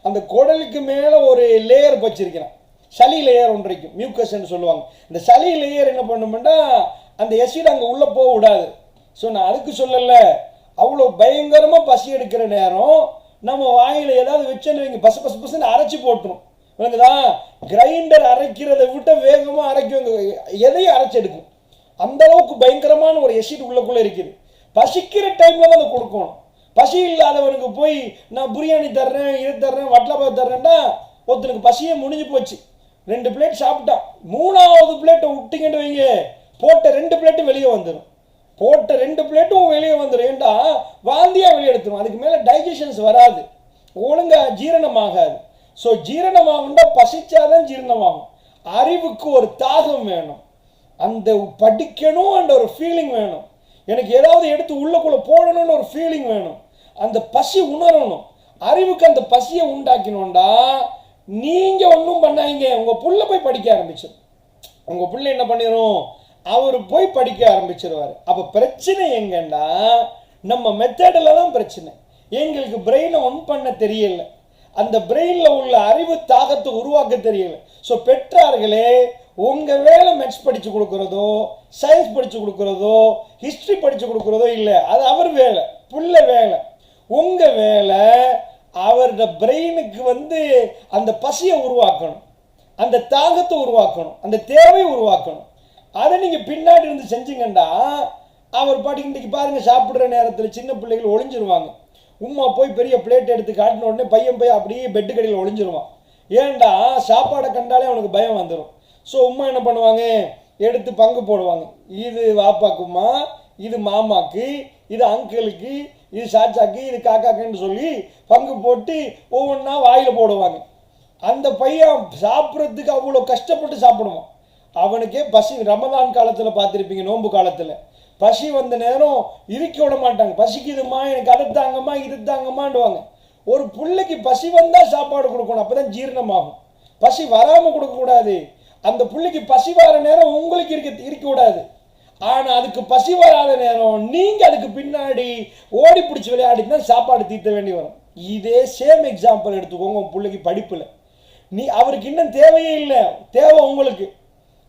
அந்த குடலுக்கு மேலே ஒரு லேயர் வச்சிருக்கிறான், சளி லேயர் ஒன்று இருக்கும், மியூக்கஸ்ன்னு சொல்லுவாங்க. இந்த சளி லேயர் என்ன பண்ணும்னா அந்த அசிட் அங்கே உள்ளே போக விடாது. ஸோ நான் அதுக்கு சொல்லலை, அவ்வளோ பயங்கரமாக பசி எடுக்கிற நேரம் நம்ம வாயில் ஏதாவது வச்சேன்னு வைங்க, பசுன்னு அரைச்சி போட்டுரும். விளங்குதா? கிரைண்டர் அரைக்கிறத விட்ட வேகமாக அரைக்கும், எதையும் அரைச்சி எடுக்கும். அந்த அளவுக்கு பயங்கரமான ஒரு எசிட் உள்ளக்குள்ளே இருக்குது. பசிக்கிற டைமில் தான் அதை கொடுக்கணும். பசி இல்லாதவனுக்கு போய் நான் பிரியாணி தர்றேன், இது தர்றேன், வட்டலப்பா தர்றேன்டா, ஒருத்தனுக்கு பசியே முடிஞ்சு போச்சு, 2 பிளேட் சாப்பிட்டான், 3ஆவது பிளேட்டை விட்டிங்கன்னு வைங்க, போட்ட 2 பிளேட்டும் வெளியே வந்துடும், போட்ட 2 பிளேட்டும் வெளியே வந்துடும். ஏண்டா வாந்தியாக வெளியே எடுத்துரும், அதுக்கு மேலே டைஜஷன்ஸ் வராது, ஒழுங்காக ஜீரணமாகாது. ஸோ ஜீரணமாகுண்டா பசிச்சாதான் ஜீரணமாகும். அறிவுக்கு ஒரு தாகம் வேணும், அந்த படிக்கணும் என்ற ஒரு ஃபீலிங் வேணும், எனக்கு ஏதாவது எடுத்து உள்ளக்குள்ளே போடணும்னு ஒரு ஃபீலிங் வேணும், அந்த பசி உணரணும். அறிவுக்கு அந்த பசியை உண்டாக்கணும்டா நீங்கள் ஒன்றும் பண்ணாங்க, உங்கள் புள்ள போய் படிக்க ஆரம்பிச்சிடும். உங்கள் பிள்ளை என்ன பண்ணிடும், அவர் போய் படிக்க ஆரம்பிச்சிருவார். அப்போ பிரச்சனை எங்கன்னா நம்ம மெத்தடில் தான் பிரச்சனை. எங்களுக்கு பிரெயினை ஒன் பண்ண தெரியல, அந்த பிரெயினில் உள்ள அறிவு தாகத்தை உருவாக்க தெரியல. ஸோ பெற்றார்களே, உங்கள் வேலை மேத்ஸ் படித்து கொடுக்குறதோ, சயின்ஸ் படித்து கொடுக்குறதோ, ஹிஸ்ட்ரி படித்து கொடுக்குறதோ இல்லை, அது அவர் வேலை, புள்ள வேலை. உங்கள் வேலை அவரோட பிரெயினுக்கு அந்த பசியை உருவாக்கணும், அந்த தாகத்தை உருவாக்கணும், அந்த தேவையை உருவாக்கணும். அதை நீங்கள் பின்னாடி இருந்து செஞ்சீங்கண்டா அவர் பாட்டுக்கு இன்றைக்கி பாருங்கள், சாப்பிட்ற நேரத்தில் சின்ன பிள்ளைகள் ஒளிஞ்சிருவாங்க. உம்மா போய் பெரிய பிளேட் எடுத்து காட்டின உடனே பையன் போய் அப்படியே பெட்டு கடையில் ஒளிஞ்சிருவான். ஏன்டா சாப்பாடை கண்டாலே அவனுக்கு பயம் வந்துடும். ஸோ உம்மா என்ன பண்ணுவாங்க, எடுத்து பங்கு போடுவாங்க. இது வாப்பாக்குமா, இது மாமாக்கு, இது அங்கிளுக்கு, இது சாச்சாக்கு, இது காக்காக்குன்னு சொல்லி பங்கு போட்டு ஒவ்வொன்றா வாயில் போடுவாங்க. அந்த பையன் சாப்பிட்றதுக்கு அவ்வளோ கஷ்டப்பட்டு சாப்பிடுவான். அவனுக்கே பசி. ரமதான் காலத்தில் பார்த்துருப்பீங்க, நோன்பு காலத்தில் பசி வந்த நேரம் இருக்க விட மாட்டாங்க. பசிக்குதுமா, எனக்கு அதை தாங்கம்மா, இது தாங்கம்மாண்டுவாங்க. ஒரு பிள்ளைக்கு பசி வந்தால் சாப்பாடு கொடுக்கணும், அப்போ தான் ஜீரணமாகும். பசி வராமல் கொடுக்கக்கூடாது. அந்த பிள்ளைக்கு பசி வர நேரம் உங்களுக்கு இருக்கக்கூடாது. ஆனால் அதுக்கு பசி வராத நேரம் நீங்கள் அதுக்கு பின்னாடி ஓடி பிடிச்சி விளையாடி தான் சாப்பாடு தீர்த்த வேண்டி வரும். இதே சேம் எக்ஸாம்பிள் எடுத்துக்கோங்க. உங்கள் பிள்ளைக்கு படிப்பில் அவருக்கு இன்னும் தேவையே இல்லை, தேவை உங்களுக்கு.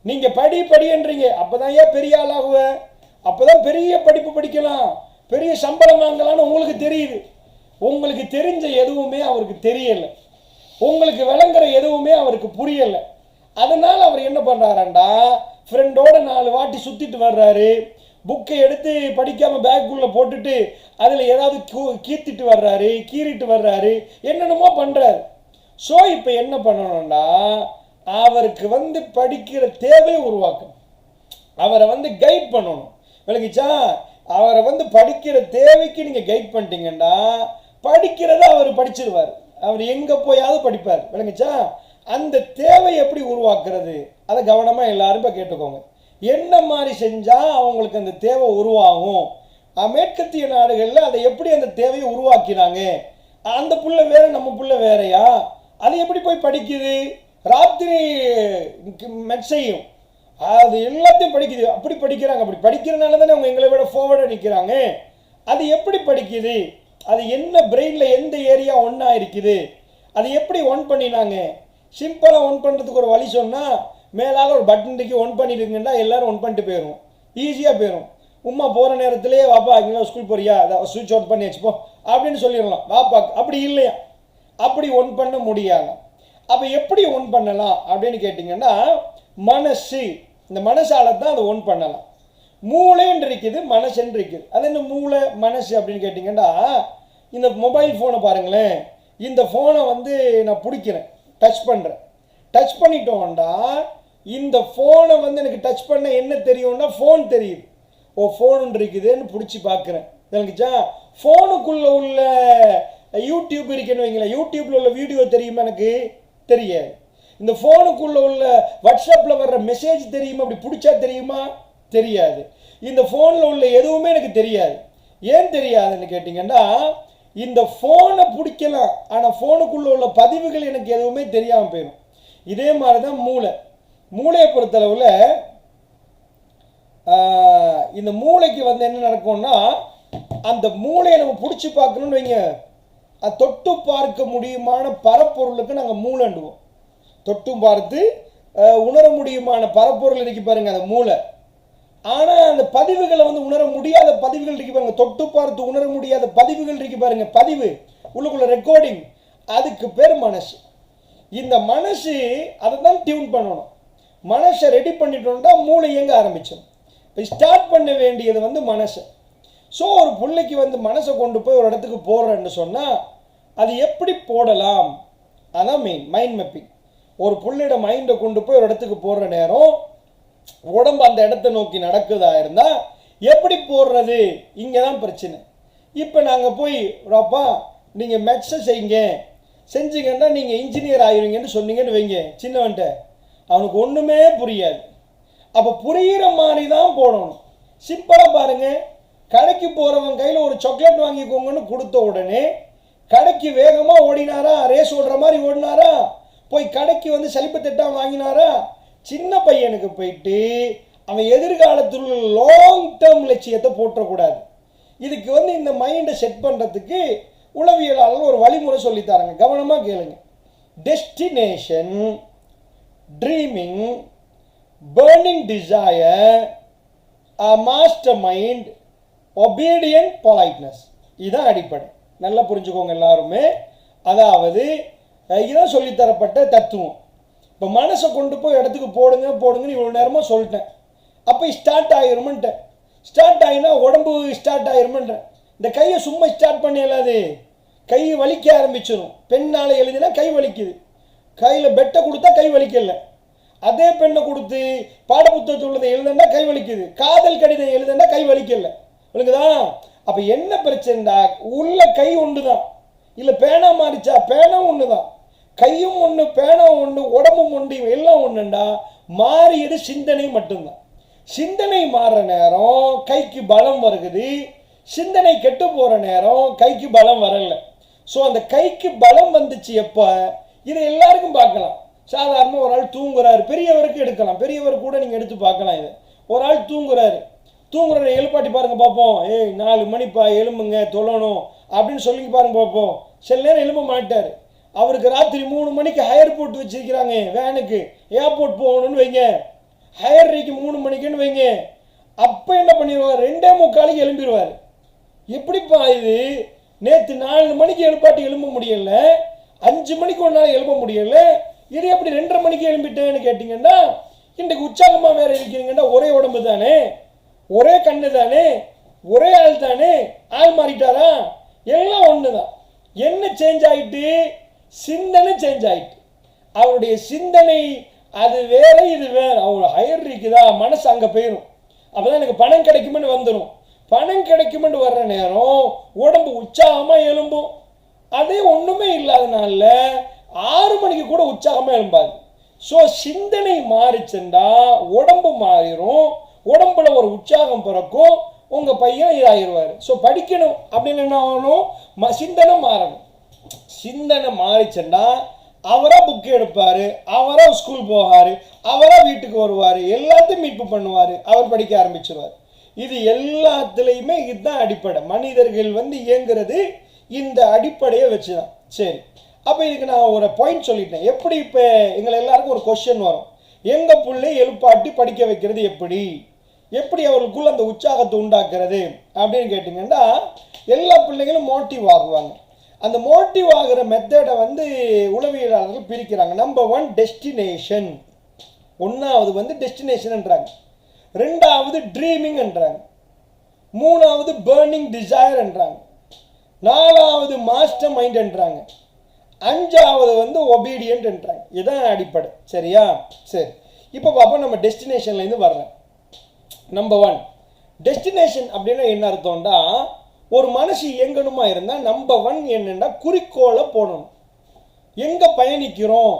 நீங்கள் படின்றீங்க, அப்போ தான் ஏன் பெரிய ஆளாகுவேன், அப்போ தான் பெரிய படிப்பு படிக்கலாம், பெரிய சம்பளம் வாங்கலான்னு உங்களுக்கு தெரியுது. உங்களுக்கு தெரிஞ்ச எதுவுமே அவருக்கு தெரியலை, உங்களுக்கு விளங்குற எதுவுமே அவருக்கு புரியலை. அதனால் அவர் என்ன பண்ணுறாருண்டா, ஃப்ரெண்டோட 4 வாட்டி சுற்றிட்டு வர்றாரு, புக்கை எடுத்து படிக்காமல் பேக்குள்ளே போட்டுட்டு அதில் ஏதாவது கீறிட்டு வர்றாரு, என்னென்னமோ பண்ணுறாரு. ஸோ இப்போ என்ன பண்ணணும்னா, அவருக்கு படிக்கிற தேவையை உருவாக்கணும், அவரை கைட் பண்ணணும். விளங்கிச்சா? அவரை படிக்கிற தேவைக்கு நீங்கள் கைட் பண்ணிட்டீங்கன்னா படிக்கிறத அவர் படிச்சிருவார், அவர் எங்கே போயாவது படிப்பார். விளங்கிச்சா? அந்த தேவை எப்படி உருவாக்குறது, அதை கவனமாக எல்லாரும் இப்போ கேட்டுக்கோங்க. என்ன மாதிரி செஞ்சால் அவங்களுக்கு அந்த தேவை உருவாகும், மேற்கத்திய நாடுகளில் அதை எப்படி அந்த தேவையை உருவாக்கினாங்க, அந்த புள்ள வேற நம்ம புள்ள வேறையா, அது எப்படி போய் படிக்குது, ராத்திரி மெட்ஸையும் அது எல்லாத்தையும் படிக்குது, அப்படி படிக்கிறாங்க. அப்படி படிக்கிறனால தானே அவங்க எங்களை விட ஃபார்வர்டாக நிற்கிறாங்க. அது எப்படி படிக்குது, அது என்ன பிரெயினில் எந்த ஏரியா ஒன்றா இருக்குது, அது எப்படி ஒன் பண்ணினாங்க. சிம்பிளாக ஒன் பண்ணுறதுக்கு ஒரு வழி சொன்னால், மேலால் ஒரு பட்டன் தூக்கி ஒன் பண்ணிடுங்கன்னா எல்லோரும் ஒன் பண்ணிட்டு போயிடும், ஈஸியாக போயிடும். உமா போகிற நேரத்திலே வாப்பா இங்கே ஸ்கூல் போறியா, அதை சுவிட்ச் அவுட் பண்ணி வச்சுப்போ அப்படின்னு சொல்லிடலாம் வாப்பா. அப்படி இல்லையா, அப்படி ஒன் பண்ண முடியாது. அப்போ எப்படி ஒன் பண்ணலாம் அப்படின்னு கேட்டிங்கன்னா, மனசு, இந்த மனசால தான் அதை ஒன் பண்ணலாம். மூளைன்னு இருக்குது, மனசுன்னு இருக்குது. அது என்ன மூளை மனசு அப்படின்னு கேட்டிங்கன்னா, இந்த மொபைல் ஃபோனை பாருங்களேன், இந்த ஃபோனை நான் பிடிக்கிறேன், டச் பண்ணுறேன், டச் பண்ணிட்டோம்டா இந்த ஃபோனை எனக்கு டச் பண்ண என்ன தெரியும்னா ஃபோன் தெரியுது. ஓ ஃபோன் இருக்குதுன்னு பிடிச்சி பார்க்குறேன். எனக்குச்சா ஃபோனுக்குள்ளே உள்ள யூடியூப் இருக்குன்னு வைங்களேன், யூடியூப்பில் உள்ள வீடியோ தெரியுமா, எனக்கு தெரியாது. இந்த ஃபோனுக்குள்ளே உள்ள வாட்ஸ்அப்பில் வர்ற மெசேஜ் தெரியுமா, அப்படி பிடிச்சா தெரியுமா, தெரியாது. இந்த ஃபோனில் உள்ள எதுவுமே எனக்கு தெரியாது. ஏன் தெரியாதுன்னு கேட்டிங்கன்னா, இந்த ஃபோனை பிடிக்கலாம், ஆனால் ஃபோனுக்குள்ளே உள்ள பதிவுகள் எனக்கு எதுவுமே தெரியாமல் போயிடும். இதே மாதிரி தான் மூளையை பொறுத்தளவில் இந்த மூளைக்கு என்ன நடக்கும்னா, அந்த மூளையை நம்ம பிடிச்சி பார்க்கணுன்னு வைங்க, அது தொட்டு பார்க்க முடியுமான பரப்பொருளுக்கு நாங்கள் மூளைண்டுவோம். தொட்டு பார்த்து உணர முடியுமான பரப்பொருள் இருக்கு பாருங்க, அந்த மூளை. ஆனால் அந்த பதிவுகளை உணர முடியாத பதிவுகள் இருக்கு பாருங்க, தொட்டு பார்த்து உணர முடியாத பதிவுகள் இருக்கு பாருங்க, பதிவு உள்ளுக்குள்ள ரெக்கார்டிங், அதுக்கு பேர் மனசு. இந்த மனசு அதை தான் டியூன் பண்ணணும். மனசை ரெடி பண்ணிட்டோம்னா மூளை இயங்க ஆரம்பிச்சோம். இப்போ ஸ்டார்ட் பண்ண வேண்டியது மனசு. ஸோ ஒரு பிள்ளைக்கு மனசை கொண்டு போய் ஒரு இடத்துக்கு போடுறேன்னு சொன்னால் அது எப்படி போடலாம், அதான் மைண்ட் மேப்பிங். ஒரு புள்ளையோட மைண்டை கொண்டு போய் ஒரு இடத்துக்கு போடுற நேரம் உடம்பு அந்த இடத்த நோக்கி நடக்குதா இருந்தால் எப்படி போடுறது, இங்கே தான் பிரச்சனை. இப்போ நாங்கள் போய் அப்பா நீங்கள் மேத்ஸை செஞ்சீங்கன்னா நீங்கள் இன்ஜினியர் ஆகிடுவீங்கன்னு சொன்னீங்கன்னு வைங்க, சின்னவன்ட்ட அவனுக்கு ஒன்றுமே புரியாது. அப்போ புரிகிற மாதிரி தான் போடணும். சிம்பிளாக பாருங்கள், கடைக்கு போகிறவன் கையில் ஒரு சாக்லேட் வாங்கிக்கோங்கன்னு கொடுத்த உடனே கடைக்கு வேகமாக ஓடினாரா, ரேஸ் ஓடுற மாதிரி ஓடினாரா, போய் கடைக்கு சலிப்பு தட்டாக வாங்கினாரா? சின்ன பையனுக்கு போயிட்டு அவன் எதிர்காலத்தில் லாங் டேர்ம் லட்சியத்தை போற்றக்கூடாது. இதுக்கு வந்து இந்த மைண்டை செட் பண்ணுறதுக்கு உளவியலாளர்கள் ஒரு வழிமுறை சொல்லித்தராங்க. கவனமாக கேளுங்க. Destination, dreaming, burning desire, master mind, obedient politeness. இதுதான் அடிப்படை. நல்லா புரிஞ்சுக்கோங்க எல்லாருமே. அதாவது இதுதான் சொல்லித்தரப்பட்ட தத்துவம். இப்போ மனசை கொண்டு போய் இடத்துக்கு போடுங்கன்னு இவ்வளோ நேரமாக சொல்லிட்டேன். அப்போ ஸ்டார்ட் ஆகிருமென்ட்டேன். ஸ்டார்ட் ஆகினா உடம்பு ஸ்டார்ட் ஆகிருமென்றேன். இந்த கையை சும்மா ஸ்டார்ட் பண்ணிடலாது, கை வலிக்க ஆரம்பிச்சிடும். பெண்ணால் எழுதினா கை வலிக்குது, கையில் பெட்டை கொடுத்தா கை வலிக்கல. அதே பெண்ணை கொடுத்து பாடப்புத்தகத்தில் உள்ளதை எழுதுனா கை வலிக்குது, காதல் கடிதம் எழுதுனா கை வலிக்கல. உனக்குதா? அப்போ என்ன பிரச்சனைடா? உள்ள கை ஒன்று தான், இல்லை பேனா மாறிச்சா? பேனா ஒன்று தான், கையும் ஒன்று, பேனா ஒன்று, உடம்பும் ஒன்று, எல்லாம் ஒன்றுண்டா. மாறியது சிந்தனை மட்டும்தான். சிந்தனை மாறுற நேரம் கைக்கு பலம் வருகுது, சிந்தனை கெட்டு போகிற நேரம் கைக்கு பலம் வரல. ஸோ அந்த கைக்கு பலம் வந்துச்சு எப்போ? இதை எல்லாருக்கும் பார்க்கலாம். சாதாரணமாக ஒரு ஆள் தூங்குறாரு, பெரியவருக்கு எடுக்கலாம், பெரியவர் கூட நீங்கள் எடுத்து பார்க்கலாம். இது ஒரு ஆள் தூங்குறாரு எழுப்பாட்டி பாருங்க பார்ப்போம். 4 மணிப்பா எலும்புங்க தொழணும் அப்படின்னு சொல்லி பாருங்க பார்ப்போம். சில நேரம் எழும்ப மாட்டார். அவருக்கு ராத்திரி 3 மணிக்கு ஹையர் போட்டு வச்சிருக்கிறாங்க, வேனுக்கு ஏர்போர்ட் போகணும்னு வைங்க, ஹையர் ரேக்கு 3 மணிக்குன்னு வைங்க. அப்போ என்ன பண்ணிடுவார்? 2:45 எழும்பிடுவார். எப்படிப்பா இது? நேற்று 4 மணிக்கு எழுப்பாட்டி எழும்ப முடியல, 5 மணிக்கு ஒரு நாள் எழும்ப முடியல, இது எப்படி 2:30 மணிக்கு எழும்பிட்டேன்னு கேட்டிங்கன்னா, இன்றைக்கு உற்சாகமாக வேற இருக்கிறீங்கன்னா, ஒரே உடம்பு தானே, ஒரே கண்ணு தானே, ஒரே ஆள் தானே. ஆள் மாறிட்டாரா? எல்லாம் ஒன்று தான். என்ன சேஞ்ச் ஆகிட்டு? சிந்தனை சேஞ்ச் ஆகிட்டு. அவருடைய சிந்தனை அது வேற, இது வேற. அவர் ஹையர் இருக்குதா, மனசு அங்கே போயிடும். அப்போதான் எனக்கு பணம் கிடைக்குமென்னு வந்துடும். பணம் கிடைக்குமென்று வர்ற நேரம் உடம்பு உற்சாகமாக எழும்பும். அதே ஒன்றுமே இல்லாதனால 6 மணிக்கு கூட உற்சாகமாக எழும்பாது. ஸோ சிந்தனை மாறிச்சுண்டா உடம்பு மாறிடும், உடம்புல ஒரு உற்சாகம் பிறக்கும், உங்கள் பையன் இதாகிடுவார். ஸோ படிக்கணும் அப்படின்னு என்ன ஆகணும்? சிந்தனை மாறணும். சிந்தனை மாறிச்சுண்டா அவராக புக்கு எடுப்பார், அவராக ஸ்கூல் போவார், அவராக வீட்டுக்கு வருவார், எல்லாத்தையும் மீட்பு பண்ணுவார், அவர் படிக்க ஆரம்பிச்சிருவார். இது எல்லாத்துலேயுமே இதுதான் அடிப்படை. மனிதர்கள் வந்து இயங்குறது இந்த அடிப்படையை வச்சு தான். சரி, அப்போ இதுக்கு நான் ஒரு பாயிண்ட் சொல்லிட்டேன். எப்படி இப்போ எங்களை எல்லாருக்கும் ஒரு கொஸ்டின் வரும், எங்கள் பிள்ளை எழுப்பாட்டி படிக்க வைக்கிறது எப்படி, எப்படி அவர்களுக்குள்ள அந்த உற்சாகத்தை உண்டாக்குறது அப்படின்னு கேட்டிங்கன்னா, எல்லா பிள்ளைகளும் மோட்டிவ் ஆகுவாங்க. அந்த மோட்டிவ் ஆகிற மெத்தடை வந்து உளவியலாளர்கள் பிரிக்கிறாங்க. Number 1 destination. ஒன்றாவது வந்து டெஸ்டினேஷன்ன்றாங்க, 2வது ட்ரீமிங் என்றாங்க, 3வது பேர்னிங் டிசையர் என்றாங்க, 4வது மாஸ்டர் மைண்ட் என்றாங்க, 5வது வந்து ஒபீடியன்ட் என்றாங்க. இதுதான் அடிப்படை. சரியா? சரி, இப்போ பார்ப்போம். நம்ம டெஸ்டினேஷன்லேருந்து வர்றேன். நம்பர் 1 டெஸ்டினேஷன் அப்படின்னா என்ன அர்த்தம்டா, ஒரு மனசு இயங்கணுமா இருந்தால் நம்பர் 1 என்னென்னா குறிக்கோளை போடணும். எங்கே பயணிக்கிறோம்?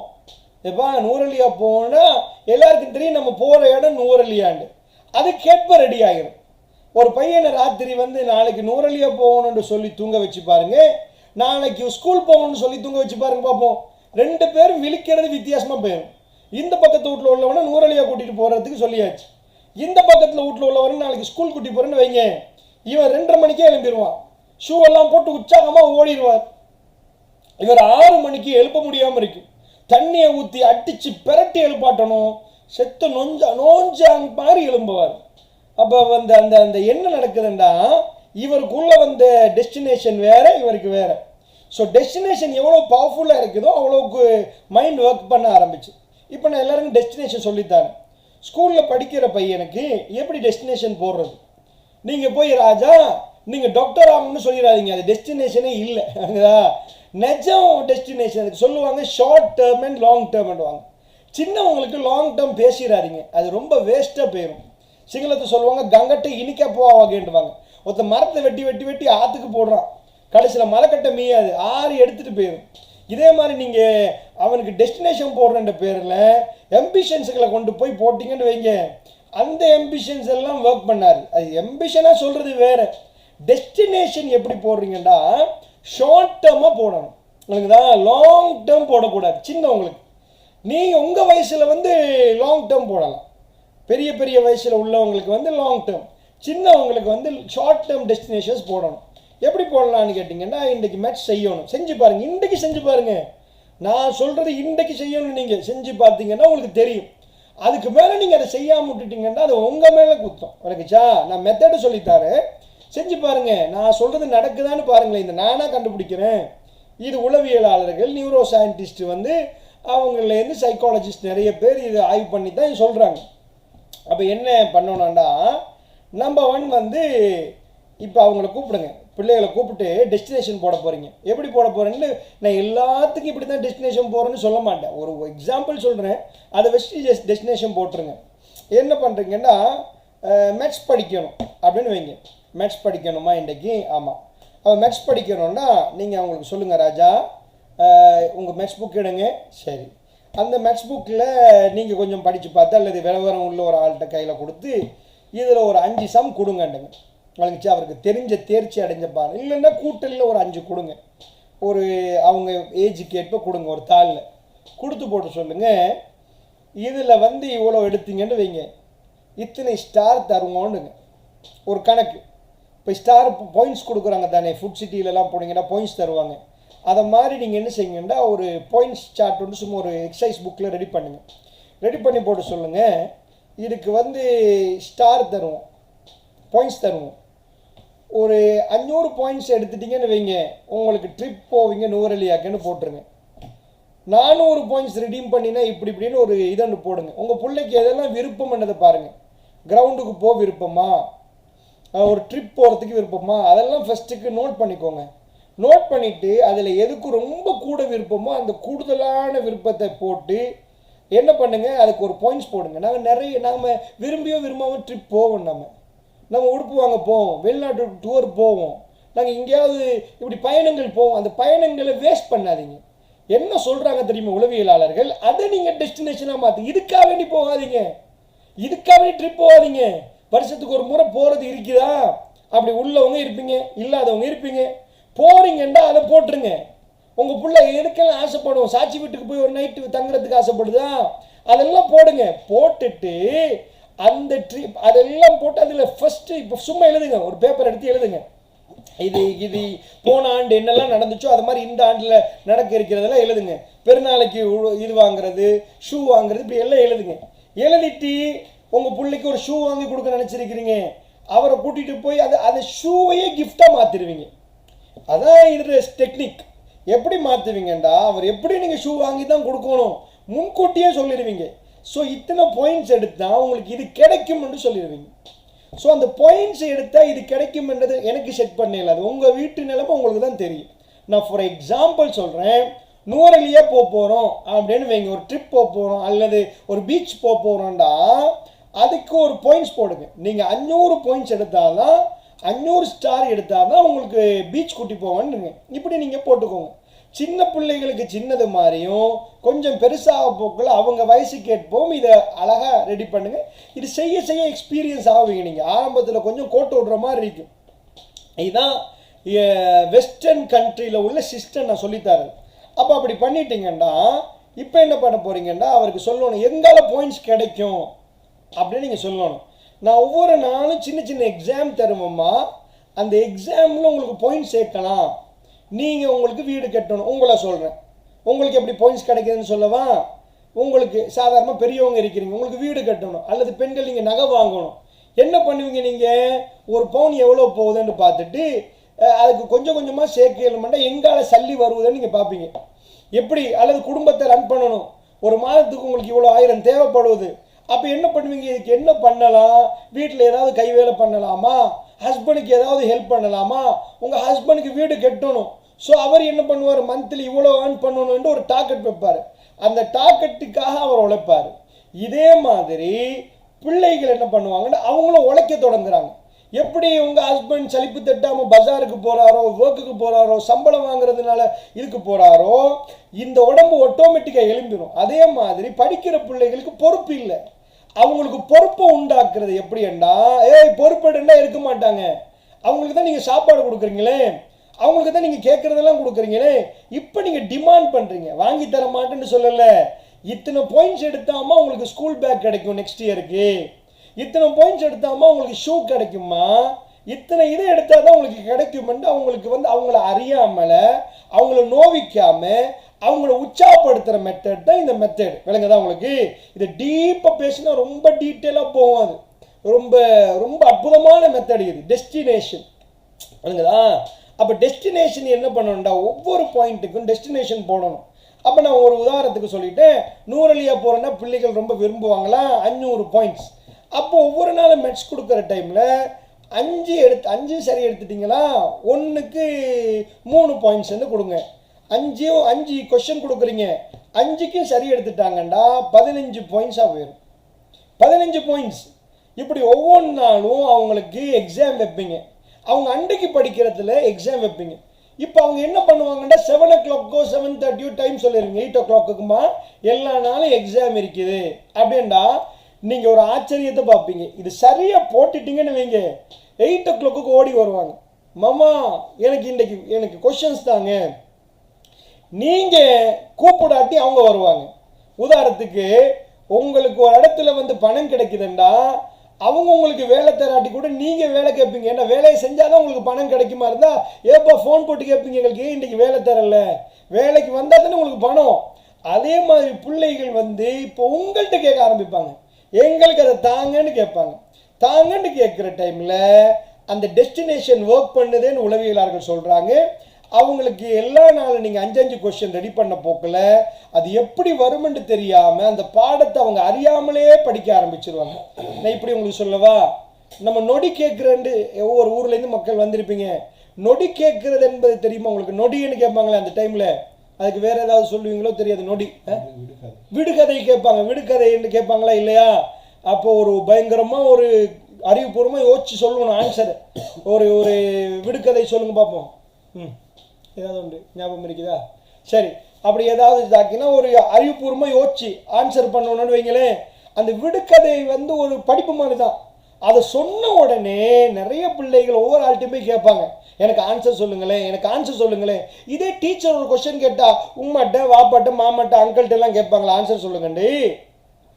எப்பா நூறலியா போனால் எல்லாருக்கும் தெரியும் நம்ம போகிற இடம் நூறலியாண்டு, அது கேட்ப ரெடி ஆகிடும். ஒரு பையனை ராத்திரி வந்து நாளைக்கு நூறலியா போகணும்னு சொல்லி தூங்க வச்சு பாருங்க, நாளைக்கு ஸ்கூல் போகணும்னு சொல்லி தூங்க வச்சு பாருங்க பார்ப்போம். 2 பேரும் விழிக்கிறது வித்தியாசமாக போயிடும். இந்த பக்கத்து வீட்டில் உள்ளவனை நூறலியா கூட்டிகிட்டு போகிறதுக்கு சொல்லியாச்சு, இந்த பக்கத்தில் வீட்டில் உள்ளவரை நாளைக்கு ஸ்கூல் கூட்டி போகிறேன்னு வைங்க, இவன் 2:30 மணிக்கே எழும்பிடுவான், ஷூ எல்லாம் போட்டு உற்சாகமாக ஓடிடுவார். இவர் 6 மணிக்கு எழுப்ப முடியாமல் இருக்கு, தண்ணியை ஊற்றி அடித்து பெரட்டி எழுப்பாட்டணும், செத்து நோஞ்சாங் மாதிரி எழும்புவார். அப்போ வந்து அந்த அந்த என்ன நடக்குதுன்னா, இவருக்குள்ள வந்த டெஸ்டினேஷன் வேற, இவருக்கு வேற. ஸோ டெஸ்டினேஷன் எவ்வளோ பவர்ஃபுல்லாக இருக்குதோ அவ்வளோக்கு மைண்ட் ஒர்க் பண்ண ஆரம்பிச்சு. இப்போ நான் எல்லாருக்கும் டெஸ்டினேஷன் சொல்லித்தரேன். ஸ்கூலில் படிக்கிற பையனுக்கு எப்படி டெஸ்டினேஷன் போடுறது? நீங்கள் போய் ராஜா நீங்கள் டாக்டர் ஆகணும்னு சொல்லிடாதீங்க, அது டெஸ்டினேஷனே இல்லை. நிஜம் டெஸ்டினேஷன் சொல்லுவாங்க ஷார்ட் டேர்ம் அண்ட் லாங் டேர்ம்னுவாங்க. சின்னவங்களுக்கு லாங் டேர்ம் பேசிடாதீங்க, அது ரொம்ப வேஸ்ட்டாக போயிடும். சிங்களத்தை சொல்லுவாங்க கங்கட்டை இனிக்க போவாங்கன்னுவாங்க. ஒருத்த மரத்தை வெட்டி வெட்டி வெட்டி ஆற்றுக்கு போடுறான், கடைசியில் மரக்கட்டை மீயாது 6 எடுத்துகிட்டு போயிடும். இதே மாதிரி நீங்கள் அவனுக்கு டெஸ்டினேஷன் போடுறன்ற பேரில் எம்பிஷன்ஸுகளை கொண்டு போய் போட்டிங்கன்னு வைங்க, அந்த எம்பிஷன்ஸ் எல்லாம் ஒர்க் பண்ணாது. அது எம்பிஷனாக சொல்கிறது வேறு, டெஸ்டினேஷன் எப்படி போடுறீங்கன்னா ஷார்ட் டேர்மாக போடணும். உங்களுக்கு தான் லாங் டேர்ம் போடக்கூடாது. சின்னவங்களுக்கு நீங்கள் உங்கள் வயசில் வந்து லாங் டேர்ம் போடலாம், பெரிய பெரிய வயசில் உள்ளவங்களுக்கு வந்து லாங் டேர்ம், சின்னவங்களுக்கு வந்து ஷார்ட் டேர்ம் டெஸ்டினேஷன்ஸ் போடணும். எப்படி போடலான்னு கேட்டிங்கன்னா, இன்றைக்கி மேட்ச் செய்யணும், செஞ்சு பாருங்கள், இன்றைக்கி செஞ்சு பாருங்கள். நான் சொல்கிறது இன்றைக்கி செய்யணும், நீங்கள் செஞ்சு பார்த்தீங்கன்னா உங்களுக்கு தெரியும். அதுக்கு மேலே நீங்கள் அதை செய்யாமல் விட்டுட்டீங்கன்னா அது உங்கள் மேலே குத்தம். வணக்கச்சா, நான் மெத்தடு சொல்லித்தாரேன், செஞ்சு பாருங்கள். நான் சொல்கிறது நடக்குதான்னு பாருங்களேன். இந்த நானாக கண்டுபிடிக்கிறேன், இது உளவியலாளர்கள், நியூரோ சயின்டிஸ்ட் வந்து அவங்களேருந்து சைக்காலஜிஸ்ட் நிறைய பேர் இதை ஆய்வு பண்ணி தான் சொல்கிறாங்க. அப்போ என்ன பண்ணணும்னா, நம்பர் 1 வந்து இப்போ அவங்கள கூப்பிடுங்க, பிள்ளைகளை கூப்பிட்டு டெஸ்டினேஷன் போட போகிறீங்க. எப்படி போட போகிறேன்னு நான் எல்லாத்துக்கும் இப்படி தான் டெஸ்டினேஷன் போகிறேன்னு சொல்ல மாட்டேன். ஒரு எக்ஸாம்பிள் சொல்கிறேன், அதை வச்சு டெஸ்டினேஷன் போட்டுருங்க. என்ன பண்ணுறீங்கன்னா, மேத்ஸ் படிக்கணும் அப்படின்னு வைங்க. மேத்ஸ் படிக்கணுமா இன்றைக்கி? ஆமாம். அவன் மேத்ஸ் படிக்கணும்னா நீங்கள் அவங்களுக்கு சொல்லுங்கள், ராஜா உங்கள் மேத்ஸ் புக் எடுங்க. சரி, அந்த மேத்ஸ் புக்கில் நீங்கள் கொஞ்சம் படித்து பார்த்து அல்லது விவரம் உள்ள ஒரு ஆள்கிட்ட கையில் கொடுத்து இதில் ஒரு 5 சம் கொடுங்கண்டுங்க. வழங்கிச்சு அவருக்கு தெரிஞ்ச தேர்ச்சி அடைஞ்சப்பாரு. இல்லைன்னா கூட்டலில் ஒரு 5 கொடுங்க, ஒரு அவங்க ஏஜுக்கு ஏற்ப கொடுங்க. ஒரு தாளில் கொடுத்து போட்டு சொல்லுங்கள், இதில் வந்து இவ்வளோ எடுத்தீங்கன்னு வைங்க, இத்தனை ஸ்டார் தருவோன்னுங்க ஒரு கணக்கு. இப்போ ஸ்டார் பாயிண்ட்ஸ் கொடுக்குறாங்க தானே, ஃபுட் சிட்டிலலாம் போனீங்கன்னா பாயிண்ட்ஸ் தருவாங்க. அதை மாதிரி நீங்கள் என்ன செய்யுங்கன்னா, ஒரு பாயிண்ட்ஸ் சார்ட் வந்து சும்மா ஒரு எக்ஸசைஸ் புக்கில் ரெடி பண்ணுங்கள். ரெடி பண்ணி போட்டு சொல்லுங்கள், இதுக்கு வந்து ஸ்டார் தருவோம், பாயிண்ட்ஸ் தருவோம். ஒரு 500 பாயிண்ட்ஸ் எடுத்துட்டிங்கன்னு வைங்க, உங்களுக்கு ட்ரிப் போவீங்க நூறலியாக்குன்னு போட்டுருங்க. 400 பாயிண்ட்ஸ் ரிடீம் பண்ணினா இப்படி இப்படின்னு ஒரு இதன்னு போடுங்க. உங்கள் பிள்ளைக்கு எதெல்லாம் விருப்பம் என்னதை பாருங்கள். கிரவுண்டுக்கு போக விருப்பமா, ஒரு ட்ரிப் போகிறதுக்கு விருப்பமா, அதெல்லாம் ஃபஸ்ட்டுக்கு நோட் பண்ணிக்கோங்க. நோட் பண்ணிவிட்டு அதில் எதுக்கு ரொம்ப கூட விருப்பமோ அந்த கூடுதலான விருப்பத்தை போட்டு என்ன பண்ணுங்கள், அதுக்கு ஒரு பாயிண்ட்ஸ் போடுங்க. நாம் விரும்பியோ விரும்பாமல் ட்ரிப் போவோம், நம்ம உடுப்பு வாங்க போவோம், வெளிநாட்டு டூர் போவோம், நாங்கள் எங்கேயாவது இப்படி பயணங்கள் போவோம். அந்த பயணங்களை வேஸ்ட் பண்ணாதீங்க. என்ன சொல்கிறாங்க தெரியுமா உளவியலாளர்கள், அதை நீங்கள் டெஸ்டினேஷனாக மாற்றி. இதுக்காக வேண்டி போகாதீங்க, இதுக்காக வேண்டி ட்ரிப் போகாதீங்க. வருஷத்துக்கு ஒரு முறை போகிறது இருக்குதா, அப்படி உள்ளவங்க இருப்பீங்க, இல்லாதவங்க இருப்பீங்க. போகிறீங்கன்னா அதை போட்டுருங்க. உங்கள் பிள்ளை எதுக்கெல்லாம் ஆசைப்படுவோம், சாட்சி வீட்டுக்கு போய் ஒரு நைட்டு தங்குறதுக்கு ஆசைப்படுதா, அதெல்லாம் போடுங்க. போட்டுட்டு அந்த ட்ரிப் அதெல்லாம் போட்டு அதில் ஃபஸ்ட்டு இப்போ சும்மா எழுதுங்க, ஒரு பேப்பர் எடுத்து எழுதுங்க. இது போன ஆண்டு என்னெல்லாம் நடந்துச்சோ அது மாதிரி இந்த ஆண்டில் நடக்க இருக்கிறதெல்லாம் எழுதுங்க. பெருநாளைக்கு இது வாங்குறது, ஷூ வாங்குறது, இப்படி எல்லாம் எழுதுங்க. எழுதிட்டு உங்கள் பிள்ளைக்கு ஒரு ஷூ வாங்கி கொடுக்க நினச்சிருக்கிறீங்க, அவரை கூட்டிகிட்டு போய் அந்த ஷூவையே கிஃப்டாக மாற்றிடுவீங்க. அதான் இது டெக்னிக். எப்படி மாற்றுவீங்கண்டா, அவர் எப்படி நீங்கள் ஷூ வாங்கி தான் கொடுக்கணும் முன்கூட்டியே சொல்லிடுவீங்க. ஸோ இத்தனை பாயிண்ட்ஸ் எடுத்தால் உங்களுக்கு இது கிடைக்கும்னு சொல்லிடுவீங்க. ஸோ அந்த பாயிண்ட்ஸ் எடுத்தால் இது கிடைக்கும்ன்றது எனக்கு செட் பண்ணல, அது உங்கள் வீட்டு நிலைமை உங்களுக்கு தான் தெரியும். நான் ஃபார் எக்ஸாம்பிள் சொல்கிறேன், நூறலியே போகிறோம் அப்படின்னு வைங்க, ஒரு ட்ரிப் போகிறோம் அல்லது ஒரு பீச் போகிறோம்டா, அதுக்கு ஒரு பாயிண்ட்ஸ் போடுங்க. நீங்கள் 500 பாயிண்ட்ஸ் எடுத்தால் தான், 500 ஸ்டார் எடுத்தால் தான் உங்களுக்கு பீச் கூட்டி போவேன்னு இப்படி நீங்கள் போட்டுக்கோங்க. சின்ன பிள்ளைகளுக்கு சின்னது மாதிரியும் கொஞ்சம் பெருசாக போக்கில் அவங்க வயசுக்கு ஏற்போம் இதை அழகாக ரெடி பண்ணுங்கள். இது செய்ய செய்ய எக்ஸ்பீரியன்ஸ் ஆகுவீங்க. நீங்கள் ஆரம்பத்தில் கொஞ்சம் கோட்டை விடுற மாதிரி இருக்கும். இதுதான் வெஸ்டர்ன் கண்ட்ரியில் உள்ள சிஸ்டம் நான் சொல்லித்தரேன். அப்போ அப்படி பண்ணிட்டீங்கன்னா இப்போ என்ன பண்ண போகிறீங்கன்னா, அவருக்கு சொல்லணும் எங்கால பாயிண்ட்ஸ் கிடைக்கும் அப்படின்னு நீங்கள் சொல்லணும். நான் ஒவ்வொரு நாளும் சின்ன சின்ன எக்ஸாம் தருவோம்மா, அந்த எக்ஸாமில் உங்களுக்கு பாயிண்ட்ஸ் சேர்க்கலாம். நீங்கள் உங்களுக்கு வீடு கட்டணும், உங்களை சொல்கிறேன், உங்களுக்கு எப்படி பாயிண்ட்ஸ் கிடைக்குதுன்னு சொல்லவா. உங்களுக்கு சாதாரணமாக பெரியவங்க இருக்கிறீங்க, உங்களுக்கு வீடு கட்டணும் அல்லது பெண்கள் நீங்கள் நகை வாங்கணும். என்ன பண்ணுவீங்க, நீங்கள் ஒரு பவுன் எவ்வளோ போகுதுன்னு பார்த்துட்டு அதுக்கு கொஞ்சம் கொஞ்சமாக சேர்க்கணுமெண்டா எங்கால சல்லி வருவதுன்னு நீங்கள் பார்ப்பீங்க. எப்படி, அல்லது குடும்பத்தை ரன் பண்ணணும், ஒரு மாதத்துக்கு உங்களுக்கு இவ்வளோ 1000 தேவைப்படுவது. அப்போ என்ன பண்ணுவீங்க, இதுக்கு என்ன பண்ணலாம், வீட்டில் ஏதாவது கை வேலை பண்ணலாமா, ஹஸ்பண்டுக்கு ஏதாவது ஹெல்ப் பண்ணலாமா, உங்கள் ஹஸ்பண்டுக்கு வீடு கட்டணும். ஸோ அவர் என்ன பண்ணுவார், மந்த்லி இவ்வளோ ஏர்ன் பண்ணணும்னு ஒரு டார்கெட் வைப்பார். அந்த டார்கெட்டுக்காக அவர் உழைப்பார். இதே மாதிரி பிள்ளைகள் என்ன பண்ணுவாங்கன்னா அவங்களும் உழைக்க தொடங்குறாங்க. எப்படி உங்கள் ஹஸ்பண்ட் சலிப்பு தட்டாமல் பஜாருக்கு போகிறாரோ, ஒர்க்குக்கு போகிறாரோ, சம்பளம் வாங்குறதுனால இதுக்கு போகிறாரோ, இந்த உடம்பு ஆட்டோமேட்டிக்காக எழும்பிடும். அதே மாதிரி படிக்கிற பிள்ளைகளுக்கு பொறுப்பு இல்லை. அவங்களுக்கு பொறுப்பை உண்டாக்குறது எப்படின்னா, பொறுப்பேடுன்னா இருக்க மாட்டாங்க. அவங்களுக்கு தான் நீங்கள் சாப்பாடு கொடுக்குறீங்களே, அவங்களுக்கு தான் நீங்கள் கேட்குறதெல்லாம் கொடுக்குறீங்களே, இப்போ நீங்கள் டிமாண்ட் பண்ணுறீங்க. வாங்கி தர மாட்டேன்னு சொல்லலை, இத்தனை பாயிண்ட்ஸ் எடுத்தாமல் உங்களுக்கு ஸ்கூல் பேக் கிடைக்கும் நெக்ஸ்ட் இயருக்கு. இத்தனை பாயிண்ட்ஸ் எடுத்தாமல் உங்களுக்கு ஷூ கிடைக்குமா, இத்தனை இதை எடுத்தால் தான் உங்களுக்கு கிடைக்குமென்று அவங்களுக்கு வந்து அவங்கள அறியாமல் அவங்கள நோவிக்காம அவங்கள உற்சாகப்படுத்துகிற மெத்தட் தான் இந்த மெத்தட். விளங்குதா உங்களுக்கு? இது டீப்பாக பேசினா ரொம்ப டீட்டெயிலாக போகும். அது ரொம்ப ரொம்ப அற்புதமான மெத்தட் இது. டெஸ்டினேஷன் விளங்குதா? அப்போ டெஸ்டினேஷன் என்ன பண்ணணும்டா, ஒவ்வொரு பாயிண்ட்டுக்கும் டெஸ்டினேஷன் போடணும். அப்போ நான் ஒரு உதாரணத்துக்கு சொல்லிட்டேன், நூறலியா போகிறேன்னா பிள்ளைகள் ரொம்ப விரும்புவாங்களா 500 பாயிண்ட்ஸ். அப்போ ஒவ்வொரு நாளும் மெட்ஸ் கொடுக்குற டைமில் 5 சரி எடுத்துட்டிங்களா 1க்கு 3 பாயிண்ட்ஸ் வந்து கொடுங்க. 5 கொஸ்டின் கொடுக்குறீங்க, 5க்கும் சரி எடுத்துட்டாங்கண்டா 15 பாயிண்ட்ஸாக போயிடும். 15 பாயிண்ட்ஸ். இப்படி ஒவ்வொரு நாளும் அவங்களுக்கு எக்ஸாம் வைப்பீங்க. அவங்க அன்றைக்கு படிக்கிறதுல எக்ஸாம் வைப்பீங்க. இப்போ அவங்க என்ன பண்ணுவாங்கன்னா 7 o'clock 7:30 டைம் சொல்லிடுங்க. 8 o'clock எல்லா நாளும் எக்ஸாம் இருக்குது அப்படின்டா நீங்கள் ஒரு ஆச்சரியத்தை பார்ப்பீங்க. இது சரியாக போட்டுட்டீங்கன்னு வைங்க, 8 o'clock ஓடி வருவாங்க. மாமா எனக்கு கொஷின்ஸ் தாங்க. நீங்கள் கூப்பிடாட்டி அவங்க வருவாங்க. உதாரணத்துக்கு உங்களுக்கு ஒரு இடத்துல வந்து பணம் கிடைக்குதுண்டா, அவங்க உங்களுக்கு வேலை தராட்டி கூட நீங்கள் வேலை கேட்பீங்க. ஏன்னா வேலையை செஞ்சால் தான் உங்களுக்கு பணம் கிடைக்குமா இருந்தால் ஏப்பா ஃபோன் போட்டு கேட்பீங்க, எங்களுக்கு இன்றைக்கி வேலை தரல, வேலைக்கு வந்தால் தானே உங்களுக்கு பணம். அதே மாதிரி பிள்ளைகள் வந்து இப்போ உங்கள்கிட்ட கேட்க ஆரம்பிப்பாங்க, எங்களுக்கு அதை தாங்கன்னு கேட்பாங்க. தாங்கன்னு கேட்குற டைமில் அந்த டெஸ்டினேஷன் ஒர்க் பண்ணுதுன்னு உளவியலாளர்கள் சொல்கிறாங்க. அவங்களுக்கு எல்லா நாளும் நீங்கள் 5 கொஸ்டின் ரெடி பண்ண போக்கில் அது எப்படி வருமென்று தெரியாமல் அந்த பாடத்தை அவங்க அறியாமலே படிக்க ஆரம்பிச்சிருவாங்க. நான் இப்படி உங்களுக்கு சொல்லவா, நம்ம நொடி கேட்குறேன்னு ஒவ்வொரு ஊர்லேருந்து மக்கள் வந்திருப்பீங்க. நொடி கேட்குறது என்பது தெரியுமா உங்களுக்கு? நொடின்னு கேட்பாங்களே அந்த டைமில், அதுக்கு வேறு ஏதாவது சொல்லுவீங்களோ தெரியாது. நொடி விடுகதை கேட்பாங்க. விடுகதைன்னு கேட்பாங்களா இல்லையா? அப்போ ஒரு பயங்கரமாக ஒரு அறிவுபூர்வமாக யோசிச்சு சொல்லணும் ஆன்சர். ஒரு விடுகதை சொல்லுங்க பார்ப்போம். ஏதாவது உண்டு ஞாபகம் இருக்குதா? சரி, அப்படி ஏதாவது இதாக்கினா ஒரு அறிவுபூர்வமாக யோசிச்சு ஆன்சர் பண்ணணும்னு வைங்களேன். அந்த விடுகதை வந்து ஒரு படிப்பு மாதிரி தான். அதை சொன்ன உடனே நிறைய பிள்ளைகள் ஒவ்வொரு ஆள்கிட்டையும் போய் கேட்பாங்க, எனக்கு ஆன்சர் சொல்லுங்களேன், எனக்கு ஆன்சர் சொல்லுங்களேன். இதே டீச்சர் ஒரு கொஸ்டின் கேட்டால் உம்மாட்ட வாப்பாட்ட மாமாட்ட அங்கிள்கிட்ட எல்லாம் கேட்பாங்களா ஆன்சர் சொல்லுங்கண்டி.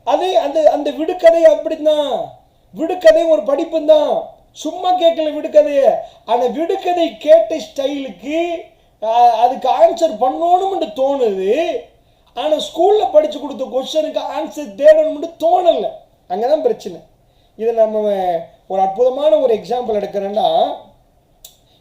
அதே அந்த விடுகதை அப்படித்தான். விடுகதை ஒரு படிப்பு தான். சும்மா கேட்கல விடுகதையை. ஆனால் விடுகதை கேட்ட ஸ்டைலுக்கு அதுக்கு ஆன்சர் பண்ணணும்னு தோணுது. ஆனால் ஸ்கூலில் படித்து கொடுத்த கொஸ்டனுக்கு ஆன்சர் தேடணும்னு தோணலை. அங்கே தான் பிரச்சனை. இதை நம்ம ஒரு அற்புதமான ஒரு எக்ஸாம்பிள் எடுக்கிறேன்னா,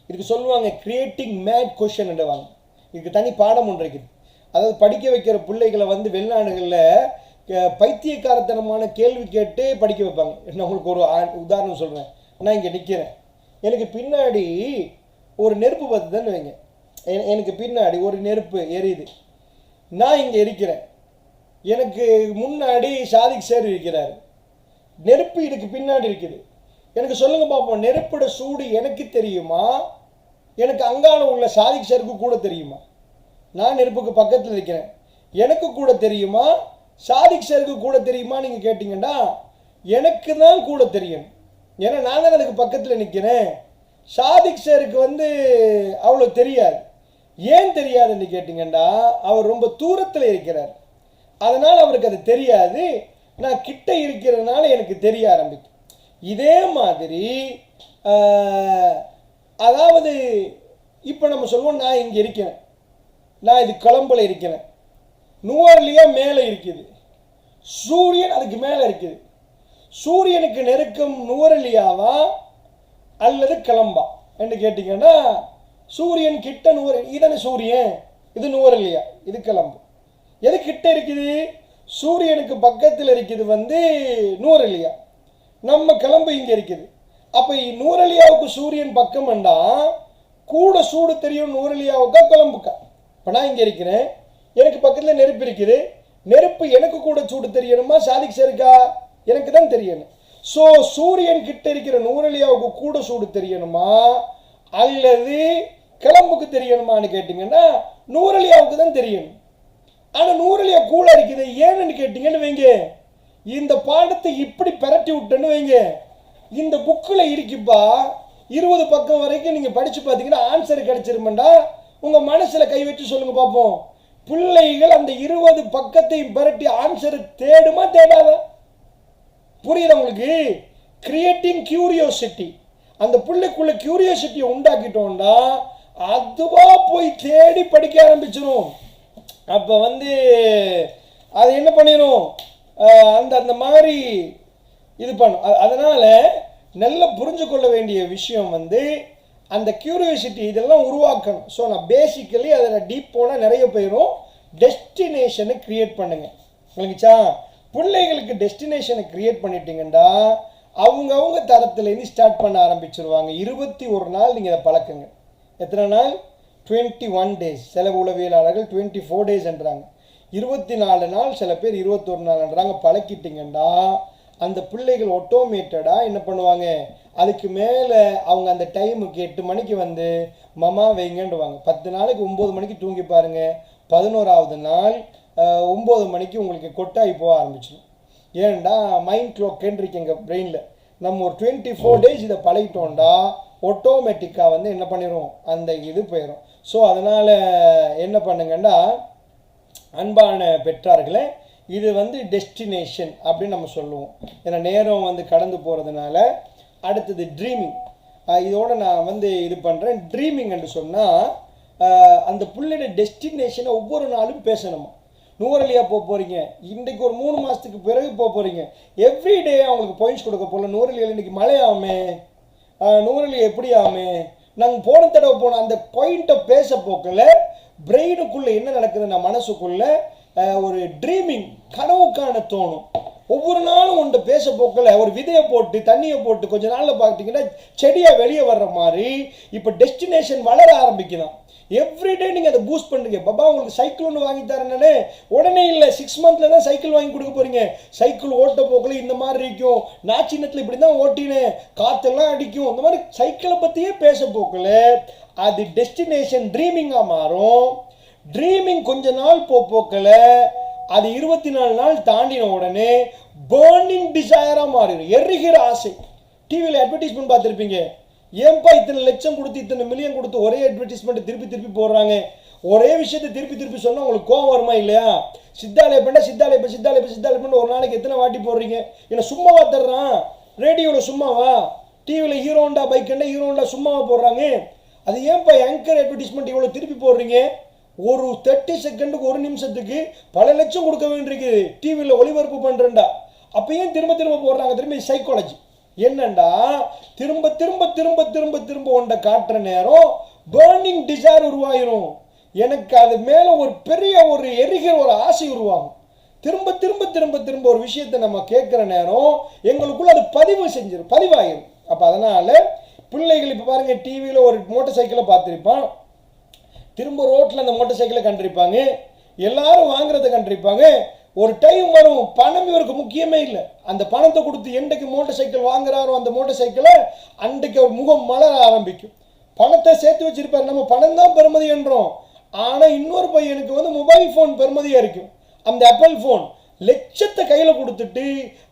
இதுக்கு சொல்லுவாங்க கிரியேட்டிங் மேட் கொஸ்டின் வாங்க. இதுக்கு தனி பாடம் ஒன்று இருக்குது. அதாவது படிக்க வைக்கிற பிள்ளைகளை வந்து வெளிநாடுகளில் பைத்தியக்காரத்தனமான கேள்வி கேட்டு படிக்க வைப்பாங்க. நான் உங்களுக்கு ஒரு உதாரணம் சொல்கிறேன். நான் இங்கே நிற்கிறேன், எனக்கு பின்னாடி ஒரு நெருப்பு பார்த்துதான்னு வைங்க. எனக்கு பின்னாடி ஒரு நெருப்பு எரியுது. நான் இங்கே இருக்கிறேன், எனக்கு முன்னாடி சாதிக் சார் இருக்கிறார். நெருப்பு இதுக்கு பின்னாடி இருக்குது. எனக்கு சொல்லுங்க பார்ப்போம், நெருப்போட சூடு எனக்கு தெரியுமா, எனக்கு அங்கால உள்ள சாதிக் சாருக்கு கூட தெரியுமா? நான் நெருப்புக்கு பக்கத்தில் இருக்கிறேன், எனக்கு கூட தெரியுமா, சாதிக் சாருக்கு கூட தெரியுமா? நீங்கள் கேட்டிங்கன்னா எனக்கு தான் கூட தெரியும். ஏன்னா நான் தான் அதுக்கு பக்கத்தில் நிற்கிறேன். சாதிக் சாருக்கு வந்து அவ்வளோ தெரியாது. ஏன் தெரியாதுன்னு கேட்டிங்கன்னா அவர் ரொம்ப தூரத்தில் இருக்கிறார், அதனால் அவருக்கு அது தெரியாது. நான் கிட்ட இருக்கிறதுனால எனக்கு தெரிய ஆரம்பிக்கும். இதே மாதிரி அதாவது இப்போ நம்ம சொல்லுவோம், நான் இங்கே இருக்கிறேன், நான் இது கொலம்பில் இருக்கிறேன், நுவர்லியா மேலே இருக்குது, சூரியன் அதுக்கு மேலே இருக்குது. சூரியனுக்கு நெருக்கம் நுவரலியாவா அல்லது கிளம்பா என்று கேட்டிங்கன்னா சூரியன் கிட்ட இதனை சூரியன், இது நுவரலியா, இது கிளம்பு. எது கிட்ட இருக்குது? சூரியனுக்கு பக்கத்தில் இருக்குது வந்து நுவரலியா, நம்ம கிளம்பு இங்கே இருக்குது. அப்போ நுவரலியாவுக்கு சூரியன் பக்கம்ண்டா கூட சூடு தெரியும் நுவரலியாவுக்கா கிளம்புக்கா? இப்போ நான் இங்கே இருக்கிறேன், எனக்கு பக்கத்தில் நெருப்பு இருக்குது. நெருப்பு எனக்கு கூட சூடு தெரியணுமா, சாதிக் சரிக்கா? எனக்கு தான் தெரியணும். ஸோ சூரியன் கிட்ட இருக்கிற நுவரலியாவுக்கு கூட சூடு தெரியணுமா அல்லது கிளம்புக்கு தெரியணுமான்னு கேட்டிங்கன்னா நுவரலியாவுக்கு தான் தெரியணும். ஆனால் நுவரலியா கூட இருக்குது. ஏன்னு கேட்டிங்கன்னு வைங்க, இந்த பாடத்தை இப்படி பரட்டி விட்டேன்னு வைங்க, இந்த புக்கில் இருக்குப்பா 20 பக்கம் வரைக்கும் நீங்கள் படித்து பார்த்தீங்கன்னா ஆன்சர் கிடைச்சிருமெண்டா. உங்கள் மனசில் கை வச்சு சொல்லுங்கள் பார்ப்போம், பிள்ளைகள் அந்த 20 பக்கத்தையும் பரட்டி ஆன்சரை தேடுமா தேடாதா? புரியுதா உங்களுக்கு? Creating curiosity. அந்த பிள்ளைக்குள்ள கியூரியோசிட்டியை உண்டாக்கிட்டோம்னா அதுவாக போய் தேடி படிக்க ஆரம்பிச்சிடும். அப்போ வந்து அது என்ன பண்ணிடும், அந்த அந்த மாதிரி இது பண்ணும். அதனால் நல்லா புரிஞ்சு கொள்ள வேண்டிய விஷயம் வந்து அந்த கியூரியோசிட்டி இதெல்லாம் உருவாக்கணும். ஸோ நான் பேசிக்கலி அதில் டீப் போனால் நிறைய போயிடும். டெஸ்டினேஷனை க்ரியேட் பண்ணுங்க. உங்களுக்குச்சா பிள்ளைகளுக்கு டெஸ்டினேஷனை க்ரியேட் பண்ணிட்டீங்கன்னா அவங்க தரத்துலேருந்து ஸ்டார்ட் பண்ண ஆரம்பிச்சிருவாங்க. 21 நாள் நீங்கள் அதை பழக்குங்க. எத்தனை நாள்? 21 days. சில உளவியலாளர்கள் 24 days என்றாங்க. 24 நாள், சில பேர் 21 நாள்ன்றாங்க. பழக்கிட்டீங்கன்னா அந்த பிள்ளைகள் ஆட்டோமேட்டடாக என்ன பண்ணுவாங்க, அதுக்கு மேலே அவங்க அந்த டைமுக்கு 8 மணிக்கு வந்து மமா வைங்கன்றுவாங்க. 10 நாளைக்கு 9 மணிக்கு தூங்கி பாருங்கள். 11ஆவது நாள் 9 மணிக்கு உங்களுக்கு கொட்டாய் போக ஆரம்பிச்சிடும். ஏன்டா மைண்ட் க்ளாக்குன்னு இருக்கு எங்கள் பிரெயினில். நம்ம ஒரு 24 days இதை பழகிட்டோம்டா ஆட்டோமேட்டிக்காக வந்து என்ன பண்ணிடும், அந்த இது போயிடும். ஸோ அதனால் என்ன பண்ணுங்கன்னா அன்பான பெற்றார்களே, இது வந்து டெஸ்டினேஷன் அப்படின்னு நம்ம சொல்லுவோம். ஏன்னா நேரம் வந்து கடந்து போகிறதுனால. அடுத்தது ட்ரீமிங். இதோடு நான் வந்து இது பண்ணுறேன். ட்ரீமிங் என்று சொன்னால் அந்த பிள்ளையோட டெஸ்டினேஷனை ஒவ்வொரு நாளும் பேசணுமா. நூறலியாக போக போகிறீங்க, இன்றைக்கு ஒரு 3 மாதத்துக்கு பிறகு போக போகிறீங்க. எவ்ரிடே அவங்களுக்கு பாயிண்ட்ஸ் கொடுக்க போகல. நூறலியில் இன்றைக்கி மழையாமே, நூறலி எப்படி ஆமே, நாங்கள் போன தடவை போன அந்த பாயிண்ட்டை பேச போக்கல பிரெயினுக்குள்ளே என்ன நடக்குதுன்னா மனசுக்குள்ளே ஒரு ட்ரீமிங் கனவுக்கான தோணும். ஒவ்வொரு நாளும் ஒன்று பேச போக்கல ஒரு விதையை போட்டு தண்ணியை போட்டு கொஞ்ச நாளில் பார்த்திங்கன்னா செடியாக வெளியே வர்ற மாதிரி இப்போ டெஸ்டினேஷன் வளர ஆரம்பிக்குதான். எவ்ரிடே நீங்கள் அதை பூஸ்ட் பண்ணுறீங்க. பாபா உங்களுக்கு சைக்கிள் ஒன்று வாங்கி தரேன்னே உடனே இல்லை, 6 months தான் சைக்கிள் வாங்கி கொடுக்க போகிறீங்க. சைக்கிள் ஓட்ட போக்கில் இந்த மாதிரி இருக்கும், நான் சின்னத்தில் இப்படி தான் ஓட்டினேன், காற்றெல்லாம் அடிக்கும், இந்த மாதிரி சைக்கிளை பற்றியே பேச போக்கில் அது டெஸ்டினேஷன் ட்ரீமிங்காக மாறும். ட்ரீமிங் கொஞ்ச நாள் போக்கில் அது 24 நாள் தாண்டின உடனே பேர்னிங் டிசையராக மாறிடும். எரிகிற ஆசை. டிவியில் அட்வர்டைஸ்மெண்ட் பார்த்துருப்பீங்க. ஏன்பா இத்தனை லட்சம் கொடுத்து இத்தனை மில்லியன் கொடுத்து ஒரே அட்வர்டைஸ்மெண்ட் திருப்பி போடுறாங்க. ஒரே விஷயத்தை திருப்பி சொன்னால் உங்களுக்கு கோவம் வருமா இல்லையா? சித்தாலய பண்ண ஒரு நாளைக்கு எத்தனை வாட்டி போடுறீங்க? என்ன சும்மாவா தர்றான்? ரேடியோவில் சும்மாவா? டிவியில் hero Honda bike hero Honda சும்மாவா போடுறாங்க? அது ஏன்பா ஆங்கர் அட்வர்டைஸ்மெண்ட் இவ்வளோ திருப்பி போடுறீங்க? ஒரு 30 செகண்டுக்கு 1 நிமிஷத்துக்கு பல லட்சம் கொடுக்க வேண்டியிருக்கு. டிவியில் ஒளிபரப்பு பண்ணுறேன்டா. அப்போ ஏன் திரும்ப போடுறாங்க? திரும்ப சைக்காலஜி என்னண்டா, திரும்ப ஒன்றை காட்டுற நேரம் பேர்னிங் டிசைர் உருவாயிரும். எனக்கு அது மேலே ஒரு பெரிய ஒரு எரிகிற ஒரு ஆசை உருவாகும். திரும்ப ஒரு விஷயத்தை நம்ம கேட்குற நேரம் எங்களுக்குள்ள அது பதிவாயிரும். அப்போ அதனால் பிள்ளைகள் இப்போ பாருங்கள், டிவியில் ஒரு மோட்டார் சைக்கிளை பார்த்துருப்பான், திரும்ப ரோட்டில் அந்த மோட்டார் சைக்கிளை கண்டிருப்பாங்க, எல்லாரும் வாங்குறத கண்டிருப்பாங்க. ஒரு டைம் வரும், பணம் இவருக்கு முக்கியமே இல்லை. அந்த பணத்தை கொடுத்து என்றைக்கு மோட்டார் சைக்கிள் வாங்குறாரோ அந்த மோட்டார் சைக்கிளை அன்றைக்கு ஒரு முகம் மலர ஆரம்பிக்கும். பணத்தை சேர்த்து வச்சிருப்பார். நம்ம பணம் தான் பெருமதி என்றோம். ஆனால் இன்னொரு பையனுக்கு வந்து மொபைல் ஃபோன் பெருமதியாக இருக்கும். அந்த ஆப்பிள் ஃபோன் லட்சத்தை கையில் கொடுத்துட்டு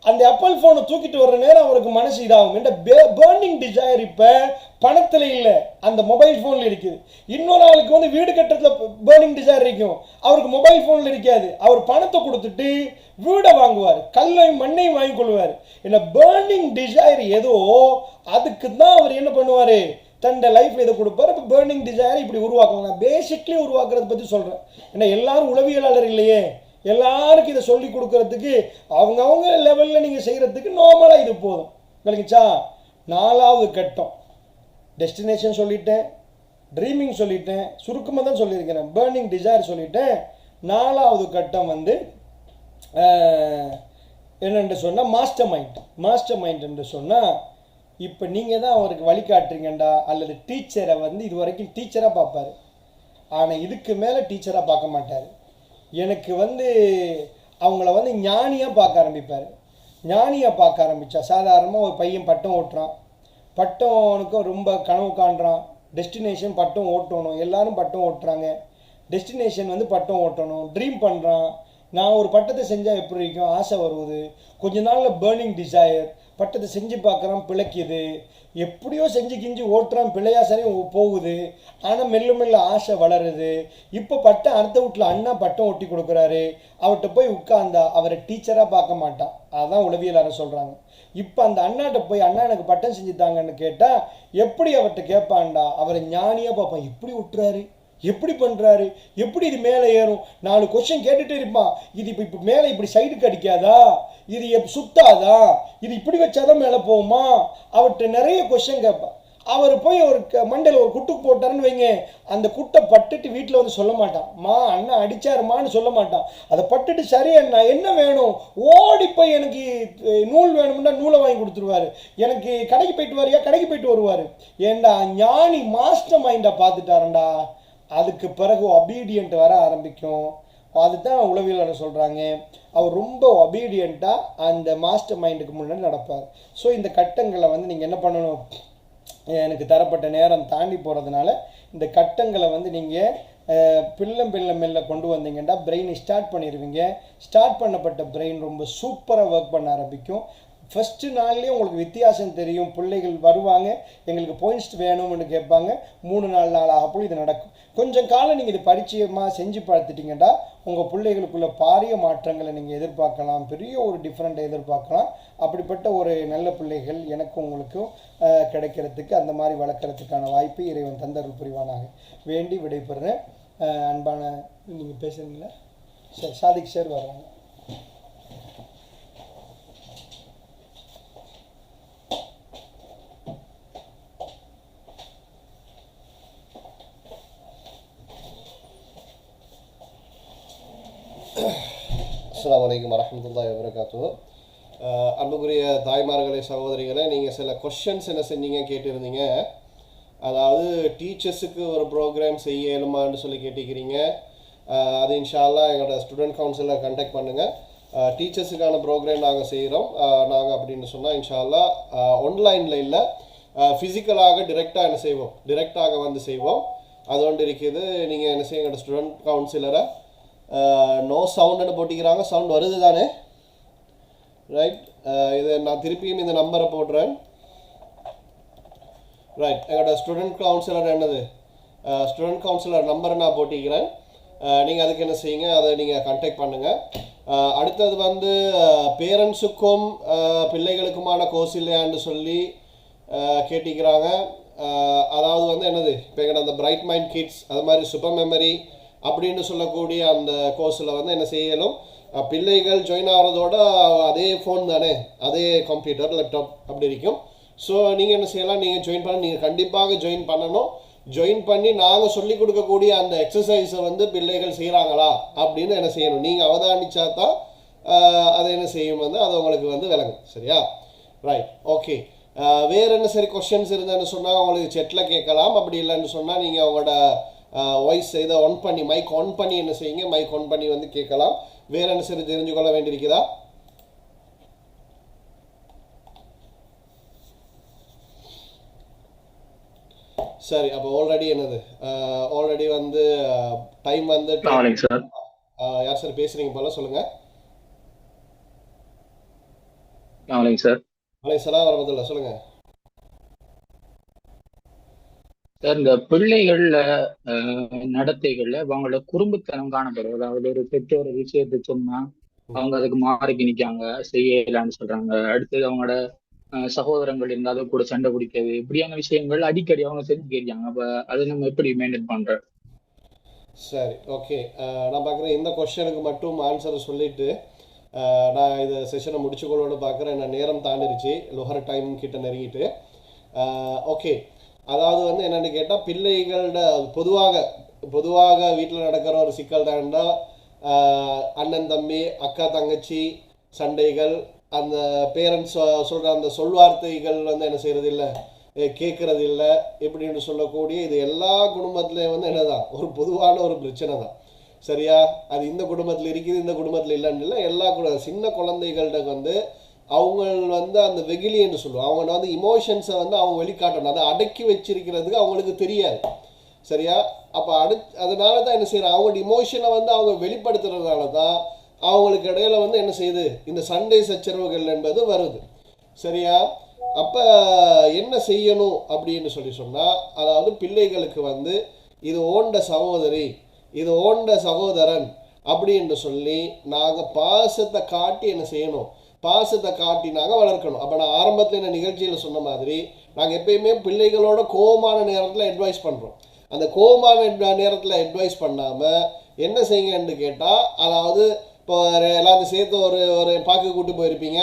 அந்த ஆப்பிள் ஃபோனை தூக்கிட்டு வர்ற நேரம் அவருக்கு மனசு இதாகும். என்ற பேர்னிங் டிசைர் இப்போ பணத்தில் இல்லை, அந்த மொபைல் ஃபோனில் இருக்குது. இன்னொரு ஆளுக்கு வந்து வீடு கட்டுறதுல பேர்னிங் டிசைர் இருக்கும், அவருக்கு மொபைல் ஃபோனில் இருக்காது. அவர் பணத்தை கொடுத்துட்டு வீடை வாங்குவார், கல்லையும் மண்ணையும் வாங்கி கொள்வார். என்ன பேர்னிங் டிசைர் ஏதோ அதுக்கு தான் அவர் என்ன பண்ணுவார், தன்னோட லைஃப்பில் இதை கொடுப்பார். இப்போ பேர்னிங் டிசைர் இப்படி உருவாக்கலாம். நான் பேசிக்லி உருவாக்குறத பற்றி சொல்கிறேன். ஏன்னா எல்லாரும் உளவியலாளர் இல்லையே, எல்லாருக்கும் இதை சொல்லி கொடுக்கறதுக்கு அவங்க லெவலில் நீங்கள் செய்கிறதுக்கு நார்மலாக இது போதும். விளங்குச்சா? 4வது கட்டம் டெஸ்டினேஷன் சொல்லிட்டேன், ட்ரீமிங் சொல்லிட்டேன், சுருக்கமாக தான் சொல்லியிருக்கிறேன், பேர்னிங் டிசைர் சொல்லிட்டேன். 4வது கட்டம் வந்து என்னென்று சொன்னால் மாஸ்டர் மைண்ட் என்று சொன்னால், இப்போ நீங்கள் தான் அவருக்கு வழிகாட்டுறீங்கண்டா, அல்லது டீச்சரை வந்து இது வரைக்கும் டீச்சராக பார்ப்பார், ஆனால் இதுக்கு மேலே டீச்சராக பார்க்க மாட்டார். எனக்கு வந்து அவங்கள வந்து ஞானியாக பார்க்க ஆரம்பிப்பார். ஞானியாக பார்க்க ஆரம்பித்தா சாதாரணமாக ஒரு பையன் பட்டம் ஓட்டுறான், பட்டம்னுக்கு ரொம்ப கனவு காண்றான், டெஸ்டினேஷன் பட்டம் ஓட்டணும், எல்லாரும் பட்டம் ஓட்டுறாங்க, டெஸ்டினேஷன் வந்து பட்டம் ஓட்டணும், ட்ரீம் பண்ணுறான். நான் ஒரு பட்டத்தை செஞ்சால் எப்படி இருக்கும், ஆசை வருவது. கொஞ்ச நாளில் பேர்னிங் டிசைர், பட்டத்தை செஞ்சு பார்க்குறான், பிழைக்குது, எப்படியோ செஞ்சு கிஞ்சி ஓட்டுறான், பிள்ளையா சரி போகுது. ஆனால் மெல்ல ஆசை வளருது. இப்போ பட்டம் அடுத்த வீட்டில் அண்ணா பட்டம் ஒட்டி கொடுக்குறாரு, அவர்கிட்ட போய் உட்கார்ந்தா அவரை டீச்சராக பார்க்க மாட்டான். அதுதான் உளவியலாளர் சொல்கிறாங்க. இப்போ அந்த அண்ணாட்ட போய் அண்ணா எனக்கு பட்டம் செஞ்சுட்டாங்கன்னு கேட்டால் எப்படி அவர்கிட்ட கேட்பான்டா, அவரை ஞானியாக பார்ப்பான். எப்படி விட்டுறாரு, எப்படி பண்ணுறாரு, எப்படி இது மேலே ஏறும், 4 கொஸ்டின் கேட்டுகிட்டே இருப்பான். இது இப்போ மேலே இப்படி சைடுக்கு அடிக்காதா, இது சுத்தாதா, இது இப்படி வச்சாதான் மேலே போகுமா, அவர்கிட்ட நிறைய கொஸ்டின் கேட்பான். அவர் போய் ஒரு மண்டையில் ஒரு குட்டுக்கு போட்டாருன்னு வைங்க, அந்த குட்டை பட்டுட்டு வீட்டில் வந்து சொல்ல மாட்டான், மா அண்ணா அடிச்சாருமான்னு சொல்ல மாட்டான். அதை பட்டுட்டு சரி அண்ணா என்ன வேணும், ஓடி போய் எனக்கு நூல் வேணும்னா நூலை வாங்கி கொடுத்துருவாரு, எனக்கு கடைக்கு போயிட்டு வரியா கடைக்கு போயிட்டு வருவார். ஏண்டா ஞானி மாஸ்டர் மைண்டாக பார்த்துட்டாரண்டா. அதுக்கு பிறகு ஒபீடியன்ட் வர ஆரம்பிக்கும். அதுதான் உளவியலாளர் சொல்கிறாங்க, அவர் ரொம்ப ஒபீடியண்ட்டாக அந்த மாஸ்டர் மைண்டுக்கு முன்னாடி நடப்பார். ஸோ இந்த கட்டங்களை வந்து நீங்கள் என்ன பண்ணணும், எனக்கு தரப்பட்ட நேரம் தாண்டி போகிறதுனால இந்த கட்டங்களை வந்து நீங்கள் மெல்ல கொண்டு வந்தீங்கன்னா பிரெயினை ஸ்டார்ட் பண்ணிடுவீங்க. ஸ்டார்ட் பண்ணப்பட்ட பிரெயின் ரொம்ப சூப்பராக ஒர்க் பண்ண ஆரம்பிக்கும். ஃபஸ்ட்டு நாள்லேயே உங்களுக்கு வித்தியாசம் தெரியும். பிள்ளைகள் வருவாங்க, எங்களுக்கு பாயிண்ட்ஸ் வேணும்னு கேட்பாங்க. 3-4 நாள் ஆகப்போ இது நடக்கும். கொஞ்சம் காலம் நீங்கள் இது பரிச்சயமாக செஞ்சு பார்த்துட்டிங்கன்னா உங்கள் பிள்ளைகளுக்குள்ள பாரிய மாற்றங்களை நீங்கள் எதிர்பார்க்கலாம், பெரிய ஒரு டிஃப்ரெண்ட்டை எதிர்பார்க்கலாம். அப்படிப்பட்ட ஒரு நல்ல பிள்ளைகள் எனக்கும் உங்களுக்கும் கிடைக்கிறதுக்கு, அந்த மாதிரி வளர்க்குறதுக்கான வாய்ப்பு இறைவன் தந்தருள் புரிவானாக வேண்டி விடைபெறுறேன். அன்பான நீங்கள் பேசுகிறீங்களா? சரி, சாதிக் சார் வர்றாங்க. அஸ்ஸலாமு அலைக்கும் வரஹ்மத்துல்லாஹி வபரகாத்துஹு. அன்புக்குரிய தாய்மார்களே, சகோதரிகளே, நீங்கள் சில கொஷின்ஸ் என்ன செஞ்சீங்க கேட்டிருந்தீங்க. அதாவது டீச்சர்ஸுக்கு ஒரு ப்ரோக்ராம் செய்ய இயலுமான்னு சொல்லி கேட்டிக்கிறீங்க. அது இன்ஷா அல்லாஹ் எங்களோட ஸ்டூடெண்ட் கவுன்சிலில் கண்டக்ட் பண்ணுங்கள். டீச்சர்ஸுக்கான ப்ரோக்ராம் நாங்கள் செய்கிறோம். நாங்கள் அப்படின்னு சொன்னால் இன்ஷா அல்லாஹ் ஆன்லைனில் இல்லை, ஃபிசிக்கலாக டிரெக்டாக என்ன செய்வோம், டிரெக்டாக வந்து செய்வோம். அது ஒன்று இருக்குது. நீங்கள் என்ன செய்ய எங்களோட ஸ்டூடெண்ட் கவுன்சிலரை நோ சவுண்டுன்னு போட்டிக்கிறாங்க, சவுண்ட் வருது தானே, ரைட்? இது நான் திருப்பியும் இந்த நம்பரை போடுறேன், ரைட்? எங்களோட ஸ்டூடெண்ட் கவுன்சிலர் என்னது, ஸ்டூடெண்ட் கவுன்சிலர் நம்பரை நான் போட்டிக்கிறேன். நீங்கள் அதுக்கு என்ன செய்யுங்க, அதை நீங்கள் கான்டாக்ட் பண்ணுங்கள். அடுத்தது வந்து பேரண்ட்ஸுக்கும் பிள்ளைகளுக்குமான கோர்ஸ் இல்லையான்னு சொல்லி கேட்டிக்கிறாங்க. அதாவது வந்து என்னது, இப்போ எங்களோட அந்த பிரைட் மைண்ட் கிட்ஸ், அது மாதிரி சூப்பர் மெமரி அப்படின்னு சொல்லக்கூடிய அந்த கோர்ஸில் வந்து என்ன செய்யலும், பிள்ளைகள் ஜாயின் ஆகிறதோட அதே ஃபோன் தானே, அதே கம்ப்யூட்டர் லேப்டாப் அப்படி இருக்கும். ஸோ நீங்கள் என்ன செய்யலாம், நீங்கள் ஜாயின் பண்ண, நீங்கள் கண்டிப்பாக ஜாயின் பண்ணணும். ஜாயின் பண்ணி நாங்கள் சொல்லிக் கொடுக்கக்கூடிய அந்த எக்ஸசைஸை வந்து பிள்ளைகள் செய்கிறாங்களா அப்படின்னு என்ன செய்யணும், நீங்கள் அவதானிச்சா தான் அதை என்ன செய்யும் வந்து அது உங்களுக்கு வந்து விளங்கும். சரியா? Right, okay. வேறு என்ன சரி கொஷின்ஸ் இருந்தேன்னு சொன்னால் உங்களுக்கு செட்டில் கேட்கலாம். அப்படி இல்லைன்னு சொன்னால் நீங்கள் அவங்களோட வாய்ஸ் இதை ஆன் பண்ணி, மைக் ஆன் பண்ணி என்ன செய்யுங்க, மைக் ஆன் பண்ணி வந்து கேட்கலாம். வேறு என்ன சரி தெரிஞ்சுக்கொள்ள வேண்டியிருக்குதா? சரி, அப்போ ஆல்ரெடி என்னது, ஆல்ரெடி வந்து டைம் வந்து சார். யார் சார் பேசுகிறீங்க போல, சொல்லுங்கள். சார். அலைஹிஸ்ஸலாம் வரஹ்மத்துல்லாஹ், சொல்லுங்கள் சார். இந்த பிள்ளைகள்ல நடத்தைகள்ல அவங்களோட குறும்புத்தனம் காணப்படும். அதாவது ஒரு பெற்றோர் விஷயத்தை சொன்னா அவங்க அதுக்கு மாறிக்கு நிற்காங்க, செய்யலான்னு சொல்றாங்க. அடுத்தது அவங்களோட சகோதரங்கள் இருந்தாலும் கூட சண்டை பிடிக்கிறது, இப்படியான விஷயங்கள் அடிக்கடி அவங்க செஞ்சுக்கிறாங்க. அப்ப அதை நம்ம எப்படி மெயின்டைன் பண்றோம்? சரி, ஓகே. நான் பார்க்குறேன் இந்த கொஸ்டினுக்கு மட்டும் ஆன்சரை சொல்லிவிட்டு நான் இதை செஷனை முடிச்சுக்கொள்ளோன்னு பார்க்குறேன். நான் நேரம் தாண்டிருச்சு, லொஹர் டைம் கிட்ட நெருங்கிட்டு. ஓகே, அதாவது வந்து என்னென்னு கேட்டால், பிள்ளைகளோட பொதுவாக வீட்டில் நடக்கிற ஒரு சிக்கல் தாண்டா அண்ணன் தம்பி அக்கா தங்கச்சி சண்டைகள், அந்த பேரண்ட்ஸ் சொல்கிற அந்த சொல்வார்த்தைகள் வந்து என்ன செய்கிறது இல்லை, கேட்குறது இல்லை இப்படின்னு சொல்லக்கூடிய இது எல்லா குடும்பத்துலேயும் வந்து என்னதான் ஒரு பொதுவான ஒரு பிரச்சனை தான். சரியா? அது இந்த குடும்பத்தில் இருக்குது, இந்த குடும்பத்தில் இல்லைன்னு இல்லை. எல்லா சின்ன குழந்தைகள்கிட்ட வந்து அவங்க வந்து அந்த வெகிலி என்று சொல்லுவோம், அவங்க வந்து இமோஷன்ஸை வந்து அவங்க வெளிக்காட்டணும், அதை அடக்கி வச்சிருக்கிறதுக்கு அவங்களுக்கு தெரியாது. சரியா? அப்போ அதனால தான் என்ன செய்யறாங்க, அவங்களோட இமோஷனை வந்து அவங்க வெளிப்படுத்துறதுனால தான் அவங்களுக்கு இடையில வந்து என்ன செய்யுது, இந்த சண்டை சச்சரவுகள் என்பது வருது. சரியா? அப்போ என்ன செய்யணும் அப்படின்னு சொன்னால், அதாவது பிள்ளைகளுக்கு வந்து இது ஓண்ட சகோதரி, இது ஓண்ட சகோதரன் அப்படின்னு சொல்லி நாங்கள் பாசத்தை காட்டி என்ன செய்யணும், பாசத்தை காட்டி நாங்கள் வளர்க்கணும். அப்போ நான் ஆரம்பத்தில் இந்த நிகழ்ச்சியில் சொன்ன மாதிரி நாங்கள் எப்பயுமே பிள்ளைகளோட கோபமான நேரத்தில் அட்வைஸ் பண்ணுறோம். அந்த கோபமான நேரத்தில் அட்வைஸ் பண்ணாமல் என்ன செய்யுங்கன்னு கேட்டால், அதாவது இப்போ எல்லாத்தையும் சேர்த்து ஒரு ஒரு பார்க்க கூட்டு போயிருப்பீங்க.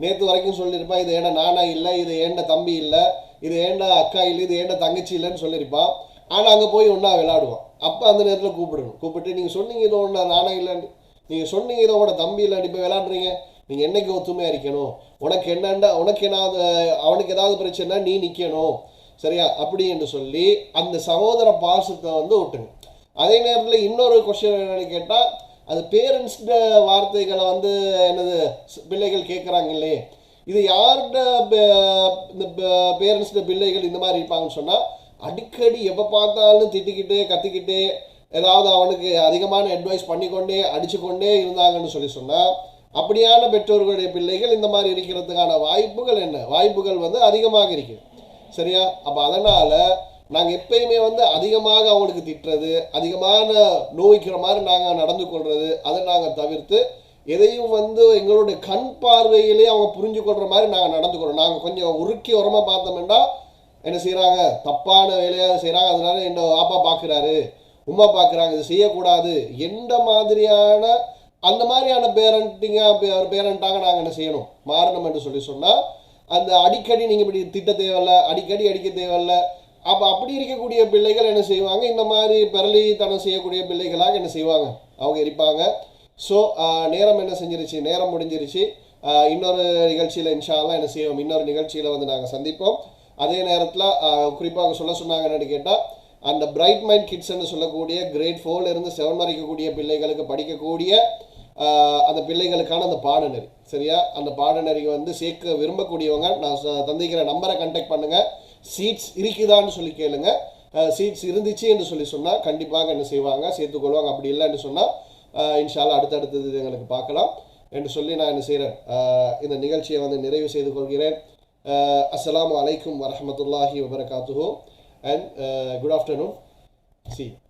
நேற்று வரைக்கும் சொல்லியிருப்பான், இது ஏண்ட நானா இல்லை, இது ஏண்ட தம்பி இல்லை, இது ஏண்ட அக்கா இல்லை, இது ஏண்ட தங்கச்சி இல்லைன்னு சொல்லியிருப்பான். ஆனால் அங்கே போய் ஒன்றா விளையாடுவான். அப்போ அந்த நேரத்தில் கூப்பிட்டு நீங்கள் சொன்னீங்க இதோ ஒன்றா நானா இல்லைன்னு, நீங்கள் சொன்னீங்க இதோ கூட தம்பி இல்லைன்னு இப்போ விளையாடுறீங்க, நீங்கள் என்னைக்கு ஒத்துமையாக இருக்கணும், உனக்கு என்னண்டா உனக்கு ஏதாவது அவனுக்கு ஏதாவது பிரச்சனை நீ நிற்கணும் சரியா அப்படி என்று சொல்லி அந்த சகோதர பாசத்தை வந்து விட்டுங்க. அதே நேரத்தில் இன்னொரு கொஸ்டின் என்னன்னு கேட்டால், அது பேரண்ட்ஸ்ட வார்த்தைகளை வந்து என்னது பிள்ளைகள் கேட்குறாங்க இல்லையே, இது யார்கிட்ட இந்த பேரண்ட்ஸ்ட பிள்ளைகள் இந்த மாதிரி இருப்பாங்கன்னு சொன்னால், அடிக்கடி எப்போ பார்த்தாலும் திட்டிக்கிட்டு கத்திக்கிட்டு ஏதாவது அவனுக்கு அதிகமான அட்வைஸ் பண்ணிக்கொண்டே அடிச்சுக்கொண்டே இருந்தாங்கன்னு சொல்லி சொன்னால், அப்படியான பெற்றோர்களுடைய பிள்ளைகள் இந்த மாதிரி இருக்கிறதுக்கான வாய்ப்புகள் என்ன, வாய்ப்புகள் வந்து அதிகமாக இருக்குது சரியா. அப்போ அதனால் நாங்கள் எப்பயுமே வந்து அதிகமாக அவங்களுக்கு திட்டுறது, அதிகமான நோய்க்கிற மாதிரி நாங்கள் நடந்து கொள்வது, அதை நாங்கள் தவிர்த்து எதையும் வந்து எங்களுடைய கண் பார்வையிலே அவங்க புரிஞ்சு கொள்கிற மாதிரி நாங்கள் நடந்துக்கிறோம். நாங்கள் கொஞ்சம் உருக்கி உரமாக பார்த்தோம்னா என்ன செய்கிறாங்க, தப்பான வேலையாக செய்கிறாங்க, அதனால என்ன அப்பா பார்க்குறாரு உமா பார்க்குறாங்க, இது செய்யக்கூடாது எந்த மாதிரியான அந்த மாதிரியான பேரண்ட்டாக நாங்கள் என்ன செய்யணும், மாறணும் என்று சொல்லி சொன்னால், அந்த அடிக்கடி நீங்கள் இப்படி திட்ட தேவையில்ல, அடிக்கடி அடிக்க தேவையில்ல. அப்போ அப்படி இருக்கக்கூடிய பிள்ளைகள் என்ன செய்வாங்க, இந்த மாதிரி பிறலித்தனம் செய்யக்கூடிய பிள்ளைகளாக என்ன செய்வாங்க, அவங்க இருப்பாங்க. ஸோ நேரம் என்ன செஞ்சிருச்சு, நேரம் முடிஞ்சிருச்சு. இன்னொரு நிகழ்ச்சியில் இன்ஷா அல்லாஹ் என்ன செய்வோம், இன்னொரு நிகழ்ச்சியில் வந்து நாங்கள் சந்திப்போம். அதே நேரத்தில் குறிப்பாக சொன்னாங்கன்னு கேட்டால், அந்த பிரைட் மைண்ட் கிட்ஸ்ன்னு சொல்லக்கூடிய கிரேட் 4லேருந்து 7 வரைக்கக்கூடிய பிள்ளைகளுக்கு படிக்கக்கூடிய அந்த பிள்ளைகளுக்கான அந்த பாடநெறி சரியா, அந்த பாடநெறிக்கு வந்து சேர்க்க விரும்பக்கூடியவங்க நான் தந்திக்கிற நம்பரை கான்டாக்ட் பண்ணுங்கள். சீட்ஸ் இருக்குதான்னு சொல்லி கேளுங்க. சீட்ஸ் இருந்துச்சு என்று சொல்லி சொன்னால் கண்டிப்பாக என்ன செய்வாங்க, சேர்த்துக்கொள்வாங்க. அப்படி இல்லைன்னு சொன்னால் இன்ஷா அல்லாஹ் அடுத்தடுத்தது எங்களுக்கு பார்க்கலாம் என்று சொல்லி நான் என்ன செய்கிறேன், இந்த நிகழ்ச்சியை வந்து நிறைவு செய்து கொள்கிறேன். அஸ்ஸலாமு அலைக்கும் வரஹ்மத்துல்லாஹி வபரகாத்துஹு and good afternoon. See you.